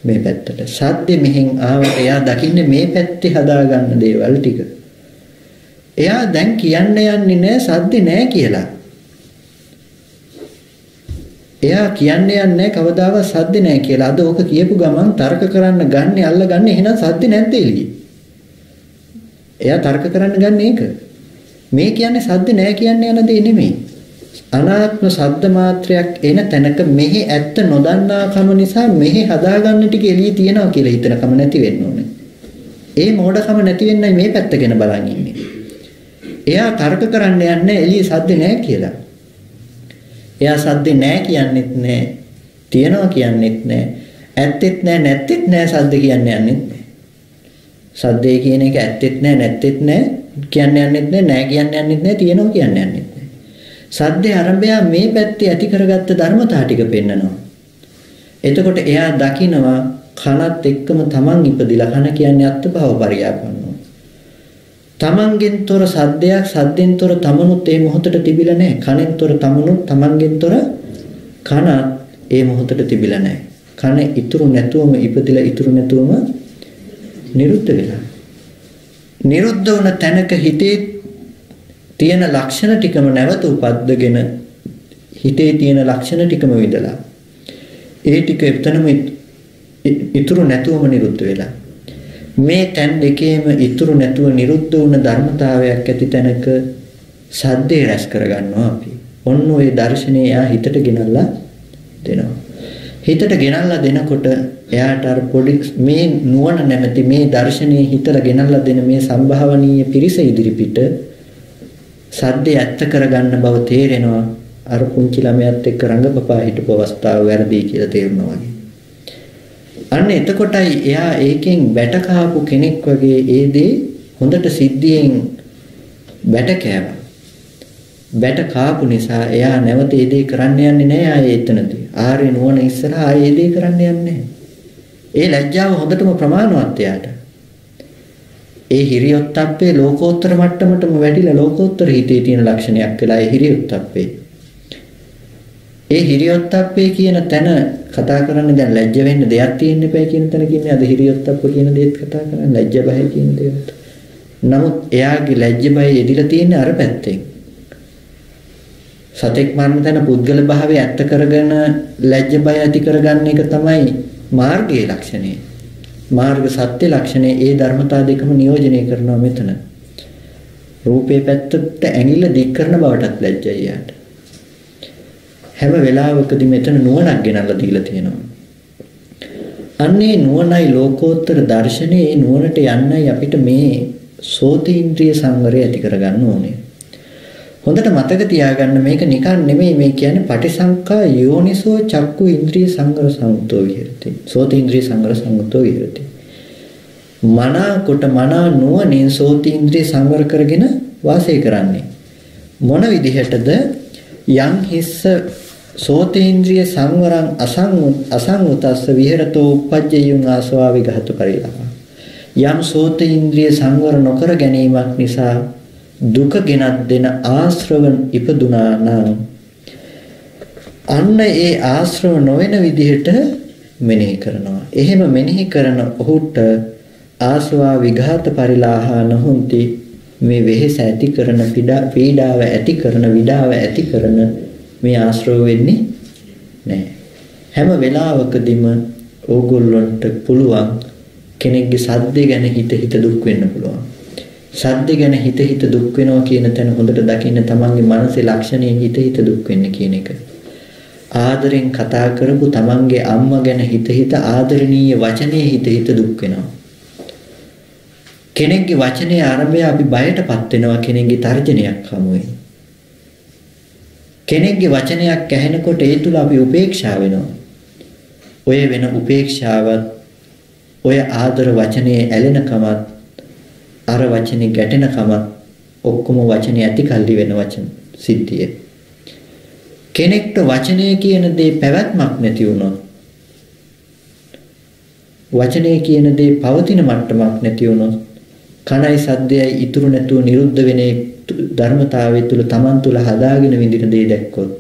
[SPEAKER 1] මේ පැත්තට. සද්දෙ මෙහෙන් ආවට එයා දකින්නේ මේ පැත්තේ හදාගන්න දේවල් ටික. එයා දැන් කියන්න යන්නේ නැහැ සද්දේ නැහැ කියලා. එයා කියන්නේ නැහැ කවදාවත් සද්දේ නැහැ කියලා. අද ඕක කියපු ගමන් තර්ක කරන්න ගන්නේ අල්ලගන්නේ එහෙනම් සද්දේ නැද්ද එළියේ? එයා තර්ක කරන්න ගන්න ඒක. මේ කියන්නේ සද්දේ නැහැ කියන්නේ යන දේ නෙමෙයි. අනාත්ම ශබ්ද මාත්‍රයක් එන තැනක මෙහි ඇත්ත නොදන්නාකම නිසා මෙහි හදාගන්න ටික එළියේ තියනවා කියලා හිතනකම නැති වෙන්න ඕනේ. ඒ මෝඩකම නැති වෙන්නයි මේ පැත්ත ගැන බලන් ඉන්නේ. එයා තර්ක කරන්න යන්නේ එළියේ සද්ද නැහැ කියලා. එයා සද්ද නැහැ කියන්නෙත් නැහැ. තියනවා කියන්නෙත් නැහැ. ඇත්තෙත් නැහැ නැත්තෙත් නැහැ සද්ද කියන්නේ යන්නෙත් නැහැ. සද්දේ කියන එක ඇත්තෙත් නැහැ නැත්තෙත් නැහැ කියන්නේ යන්නෙත් නැහැ. නැහැ කියන්නේ යන්නෙත් නැහැ. තියනවා කියන්නේ යන්නෙත් නැහැ. සද්දේ ආරම්භය මේ පැත්තේ ඇති කරගත්ත ධර්මතා ටික පෙන්නනවා. එතකොට එයා දකිනවා කනත් එක්කම තමන් ඉපදිලා කන කියන්නේ අත්භව පරියාපන්නෝ. තමන්ගෙන් තොර සද්දයක් සද්දෙන් තොර තමනුත් ඒ මොහොතට තිබිලා නැහැ. කනෙන් තොර තමනුත් තමන්ගෙන් තොර කනත් ඒ මොහොතට තිබිලා නැහැ. කන ඉතුරු නැතුවම ඉපදිලා ඉතුරු නැතුවම නිරුද්ධ වෙලා. නිරුද්ධ වුණ තැනක හිතේ තියෙන ලක්ෂණ ටිකම නැවත උපද්දගෙන හිතේ තියෙන ලක්ෂණ ටිකම විදලා ඒ ටික එතනම ඉතුරු නැතුවම නිරුද්ධ වෙලා මේ තැන් දෙකේම ඉතුරු නැතුව නිරුද්ධ වුණ ධර්මතාවයක් ඇති තැනක සද්දේ රැස් කරගන්නවා අපි. ඔන්න ඔය දර්ශනය එයා හිතට ගෙනල්ලා දෙනවා. හිතට ගෙනල්ලා දෙනකොට එයාට අර පොඩි මේ නුවණ නැමැති මේ දර්ශනයේ හිතලා ගෙනල්ලා දෙන මේ සම්භාවනීය පිරිස ඉදිරිපිට සද්දේ ඇත්ත කරගන්න බව තේරෙනවා. අර පුංචි ළමයාත් එක්ක රංගපපා හිටපු අවස්ථාව වැරදි කියලා තේරුණා වගේ. අන්න එතකොටයි එයා ඒකෙන් බැට කහපු කෙනෙක් වගේ ඒ දේ හොඳට සිද්ධියෙන් බැට කෑවා. බැට කාපු නිසා එයා නැවත ඒ දේ කරන්න යන්නේ නැහැ ආයේ එතනදී. ආර්ය නුවණ ඉස්සරහා ආයේ ඒ දේ කරන්න යන්නේ නැහැ. ඒ ලැජ්ජාව හොඳටම ප්‍රමාණවත් එයාට. ඒ හිරියොත්ප්පේ ලෝකෝත්තර මට්ටමටම වැඩිලා ලෝකෝත්තර හිතේ තියෙන ලක්ෂණයක් වෙලා ඒ හිරියොත්ප්පේ. ඒ හිරියොත්ප්පේ කියන තැන කතා කරන්නේ දැන් ලැජ්ජ වෙන්න දෙයක් තියෙන්න එපා කියන තැන කියන්නේ අද හිරියොත්ප්ප කියන දේත් කතා කරන්නේ ලැජ්ජ බය කියන දේත්. නමුත් එයාගේ ලැජ්ජ බය එදිලා තියෙන්නේ අර පැත්තෙන්. සතෙක් මරණ තැන පුද්ගල භාවය ඇත්ත කරගෙන ලැජ්ජ බය ඇති කරගන්න එක තමයි මාර්ගයේ ලක්ෂණය. මාර්ග සත්‍ය ලක්ෂණය ඒ ධර්මතා දෙකම නියෝජනය කරනවා මෙතන. රූපේ පැත්තට ඇඟිල්ල දික් කරන බවටත් ලැජ්ජයි යාට. හැම වෙලාවකදී මෙතන නුවණක් ගෙනල්ලා දීලා තියෙනවා. අන්නේ නුවණයි ලෝකෝත්තර දර්ශනේ ඒ නුවණට යන්නයි අපිට මේ සෝතීන්ද්‍රිය සංවරය ඇති කරගන්න ඕනේ. හොඳට මතක තියාගන්න මේක නිකන් නෙමෙයි මේ කියන්නේ පටිසංකා යෝනිසෝ චක්කු ඉන්ද්‍රිය සංවර සංගතෝ විහෙරති. සෝතීන්ද්‍රිය සංවර සංගතෝ විහෙරති. මනාකොට මනා නුවණින් සෝතීන්ද්‍රිය සංවර කරගෙන වාසය කරන්නේ. මොන විදිහටද යම් හිස්ස සෝතේන්ද්‍රිය සංවරං අසංවතස්ස විහෙරතෝ උපජ්ජයුං ආසවා විඝාත පරිලහ. යම් සෝතේන්ද්‍රිය සංවර නොකර ගැනීමක් නිසා දුක ගෙනත් දෙන ආශ්‍රව ඉපදුනා නම් අන්න ඒ ආශ්‍රව නොවන විදිහට මෙනෙහි කරනවා. එහෙම මෙනෙහි කරන ඔහුට ආසවා විඝාත පරිලාහ නොහොಂತಿ මේ වෙහෙස ඇති කරන පීඩාව ඇති කරන විඩාව ඇති කරන මේ ආශ්‍රව වෙන්නේ නැහැ. හැම වෙලාවකදීම ඕගොල්ලන්ට පුළුවන් කෙනෙක්ගේ සද්දේ ගැන හිත දුක් වෙන්න පුළුවන්. සද්දේ ගැන හිත දුක් වෙනවා කියන තැන හොඳට දකින්න තමන්ගේ මනසේ ලක්ෂණයෙන් හිත දුක් වෙන්න කියන එක. ආදරෙන් කතා කරපු තමන්ගේ අම්මා ගැන හිත ආදරණීය වචනේ හිත දුක් වෙනවා. කෙනෙක්ගේ වචනේ ආරම්භය අපි බයටපත් වෙනවා කෙනෙක්ගේ තර්ජනයක් හමුවේ. කෙනෙක්ගේ වචනයක් ඇහෙනකොට ඒ තුල අපි උපේක්ෂා වෙනවා. ඔය වෙන උපේක්ෂාවත් ඔය ආදර වචනේ ඇලෙනකමත් අර වචනේ ගැටෙනකමත් ඔක්කොම වචනේ ඇති කල්ලි වෙන වචන සිද්ධිය. කෙනෙක්ට වචනේ කියන දේ පැවැත්මක් නැති වුණොත් වචනේ කියන දේ පවතින මට්ටමක් නැති වුණොත් කණයි සද්දයයි ඉතුරු නැතුව නිරුද්ධ වෙන ධර්මතාවය තුල Taman තුල හදාගෙන විඳින දේ දැක්කොත්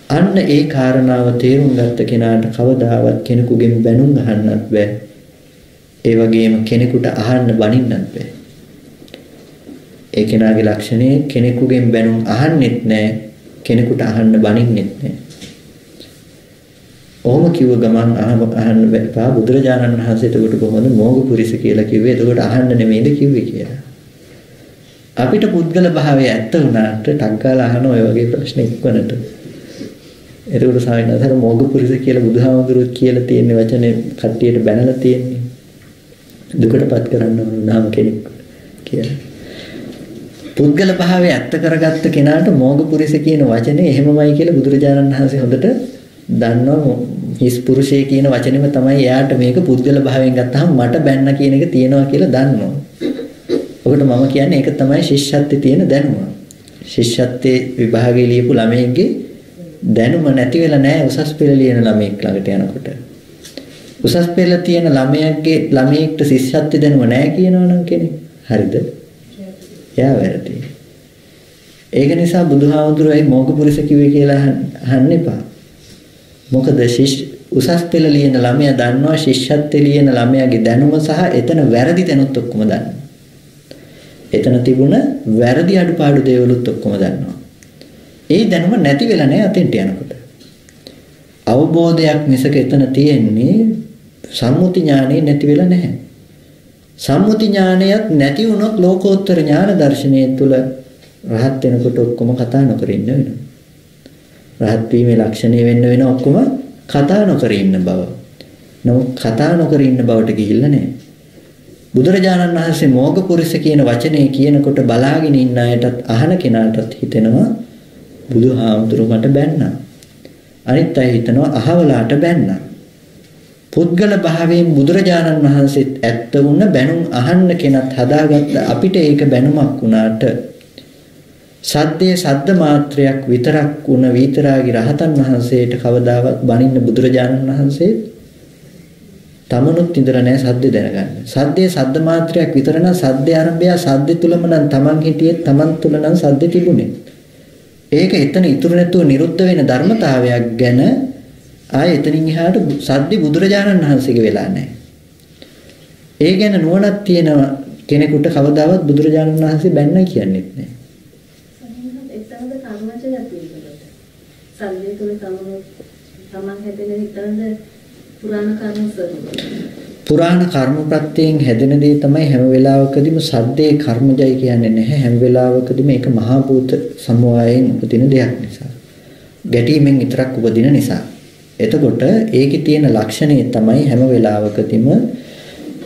[SPEAKER 1] අන්න ඒ කාරණාව තේරුම් ගත්ත කෙනාට කවදාවත් කෙනෙකුගෙන් බැනුම් අහන්නත් බෑ. ඒ වගේම කෙනෙකුට අහන්න බනින්නත් බෑ. ඒ කෙනාගේ ලක්ෂණය කෙනෙකුගෙන් බැනුම් අහන්නෙත් නෑ, කෙනෙකුට අහන්න බනින්නෙත් නෑ. ඔහොම කිව්ව ගමන් අහන්න බැපා බුදුරජාණන් වහන්සේ එතකොට කොහොමද මෝග පුරිස කියලා කිව්වේ? එතකොට අහන්න නෙමෙයිද කිව්වේ කියලා. අපිට පුද්ගල භාවය ඇත්ත වුණාට ටක් ගාලා අහන ඔය වගේ ප්‍රශ්න ඉක්වනට. එතකොට සාමාන්‍යයෙන් මෝග පුරිස කියලා බුදුහාමුදුරුවෝ කියලා තියෙන වචනේ කට්ටියට බැනලා තියෙන්නේ. දුකටපත් කරන්න උනාම කෙනෙක් කියලා. පුද්ගල භාවය ඇත්ත කරගත්ත කෙනාට මෝග පුරිස කියන වචනේ එහෙමමයි කියලා බුදුරජාණන් වහන්සේ හොඳට දන්නවා. හිස් පුරුෂය කියන වචනේම තමයි එයාට මේක පුද්ගල භාවයෙන් ගත්තාම මට බැන්න කියන එක තියෙනවා කියලා දන්නවා. ඔකට මම කියන්නේ ඒක තමයි ශිෂ්‍යත්වයේ තියෙන දැනුම. ශිෂ්‍යත්වයේ විභාගයේ ලියපු ළමයින්ගේ දැනුම නැති වෙලා නැහැ උසස් පෙළ ලියන ළමෙක් ළඟට යනකොට. උසස් පෙළ තියෙන ළමයෙක්ට ශිෂ්‍යත්වයේ දැනුම නැහැ කියනවනම් කෙනෙක් හරිද? එයා වැරදි. ඒක නිසා බුදුහාමුදුරුවෝ මෝග පුරිස කිව්වේ කියලා අහන්න එපා. මොකද උසස් පෙළ ලියන ළමයා දන්නවා ශිෂ්‍යත්වයේ ලියන ළමයාගේ දැනුම සහ එතන වැරදි දැනුත් ඔක්කොම දන්නවා. එතන තිබුණ වැරදි අඩුපාඩු දේවලුත් ඔක්කොම දන්නවා. ඒ දැනුම නැති වෙලා නැහැ අතෙන්ට යනකොට. අවබෝධයක් මිසක එතන තියෙන්නේ සම්මුති ඥානෙ නැති වෙලා නැහැ. සම්මුති ඥානයත් නැති වුණොත් ලෝකෝත්තර ඥාන දර්ශනය තුළ රහත් වෙනකොට ඔක්කොම කතා නොකර ඉන්න වෙනවා. රහත් වීමේ ලක්ෂණය වෙන ඔක්කොම කතා නොකර ඉන්න බව. නමුත් කතා නොකර ඉන්න බවට ගිහිල්ලා නැහැ. බුදුරජාණන් වහන්සේ මෝග පුරිස කියන වචනේ කියනකොට බලාගෙන ඉන්න අයටත් අහන කෙනාටත් හිතෙනවා බුදුහාමුදුරුවෝ මට බැන්නා. අනිත් අය හිතනවා අහවලාට බැන්නා. පුද්ගල භාවයෙන් බුදුරජාණන් වහන්සේත් ඇත්ත වුණ බැනුම් අහන්න කෙනත් හදාගත්ත අපිට ඒක බැනුමක් වුණාට සද්දේ සද්ද මාත්‍රයක් විතරක් වුණ විතරාගි රහතන් වහන්සේට කවදාවත් බනින්න බුදුරජාණන් වහන්සේ තමනුත් ඉඳලා නැහැ සද්දේ දැනගන්න. සද්දේ සද්ද මාත්‍රයක් විතර නම් සද්දේ ආරම්භය සද්දේ තුලම නම් තමන් හිටියේ තමන් තුල නම් සද්දේ තිබුණේ. ඒක එතන ඉතුරු නැතුව නිරුද්ධ වෙන ධර්මතාවයක් ගැන ආයෙ එතනින් එහාට සද්දේ බුදුරජාණන් වහන්සේගේ වෙලා නැහැ. ඒ ගැන නුවණක් තියෙන කෙනෙකුට කවදාවත් බුදුරජාණන් වහන්සේ බැන්නයි කියන්නේත් නැහැ.
[SPEAKER 2] එතනද කර්මජ යතියකට. සද්දේ තුල තමන් හැදෙන හිතනද පුරාණ කර්ම ස්වરૂපය.
[SPEAKER 1] පුරාණ කර්ම ප්‍රත්‍යයෙන් හැදෙන දේ තමයි හැම වෙලාවකදීම සද්දේ කර්මජය කියන්නේ නැහැ. හැම වෙලාවකදීම ඒක මහා භූත සමුහයෙන් උපදින දෙයක් නිසා. ගැටීමෙන් විතරක් උපදින නිසා. එතකොට ඒකේ තියෙන ලක්ෂණය තමයි හැම වෙලාවකදීම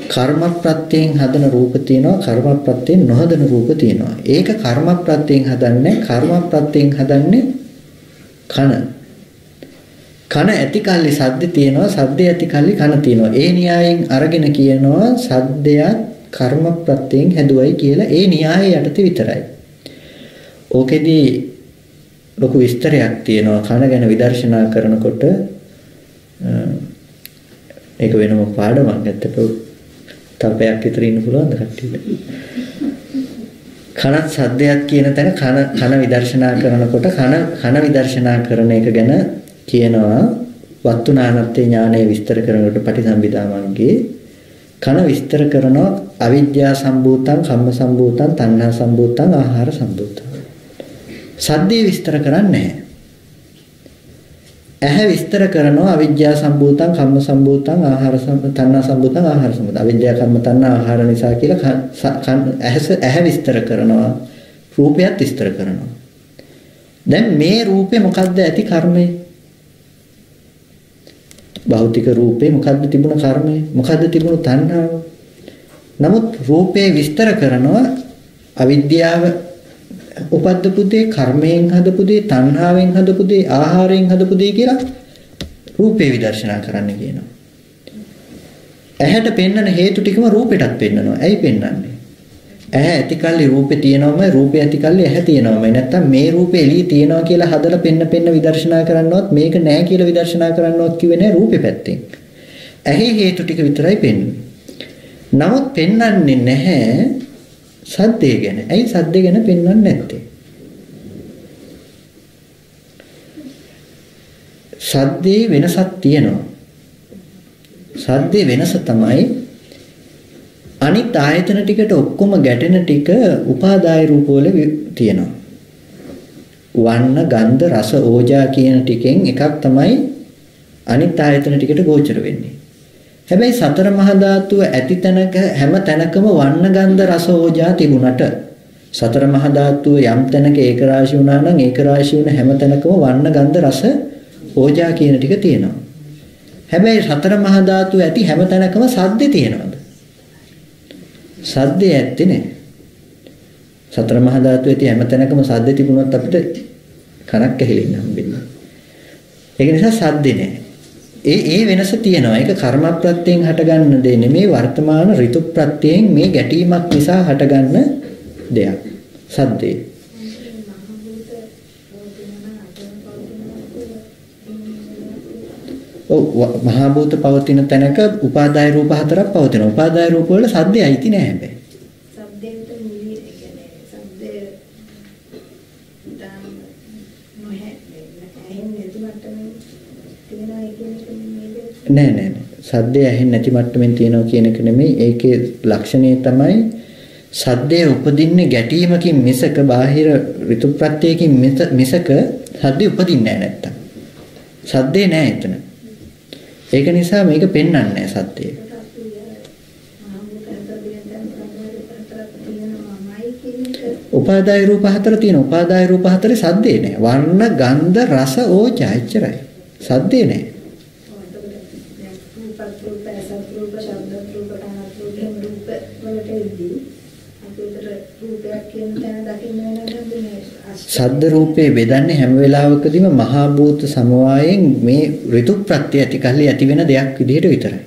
[SPEAKER 1] කර්ම ප්‍රත්‍යයෙන් හදන රූප තියෙනවා, කර්ම ප්‍රත්‍යයෙන් නොහදන රූප තියෙනවා. ඒක කර්ම ප්‍රත්‍යයෙන් හදන්නේ කර්ම ප්‍රත්‍යයෙන් හදන්නේ කන. කන ඇති කල්ලි සද්ද තියෙනවා, සද්ද ඇති කල්ලි කන තියෙනවා. ඒ න්‍යායෙන් අරගෙන කියනවා සද්දයක් කර්ම ප්‍රත්‍යයෙන් හැදුවයි කියලා. ඒ න්‍යාය යටතේ විතරයි. ඕකෙදී ලොකු විස්තරයක් තියෙනවා කන ගැන විදර්ශනා කරනකොට. ඒක වෙනම පාඩමක්. ඇත්තට තපයක් විතර ඉන්න පුළුවන්ද කට්ටියට? කනත් සද්දයක් කියන තැන කන විදර්ශනා කරනකොට කන විදර්ශනා කරන එක ගැන කියනවා වත්තුනානත්තේ ඥානය විස්තර කරනකොට පටිසම්භිදා මග්ගේ කන විස්තර කරනවා අවිද්‍යා සම්භූතං, කම්ම සම්භූතං, තණ්හා සම්භූතං, ආහාර සම්භූතං. සද්දේ විස්තර කරන්නේ නැහැ. ඇහැ විස්තර කරනවා අවිද්‍යා සම්භූතං, කම්ම සම්භූතං, ආහාර සම්භූතං, තණ්හා සම්භූතං, ආහාර සම්භූතං. අවිද්‍යා, කම්ම, තණ්හා, ආහාර නිසා කියලා ඇහැ විස්තර කරනවා, රූපයත් විස්තර කරනවා. දැන් මේ රූපේ මොකද්ද ඇති කර්මය? භෞතික රූපේ මොකද්ද තිබුණ කර්මය? මොකද්ද තිබුණු තණ්හාව? නමුත් රූපේ විස්තර කරනවා අවිද්‍යාව උපද්දපු දේ, කර්මයෙන් හදපු දේ, තණ්හාවෙන් හදපු දේ, ආහාරයෙන් හදපු දේ කියලා රූපේ විදර්ශනා කරන්න කියනවා. ඇහැට පෙන්වන හේතු ටිකම රූපෙටත් පෙන්වනවා. ඇයි පෙන්වන්නේ? ඇහැ ඇති කල්ලි රූපේ තියෙනවමයි, රූපේ ඇති කල්ලි ඇහැ තියෙනවමයි. නැත්තම් මේ රූපේ එළිය තියෙනවා කියලා හදලා පෙන්න විදර්ශනා කරන්නවත් මේක නෑ කියලා විදර්ශනා කරන්නවත් කිව්වේ නෑ රූපේ පැත්තෙන්. ඇහි හේතු ටික විතරයි පෙන්වන්නේ. නමුත් පෙන්වන්නේ නැහැ සද්දේ ගැන. ඇයි සද්දේ ගැන පෙන්වන්නේ නැත්තේ? සද්දේ වෙනසක් තියෙනවා. සද්දේ වෙනස තමයි අනිත් ආයතන ටිකට ඔක්කොම ගැටෙන ටික උපාදාය රූප වල තියෙනවා. වර්ණ, ගන්ධ, රස, ඕජා කියන ටිකෙන් එකක් තමයි අනිත් ආයතන ටිකට ගෝචර වෙන්නේ. හැබැයි සතර මහා ධාතුව ඇති තැනක හැම තැනකම වර්ණ, ගන්ධ, රස, ඕජා තිබුණට සතර මහා ධාතුව යම් තැනක ඒක රාශි වුණා නම් ඒක රාශි වුණ හැම තැනකම වර්ණ, ගන්ධ, රස, ඕජා කියන ටික තියෙනවා. හැබැයි සතර මහා ධාතුව ඇති හැම තැනකම සද්දේ තියෙනවද? සද්දේ ඇත්තේ නැහැ. සතර මහා ධාතුව ඇති හැම තැනකම සද්දේ තිබුණොත් අපිට කනක් ඇහිලෙන්න හම්බෙන්නේ. ඒක නිසා සද්දේ නැහැ. ඒ වෙනස තියෙනවා. ඒක කර්ම ප්‍රත්‍යයෙන් හටගන්න දෙයක් නෙමෙයි, වර්තමාන ඍතු ප්‍රත්‍යයෙන් මේ ගැටීමක් නිසා හටගන්න දෙයක්. සද්දේ. මහා භූත පවතින තැනක උපාදාය රූප හතරක් පවතිනවා. උපාදාය රූප වල සද්දේ අයිති නෑ හැබැයි.
[SPEAKER 3] සද්දේට මුලිය කියන්නේ සද්දේ දාන නැහැ නැති මට්ටමේ තියෙනවා කියන්නේ
[SPEAKER 1] නෑ. සද්දේ ඇහෙන්නේ නැති මට්ටමින් තියෙනවා කියන එක නෙමෙයි. ඒකේ ලක්ෂණය තමයි සද්දේ උපදින්නේ ගැටීමකින් මිසක බාහිර ඍතු ප්‍රත්‍යයකින් මිසක සද්දේ උපදින්නේ නෑ නැත්තම්. සද්දේ නෑ එතන. ඒක නිසා මේක පෙන්වන්නේ නැහැ සත්‍යය. උපාදාය රූප හතර තියෙනවා. උපාදාය රූප හතරේ සද්දේ නැහැ. වර්ණ, ගන්ධ, රස, ඕජා එච්චරයි. සද්දේ නැහැ. සද්ද රූපේ බෙදන්නේ හැම වෙලාවකදීම මහා භූත සමவாயයෙන් මේ ඍතු ප්‍රත්‍ය ඇති කල්ලි ඇති වෙන දෙයක් විදිහට විතරයි.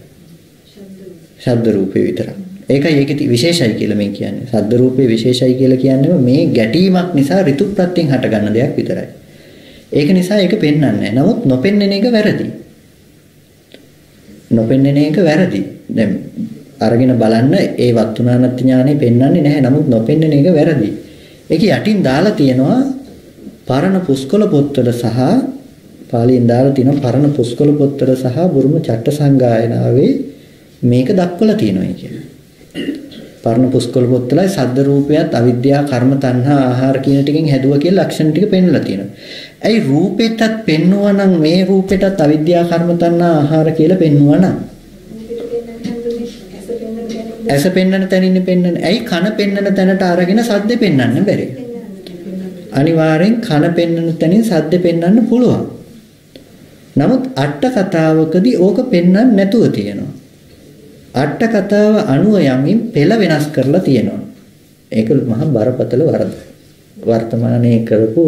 [SPEAKER 1] ශබ්ද රූපේ විතරයි. ඒකයි ඒකේ විශේෂයි කියලා මේ කියන්නේ. ශබ්ද රූපේ විශේෂයි කියලා කියන්නේ මේ ගැටීමක් නිසා ඍතු ප්‍රත්‍යයෙන් හටගන්න දෙයක් විතරයි. ඒක නිසා ඒක පෙන්වන්නේ නැහැ. නමුත් නොපෙන්නෙන එක වැරදි. නොපෙන්නෙන එක වැරදි. දැන් අරගෙන බලන්න ඒ වත්තුනානත් ඥානෙ පෙන්වන්නේ නැහැ. නමුත් නොපෙන්නෙන එක වැරදි. ඒක යටින් දාලා තියෙනවා පරණ පුස්කොළ පොත්වල සහ පාලියෙන් දාලා තියෙනවා පරණ පුස්කොළ පොත්වල සහ බුරුම චට්ට සංගායනාවේ මේක දක්වලා තියෙනවා කියන්නේ. පරණ පුස්කොළ පොත්වලයි සද්ද රූපයත් අවිද්‍යාව, කර්ම, තණ්හා, ආහාර කියන ටිකෙන් හැදුවා කියලා ලක්ෂණ ටික පෙන්වලා තියෙනවා. ඇයි රූපෙටත් පෙන්වුවා නම් මේ රූපෙටත් අවිද්‍යාව, කර්ම, තණ්හා, ආහාර කියලා පෙන්වුවා නම් ඇස පෙන්වන තැනින් පෙන්වන්නේ. ඇයි කන පෙන්වන තැනට අරගෙන සද්ද පෙන්වන්න බැරි? අනිවාර්යෙන් කන පෙන්වන තැනින් සද්ද පෙන්වන්න පුළුවන්. නමුත් අට කතාවකදී ඕක පෙන්වන්න නැතුව තියෙනවා. අට කතාව අනුව යමින් පෙළ වෙනස් කරලා තියෙනවා. ඒක මහා බරපතල වරද. වර්තමානයේ කරපු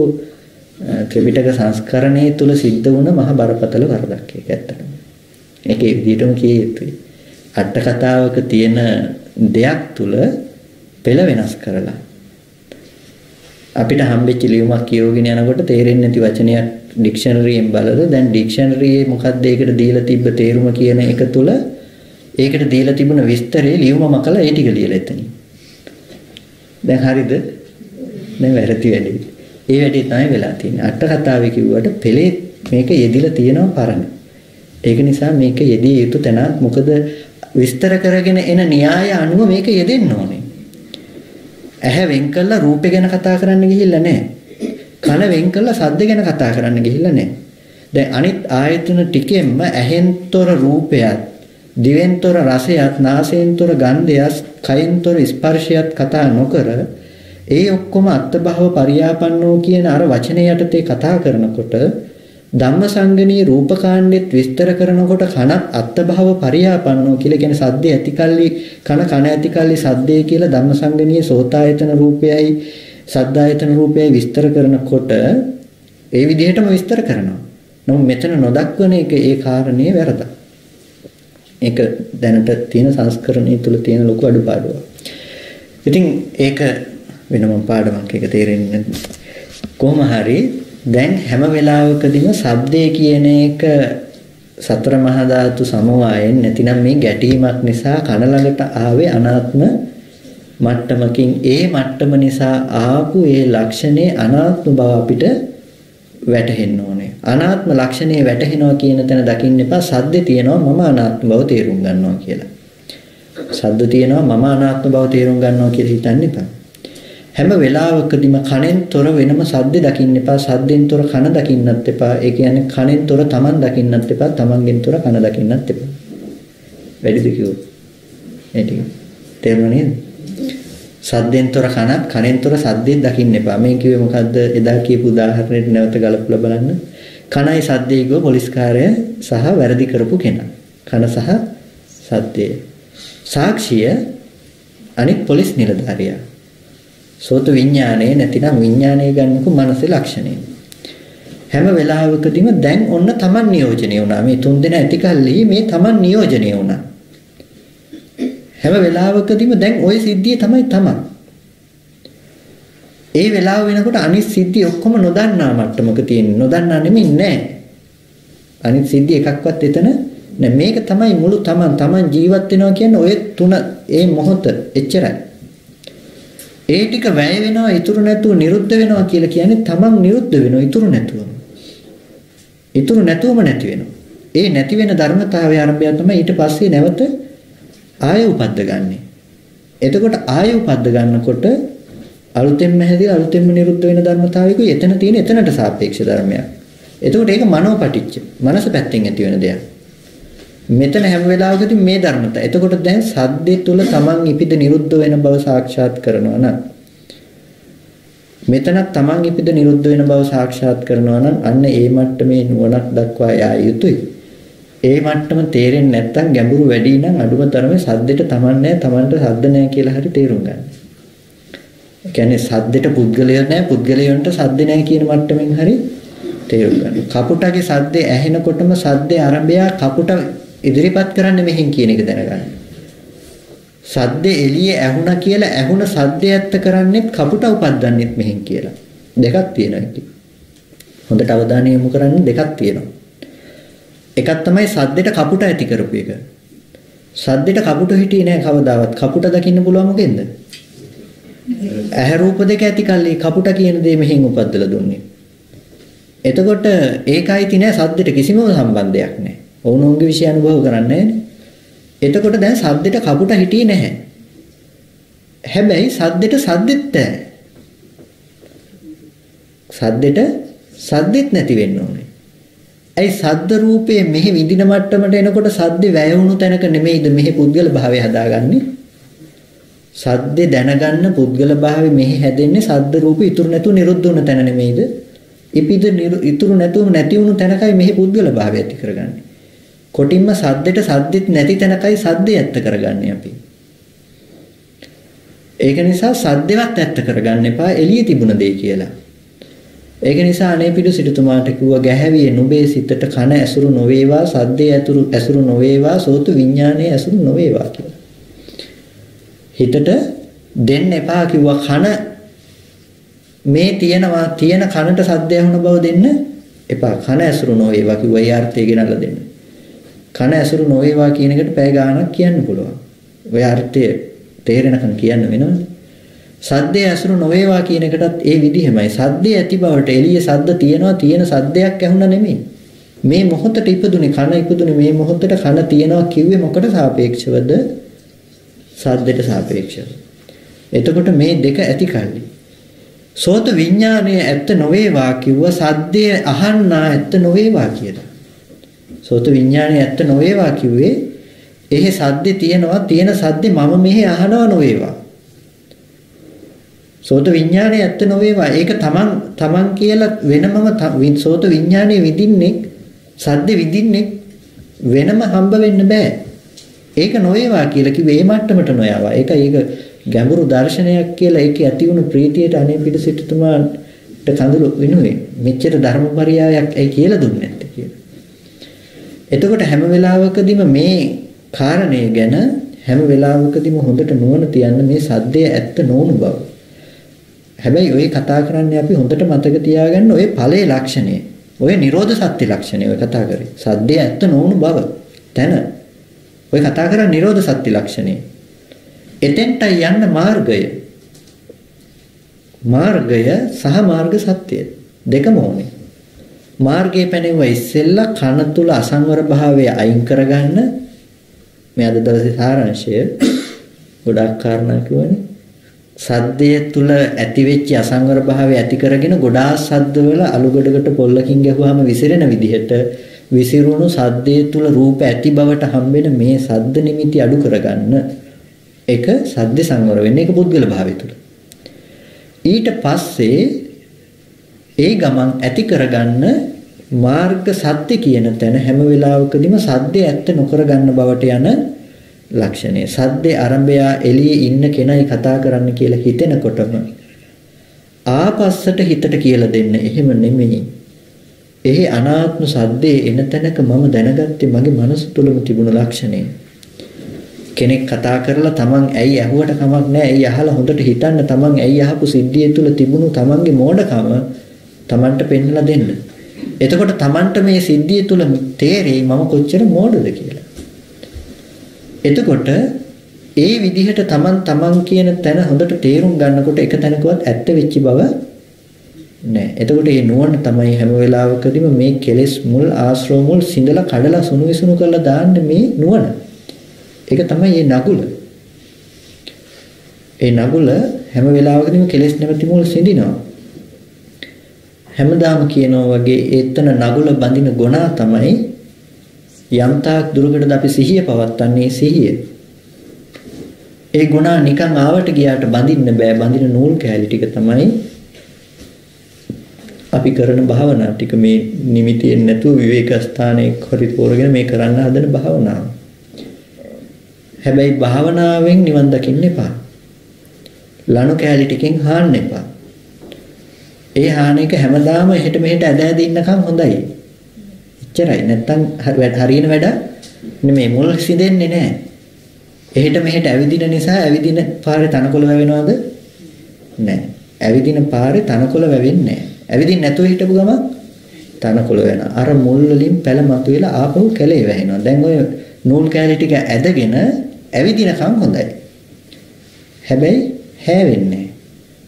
[SPEAKER 1] ත්‍රිපිටක සංස්කරණයේ තුල සිද්ධ වුණ මහා බරපතල වරදක් ඒක ඇත්තටම. ඒකේ විදිහටම කිය යුතුයි. අට කතාවක තියෙන දෙයක් තුල පෙළ වෙනස් කරලා අපිට හම්බෙච්ච ලියුමක් කියවගෙන යනකොට තේරෙන්නේ නැති වචනයක් ඩික්ෂනරියෙන් බලලා දැන් ඩික්ෂනරියේ මොකක්ද ඒකට දීලා තිබ්බ තේරුම කියන එක තුල ඒකට දීලා තිබුණ විස්තරේ ලියුම මකලා ඒ ටික ලියලා එතනින්. දැන් හරිද? දැන් වැරදි වැඩි. ඒ වැඩි තමයි වෙලා තියෙන්නේ. අට කතාවේ කිව්වට පෙළේ මේක යෙදිලා තියෙනවා පරණ. ඒක නිසා මේක යෙදිය යුතු තැනක් මොකද විස්තර කරගෙන එන න්‍යාය අනුව මේක යෙදෙන්න ඕනේ. ඇහැ වෙන් කළා රූපේ ගැන කතා කරන්න ගිහිල්ලා නැහැ. කන වෙන් කළා ශබ්ද ගැන කතා කරන්න ගිහිල්ලා නැහැ. දැන් අනිත් ආයතන ටිකෙන්ම ඇහෙන්තොර රූපයත්, දිවෙන්තොර රසයත්, නාසයෙන්තොර ගන්ධයත්, කයෙන්තොර ස්පර්ශයත් කතා නොකර ඒ ඔක්කොම අත්භව පරියාපන්නෝ කියන අර වචනේ යටතේ කතා කරනකොට ධම්මසංගණී රූපකාණ්ඩෙත් විස්තර කරනකොට කනත් අත්භව පරියාපන්නෝ කියලා කියන සද්දේ ඇතිකල්ලි කන ඇතිකල්ලි සද්දේ කියලා ධම්මසංගණී සෝතායතන රූපයයි සද්දායතන රූපයයි විස්තර කරනකොට ඒ විදිහටම විස්තර කරනවා. නමුත් මෙතන නොදක්වන එක ඒ කාරණේ වැරදක්. ඒක දැනට තියෙන සංස්කරණයේ තුල තියෙන ලොකු අඩුපාඩුවක්. ඉතින් ඒක වෙනම පාඩමක් ඒක තේරෙන්නේ කොහොම හරි දැන් හැම වෙලාවකදීම ශබ්දේ කියන එක සතර මහා ධාතු සමவாயයෙන් නැතිනම් මේ ගැටීමක් නිසා කන ළඟට ආවේ අනාත්ම මට්ටමකින් ඒ මට්ටම නිසා ආපු ඒ ලක්ෂණේ අනාත්ම බව අපිට වැටහෙන්න ඕනේ. අනාත්ම ලක්ෂණේ වැටහෙනවා කියන තැන දකින්න එපා. සද්දේ තියෙනවා මම අනාත්ම බව තේරුම් ගන්නවා කියලා. සද්ද තියෙනවා මම අනාත්ම බව තේරුම් ගන්නවා කියලා හිතන්න එපා. හැම වෙලාවකදීම කනෙන් තොර වෙනම සද්ද දකින්න එපා. සද්දෙන් තොර කන දකින්නත් එපා. ඒ කියන්නේ කනෙන් තොර තමන් දකින්නත් එපා. තමන්ගෙන් තොර කන දකින්නත් එපා. වැඩිද කිව්වොත්? ඒ ටික තේරුණා නේද? සද්දෙන් තොර කනත් කනෙන් තොර සද්දෙත් දකින්න එපා. මේ කිව්වේ මොකද්ද? එදා කියපු උදාහරණයට නැවත ගලපලා බලන්න. කනයි සද්දේ ගෝ පොලිස්කාරය සහ වැරදි කරපු කෙනා. කන සහ සද්දේ. සාක්ෂිය අනිත් පොලිස් නිලධාරියා. සෝත විඥානේ නැතිනම් විඥානේ ගන්නකො මනසේ ලක්ෂණය. හැම වෙලාවකදීම දැන් ඔන්න Taman නියෝජනය වුණා. මේ තුන් දෙනා ඇතිකල්ලි මේ Taman නියෝජනය වුණා. හැම වෙලාවකදීම දැන් ওই සිද්ධිය තමයි Taman. ඒ වෙලාව වෙනකොට අනිත් සිද්ධි ඔක්කොම නොදන්නා මට්ටමක තියෙන. නොදන්නා නෙමෙයි නෑ. අනිත් සිද්ධි එකක්වත් එතන නෑ. මේක තමයි මුළු Taman ජීවත් වෙනවා කියන්නේ ඔය තුන ඒ මොහොත එච්චරයි. ඒ ටික වැය වෙනවා ඉතුරු නැතුව නිරුද්ධ වෙනවා කියලා කියන්නේ Taman නිරුද්ධ වෙනවා ඉතුරු නැතුව. ඉතුරු නැතුවම නැති වෙනවා. ඒ නැති වෙන ධර්මතාවයේ ආරම්භය තමයි ඊට පස්සේ නැවත ආය උපද්ද ගන්නෙ. එතකොට ආය උපද්ද ගන්නකොට අලුතෙන්ම හැදිලා අලුතෙන්ම නිරුද්ධ වෙන ධර්මතාවයකුයි එතන තියෙන එතනට සාපේක්ෂ ධර්මයක්. එතකොට ඒක මනෝපටිච්ච. මනස පැත්තෙන් ඇති වෙන දෙයක්. මෙතන හැම වෙලාවකදී මේ ධර්මතා. එතකොට දැන් සද්දේ තුල Taman ඉපිද නිරුද්ධ වෙන බව සාක්ෂාත් කරනවා නම් මෙතනත් Taman ඉපිද නිරුද්ධ වෙන බව සාක්ෂාත් කරනවා නම් අන්න ඒ මට්ටමේ නුවණක් දක්වා යා යුතුයි. ඒ මට්ටම තේරෙන්නේ නැත්නම් ගැඹුරු වැඩි නම් අඩුම තරමේ සද්දෙට Taman නැහැ Tamanට සද්ද නැහැ කියලා හරි තේරුම් ගන්න. ඒ කියන්නේ සද්දෙට පුද්ගලය නැහැ පුද්ගලයන්ට සද්ද නැහැ කියන මට්ටමින් හරි තේරුම් ගන්න. කපුටගේ සද්දේ ඇහෙනකොටම සද්දේ ආරම්භය කපුට ඉදිරිපත් කරන්න මෙහෙන් කියන එක දැනගන්න. සද්දේ එළියේ ඇහුණා කියලා ඇහුණ සද්දේ ඇත්ත කරන්නේත් කපුට උපද්දන්නේත් මෙහෙන් කියලා. දෙකක් තියෙනවා ඉතින්. හොඳට අවධානය යොමු කරන්න දෙකක් තියෙනවා. එකක් තමයි සද්දෙට කපුට ඇති කරපු එක. සද්දෙට කපුට හිටියේ නෑ කවදාවත්. කපුට දකින්න පුළුවන් මොකෙන්ද? ඇහැ රූප දෙක ඇති කල්ලි කපුට කියන දේ මෙහෙන් උපද්දලා දුන්නේ. එතකොට ඒකයි තිනේ සද්දෙට කිසිම සම්බන්ධයක් නෑ. ඕනෝන්ගේ විෂය අනුභව කරන්නේ නෑනේ. එතකොට දැන් සද්දෙට කපුට හිටියේ නැහැ. හැබැයි සද්දෙට සද්දෙත් නැහැ. සද්දෙට සද්දෙත් නැති වෙන්න ඕනේ. ඇයි සද්ද රූපයේ මෙහි විඳින මට්ටමට එනකොට සද්දේ වැය වුණු තැනක නෙමෙයිද මෙහි පුද්ගල භාවය හදාගන්නේ? සද්දේ දැනගන්න පුද්ගල භාවය මෙහි හැදෙන්නේ සද්ද රූප ඉතුරු නැතුව නිරුද්ධ වුණ තැන නෙමෙයිද? ඉපිද ඉතුරු නැතුව නැති වුණු තැනකයි මෙහි පුද්ගල භාවය ඇති කරගන්නේ. කොටින්ම සද්දෙට සද්දෙත් නැති තැනකයි සද්දේ ඇත්ත කරගන්නේ අපි. ඒක නිසා සද්දේවත් ඇත්ත කරගන්න එපා එළියේ තිබුණ දෙය කියලා. ඒක නිසා අනේපිඩු සිටුතුමාට කිව්වා ගැහැවියේ නුඹේ සිතට කන ඇසුරු නොවේවා සද්දේ ඇසුරු නොවේවා සෝතු විඥානයේ ඇසුරු නොවේවා කියලා. හිතට දෙන්න එපා කිව්වා කන මේ තියෙන කනට සද්ද ඇහුණ බව දෙන්න එපා. කන ඇසුරු නොවේවා කිව්වා ඒ අර්ථය ගෙනල්ලා දෙන්න. කන ඇසුරු නොවේවා කියන එකට පැය ගාණක් කියන්න පුළුවන්. ඔය අර්ථය තේරෙනකන් කියන්න වෙනවනේ. සද්දේ ඇසුරු නොවේවා කියන එකටත් ඒ විදිහමයි. සද්දේ ඇති බවට එළියේ සද්ද තියෙනවා තියෙන සද්දයක් ඇහුණා නෙමෙයි. මේ මොහොතට ඉපදුනේ කන ඉපදුනේ මේ මොහොතට කන තියෙනවා කිව්වේ මොකට සාපේක්ෂවද? සද්දෙට සාපේක්ෂව. එතකොට මේ දෙක ඇති කල්ලි. සෝත විඥානයේ ඇත්ත නොවේවා කිව්වා සද්දේ අහන්නා ඇත්ත නොවේවා කියලා. සෝත විඥානයේ ඇත්ත නොවේවා කිව්වේ එහි සද්දේ තියෙනවා තියෙන සද්දේ මම මෙහි අහනවා නොවේවා. සෝත විඥානයේ ඇත්ත නොවේවා. ඒක තමන් කියලා වෙනමම සෝත විඥානයේ විඳින්නේ සද්දේ විඳින්නේ වෙනම හම්බ වෙන්න බෑ. ඒක නොවේවා කියලා කිව්වේ ඒ මට්ටමට නොයවා. ඒක ගැඹුරු දර්ශනයක් කියලා ඒකේ ඇති වුණු ප්‍රීතියට අනේ පිට සිටුතුමාට කඳුළු වෙනුවේ මෙච්චර ධර්මපරියායක් ඇයි කියලා දුන්නේ නැත්තේ කියලා. එතකොට හැම වෙලාවකදීම මේ කාරණය ගැන හැම වෙලාවකදීම හොඳට නුවණ තියන්න මේ සද්දය ඇත්ත නොවුණු බව. හැබැයි ඔය කතා කරන්නේ අපි හොඳට මතක තියාගන්න ඔය ඵලයේ ලක්ෂණය. ඔය නිරෝධ සත්‍ය ලක්ෂණය ඔය කතා කරේ. සද්දය ඇත්ත නොවුණු බව. තැන. ඔය කතා කරන්නේ නිරෝධ සත්‍ය ලක්ෂණය. එතෙන්ටයි යන්න මාර්ගය. මාර්ගය සහ මාර්ග සත්‍යය දෙකම ඕනේ. මාර්ගයේ පැනෙවුවා ඉස්සෙල්ලා කන තුල අසංවර භාවය අයින් කරගන්න. මේ අද දවසේ සාරාංශය ගොඩක් කාරණා කියවනේ. සද්දයේ තුල ඇති වෙච්ච අසංවර භාවය ඇති කරගෙන ගොඩාක් සද්දවල අලුගඩකට පොල්ලකින් ගැහුවාම විසිරෙන විදිහට විසිරුණු සද්දයේ තුල රූප ඇති බවට හම්බෙන මේ සද්ද නිමිති අඩු කරගන්න එක සද්ද සංවර වෙන්නේ ඒක පුද්ගල භාවය තුල. ඊට පස්සේ ඒ ගමන් ඇති කරගන්න මාර්ග සත්‍ය කියන තැන හැම වෙලාවකදීම සද්දේ ඇත්ත නොකර ගන්න බවට යන ලක්ෂණය. සද්දේ ආරම්භය එළියේ ඉන්න කෙනයි කතා කරන්න කියලා හිතෙනකොටම ආපස්සට හිතට කියලා දෙන්න. එහෙම නෙමෙයි. එහි අනාත්ම සද්දේ එන තැනක මම දැනගත්තේ මගේ මනස තුළම තිබුණු ලක්ෂණය. කෙනෙක් කතා කරලා තමන් ඇයි ඇහුවට කමක් නැහැ. ඇයි අහලා හොඳට හිතන්න තමන් ඇයි අහපු සිද්ධිය තුළ තිබුණු තමන්ගේ මෝඩකම තමන්ට පෙන්වලා දෙන්න. එතකොට තමන්ට මේ සිද්ධිය තුළ තේරෙයි මම කොච්චර මෝඩද කියලා. එතකොට ඒ විදිහට තමන් කියන තැන හොඳට තේරුම් ගන්නකොට එක තැනකවත් ඇත්ත වෙච්ච බව නෑ. එතකොට මේ නුවණ තමයි හැම වෙලාවකදීම මේ කෙලෙස් මුල් ආශ්‍රව මුල් සිඳලා කඩලා සුණු විසුණු කරලා දාන්නේ මේ නුවණ. ඒක තමයි මේ නගුල. ඒ නගුල හැම වෙලාවකදීම කෙලෙස් නැමැති මුල් සිඳිනවා. හැමදාම කියනවා වගේ ඒතන නගුල බඳින ගුණා තමයි යම්තාක් දුරකටද අපි සිහිය පවත්න්නේ සිහිය. ඒ ගුණා නිකන් ආවට ගියාට බඳින්න බෑ. බඳින නූල් කෑලි ටික තමයි අපි කරන භාවනා ටික. මේ නිමිතියෙන් නැතුව විවේක ස්ථානයේ හරි තෝරගෙන මේ කරන්න හදන භාවනාව. හැබැයි භාවනාවෙන් නිවන් දකින්න එපා. ලණු කෑලි ටිකෙන් හාන්න එපා. ඒ හාන එක හැමදාම එහෙට මෙහෙට ඇද ඇද ඉන්නකම් හොඳයි. එච්චරයි. නැත්තම් හරියන වැඩ නෙමෙයි. මුල් සිදෙන්නේ නැහැ. එහෙට මෙහෙට ඇවිදින නිසා ඇවිදින පාරේ තනකොළ වැවෙනවද? නැහැ. ඇවිදින පාරේ තනකොළ වැවෙන්නේ නැහැ. ඇවිදින්න නැතුව හිටපු ගමන් තනකොළ වෙනවා. අර මුල් වලින් පැල මතුවෙලා ආපහු කැලේ වැහෙනවා. දැන් ඔය නූල් කෑලි ටික ඇදගෙන ඇවිදිනකම් හොඳයි. හැබැයි හැවෙන්නේ.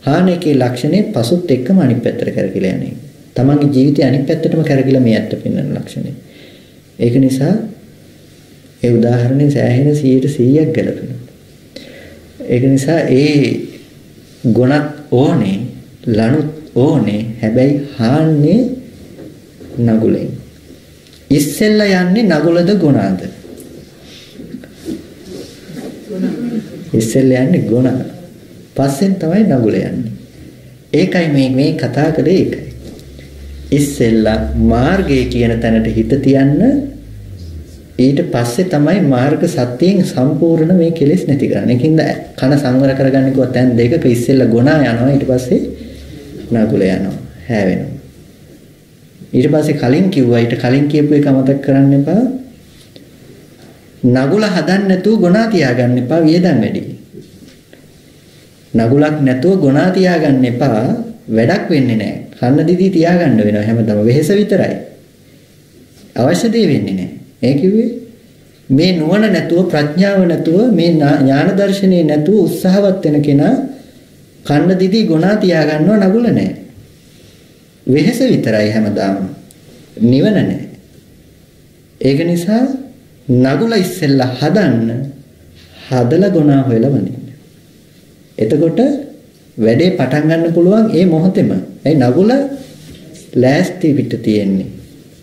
[SPEAKER 1] හානේකේ ලක්ෂණේ පසුත් එක්කම අනිත් පැත්තට කරකිලා යන්නේ. තමන්ගේ ජීවිතය අනිත් පැත්තටම කරකිලා මේ ඇත්ත පෙන්වන ලක්ෂණේ. ඒක නිසා ඒ උදාහරණේ සෑහෙන 100% ගැලපෙනවා. ඒක නිසා ඒ ගුණත් ඕනේ, ලණුත් ඕනේ. හැබැයි හාන්නේ නගුලෙන්. ඉස්සෙල්ලා යන්නේ නගුලද ගුණාද? ඉස්සෙල්ලා යන්නේ ගුණා. පස්සෙන් තමයි නගුල යන්නේ. ඒකයි මේ කතා කරේ ඒකයි. ඉස්සෙල්ලා මාර්ගය කියන තැනට හිත තියන්න. ඊට පස්සේ තමයි මාර්ග සත්‍යයෙන් සම්පූර්ණ මේ කෙලෙස් නැති කරන්නේ. ඒකින්ද කන සංවර කරගන්න කිව්වා තැන් දෙකක ඉස්සෙල්ලා ගුණා යනවා. ඊට පස්සේ නගුල යනවා. හැවෙනවා. ඊට පස්සේ කලින් කිව්වා ඊට කලින් කියපු එක මතක් කරන්න එපා. නගුල හදන්න නැතුව ගුණා තියාගන්න එපා. වියදම් වැඩි. නගුලක් නැතුව ගුණා තියාගන්න එපා. වැඩක් වෙන්නේ නැහැ. කන්න දිදී තියාගන්න වෙනවා හැමදාම. වෙහෙස විතරයි. අවශ්‍ය දේ වෙන්නේ නැහැ. ඒ කිව්වේ මේ නුවණ නැතුව ප්‍රඥාව නැතුව මේ ඥාන දර්ශනේ නැතුව උත්සාහවත් වෙන කෙනා කන්න දිදී ගුණා තියාගන්නව නගුල නැහැ. වෙහෙස විතරයි හැමදාම. නිවන නැහැ. ඒක නිසා නගුල ඉස්සෙල්ලා හදන්න හදලා ගුණා හොයලා වඳින්න. එතකොට වැඩේ පටන් ගන්න පුළුවන් ඒ මොහොතේම. ඒ නගුල ලෑස්ති පිට තියෙන්නේ.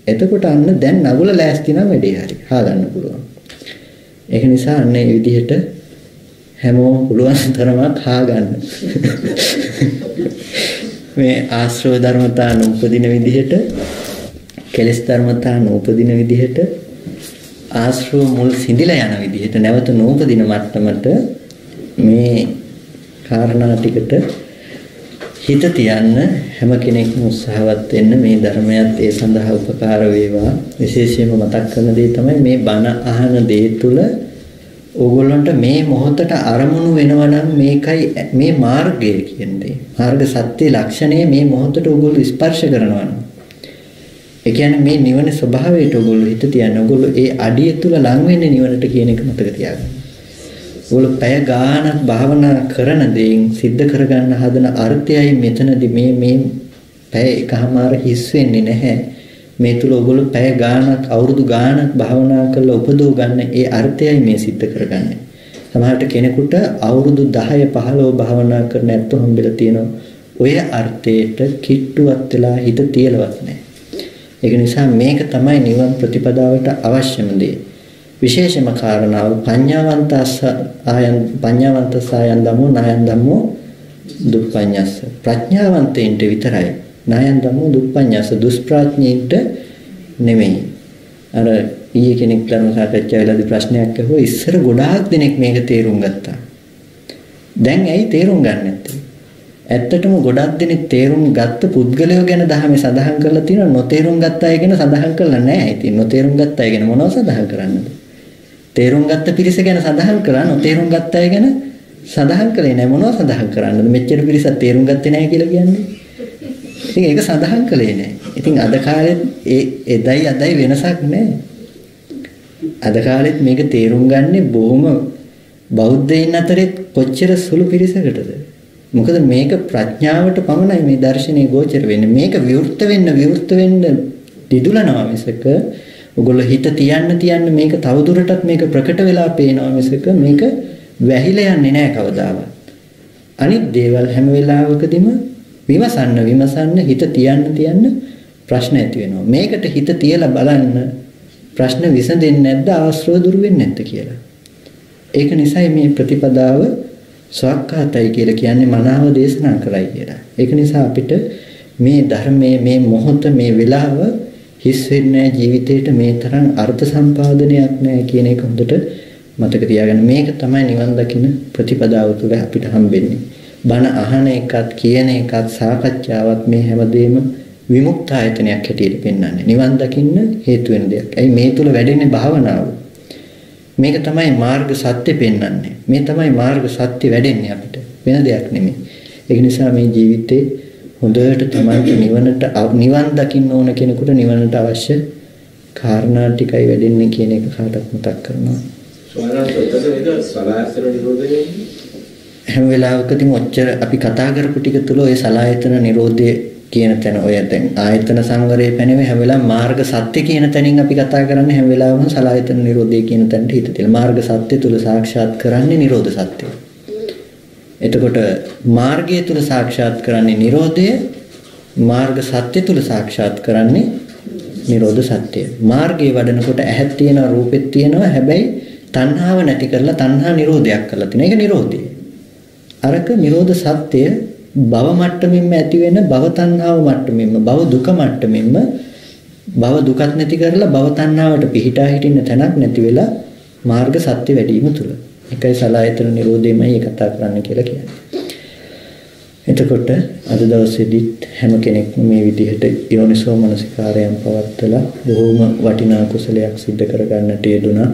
[SPEAKER 1] එතකොට අන්න දැන් නගුල ලෑස්ති නම් වැඩේ හරි. හාගන්න පුළුවන්. ඒක නිසා අන්න මේ විදිහට හැමෝම පුළුවන් තරමක් හාගන්න. මේ ආශ්‍රව ධර්මතා නූපදින විදිහට, කෙලෙස් ධර්මතා නූපදින විදිහට, ආශ්‍රව මුල් සිඳිලා යන විදිහට නැවත නූපදින මට්ටමට මේ කාරණා ටිකට හිත තියන්න හැම කෙනෙක්ම උත්සාහවත් වෙන්න. මේ ධර්මයත් ඒ සඳහා උපකාර වේවා. විශේෂයෙන්ම මතක් කරන දේ තමයි මේ බණ අහන දේ තුල ඕගොල්ලන්ට මේ මොහොතට අරමුණු වෙනවා නම් මේකයි මේ මාර්ගය කියන්නේ. මාර්ග සත්‍ය ලක්ෂණය මේ මොහොතට ඕගොල්ලෝ ස්පර්ශ කරනවා නම් ඒ කියන්නේ මේ නිවන ස්වභාවයට ඕගොල්ලෝ හිත තියන්න. ඕගොල්ලෝ ඒ අඩිය තුල ලං වෙන්නේ නිවනට කියන එක මතක තියාගන්න. ඔයගොල්ලෝ පැය ගාණක් භාවනා කරන දේෙන් සිද්ධ කරගන්න හදන අර්ථයයි මෙතනදී මේ පැය එකමාර හිස් වෙන්නේ නැහැ. මේ තුල ඔයගොල්ලෝ පැය ගාණක් අවුරුදු ගාණක් භාවනා කරලා උපදව ගන්න ඒ අර්ථයයි මේ සිද්ධ කරගන්නේ. සමහරට කෙනෙකුට අවුරුදු 10 15 භාවනා කරන ඇත්තෝ හම්බෙලා තියෙනවා. ඔය අර්ථයට කිට්ටුවත් වෙලා හිත තියලවත් නැහැ. ඒක නිසා මේක තමයි නිවන් ප්‍රතිපදාවට අවශ්‍යම දේ. විශේෂම කාරණාව පඤ්ඤාවන්තසායන් ධම්මෝ නායන් ධම්මෝ දුප්පඤ්ඤස්ස. ප්‍රඥාවන්තයින්ට විතරයි නායන් ධම්මෝ දුප්පඤ්ඤස්ස, දුෂ්ප්‍රඥයින්ට නෙමෙයි. අර ඊයේ කෙනෙක් ධර්ම සාකච්ඡා වෙලාදී ප්‍රශ්නයක් අහුවා. ඉස්සර ගොඩාක් දෙනෙක් මේක තේරුම් ගත්තා. දැන් ඇයි තේරුම් ගන්න නැත්තේ? ඇත්තටම ගොඩක් දෙනෙක් තේරුම් ගත්ත පුද්ගලයෝ ගැන ධර්මයේ සඳහන් කරලා තියෙනවා. නොතේරුම් ගත්ත අය ගැන සඳහන් කරලා නැහැ. ඉතින් නොතේරුම් ගත්ත අය ගැන මොනවද සඳහන් කරන්නද? තේරුම් ගත්ත පිරිස ගැන සඳහන් කරා, නොතේරුම් ගත්ත අය ගැන සඳහන් කළේ නැහැ. මොනවද සඳහන් කරන්නද? මෙච්චර පිරිසක් තේරුම් ගත්තේ නැහැ කියලා කියන්නේ. ඉතින් ඒක සඳහන් කළේ නැහැ. ඉතින් අද කාලෙත් එදයි අදයි වෙනසක් නැහැ. අද කාලෙත් මේක තේරුම් ගන්නේ බොහොම බෞද්ධයින් අතරේ කොච්චර සුළු පිරිසකටද? මොකද මේක ප්‍රඥාවට පමණයි මේ දර්ශනීය ගෝචර වෙන්නේ. මේක විවෘත වෙන්න දිදුලනවා මිසක ඔගොල්ලෝ හිත තියන්න මේක තවදුරටත් මේක ප්‍රකට වෙලා පේනවා මිසක මේක වැහිලා යන්නේ නැහැ කවදාවත්. අනිත් දේවල් හැම වෙලාවකදීම විමසන්න හිත තියන්න ප්‍රශ්න ඇති වෙනවා. මේකට හිත තියලා බලන්න ප්‍රශ්න විසඳෙන්නේ නැද්ද, ආශ්‍රව දුරු වෙන්නේ නැද්ද කියලා. ඒක නිසායි මේ ප්‍රතිපදාව සවක්කාතයි කියලා කියන්නේ මනාව දේශනා කරයි කියලා. ඒක නිසා අපිට මේ ධර්මයේ මේ මොහොත මේ වෙලාව හිස් වෙන්නේ ජීවිතේට මේ තරම් අර්ථ සම්පාදනයක් නැහැ කියන එක හොඳට මතක තියාගන්න. මේක තමයි නිවන් දකින්න ප්‍රතිපදාව තුළ අපිට හම්බෙන්නේ. බණ අහන එකත් කියන එකත් සාකච්ඡාවත් මේ හැමදේම විමුක්ත ආයතනයක් හැටියට පෙන්වන්නේ. නිවන් දකින්න හේතු වෙන දෙයක්. ඇයි මේ තුල වැඩෙන්නේ භාවනාව. මේක තමයි මාර්ග සත්‍ය පෙන්වන්නේ. මේ තමයි මාර්ග සත්‍ය වැඩෙන්නේ අපිට. වෙන දෙයක් නෙමෙයි. ඒක නිසා මේ ජීවිතේ හොඳට තමයි නිවන් දකින්න ඕන කෙනෙකුට නිවනට අවශ්‍ය කාරණා ටිකයි වැඩෙන්නේ කියන එක කාටත් මතක් කරනවා. හැම වෙලාවකදීම ඔච්චර අපි කතා කරපු ටික තුල ඔය සලායතන නිරෝධය කියන තැන ඔය දැන් ආයතන සංවරයේ පැනෙන්නේ හැම වෙලාවෙම මාර්ග සත්‍ය කියන තැනින් අපි කතා කරන්නේ හැම වෙලාවෙම සලායතන නිරෝධය කියන තැනට හිත තියලා මාර්ග සත්‍ය තුල සාක්ෂාත් කරන්නේ නිරෝධ සත්‍යය. එතකොට මාර්ගය තුල සාක්ෂාත් කරන්නේ නිරෝධය, මාර්ග සත්‍ය තුල සාක්ෂාත් කරන්නේ නිරෝධ සත්‍යය. මාර්ගයේ වඩනකොට ඇහක් තියෙනවා, රූපෙත් තියෙනවා. හැබැයි තණ්හාව නැති කරලා තණ්හා නිරෝධයක් කරලා තියෙනවා. ඒක නිරෝධය. අරක නිරෝධ සත්‍යය භව මට්ටමින්ම ඇති වෙන භව තණ්හාව මට්ටමින්ම භව දුක මට්ටමින්ම භව දුකත් නැති කරලා භව තණ්හාවට පිහිටා හිටින්න තැනක් නැති වෙලා මාර්ග සත්‍ය වැඩිම තුල. එකයි සලායතන නිරෝධයමයි කතා කරන්න කියලා කියන්නේ. එතකොට අද දවසේදීත් හැම කෙනෙක්ම මේ විදිහට යෝනිසෝ මනසිකාරයන් පවත්වලා බොහොම වටිනා කුසලයක් සිද්ධ කරගන්නට යෙදුණා.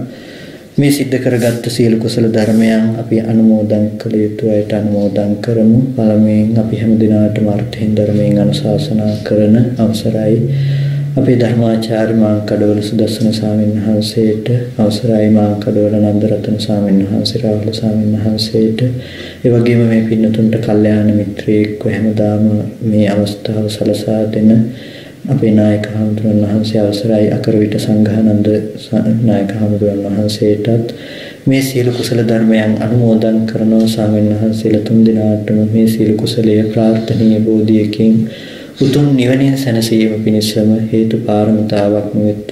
[SPEAKER 1] මේ සිද්ධ කරගත්ත සියලු කුසල ධර්මයන් අපි අනුමෝදන් කළ යුතු අයට අනුමෝදන් කරමු. පළමුවෙන් අපි හැම දිනාටම අර්ථයෙන් ධර්මයෙන් අනුශාසනා කරන අවසරයි අපේ ධර්මාචාර්ය මාංකඩවල සුදස්සන ස්වාමීන් වහන්සේට, අවසරයි මාංකඩවල නන්දරතන ස්වාමීන් වහන්සේ, රාහුල ස්වාමීන් වහන්සේට, ඒ වගේම මේ පින්නතුන්ට කල්යාණ මිත්‍රයෙක්ව හැමදාම මේ අවස්ථාව සලසා දෙන අපේ නායක හඳුනන වහන්සේ, අවසරයි අකරවිට සංඝානන්ද නායක හඳුනන වහන්සේටත් මේ සීල කුසල ධර්මයන් අනුමෝදන් කරනවා. ස්වාමීන් වහන්සේලා තුන් දෙනාටම මේ සීල කුසලයේ ප්‍රාර්ථනීය බෝධියකින් උතුම් නිවනින් සැනසීම පිණිසම හේතු පාරමිතාවක් නෙවෙත්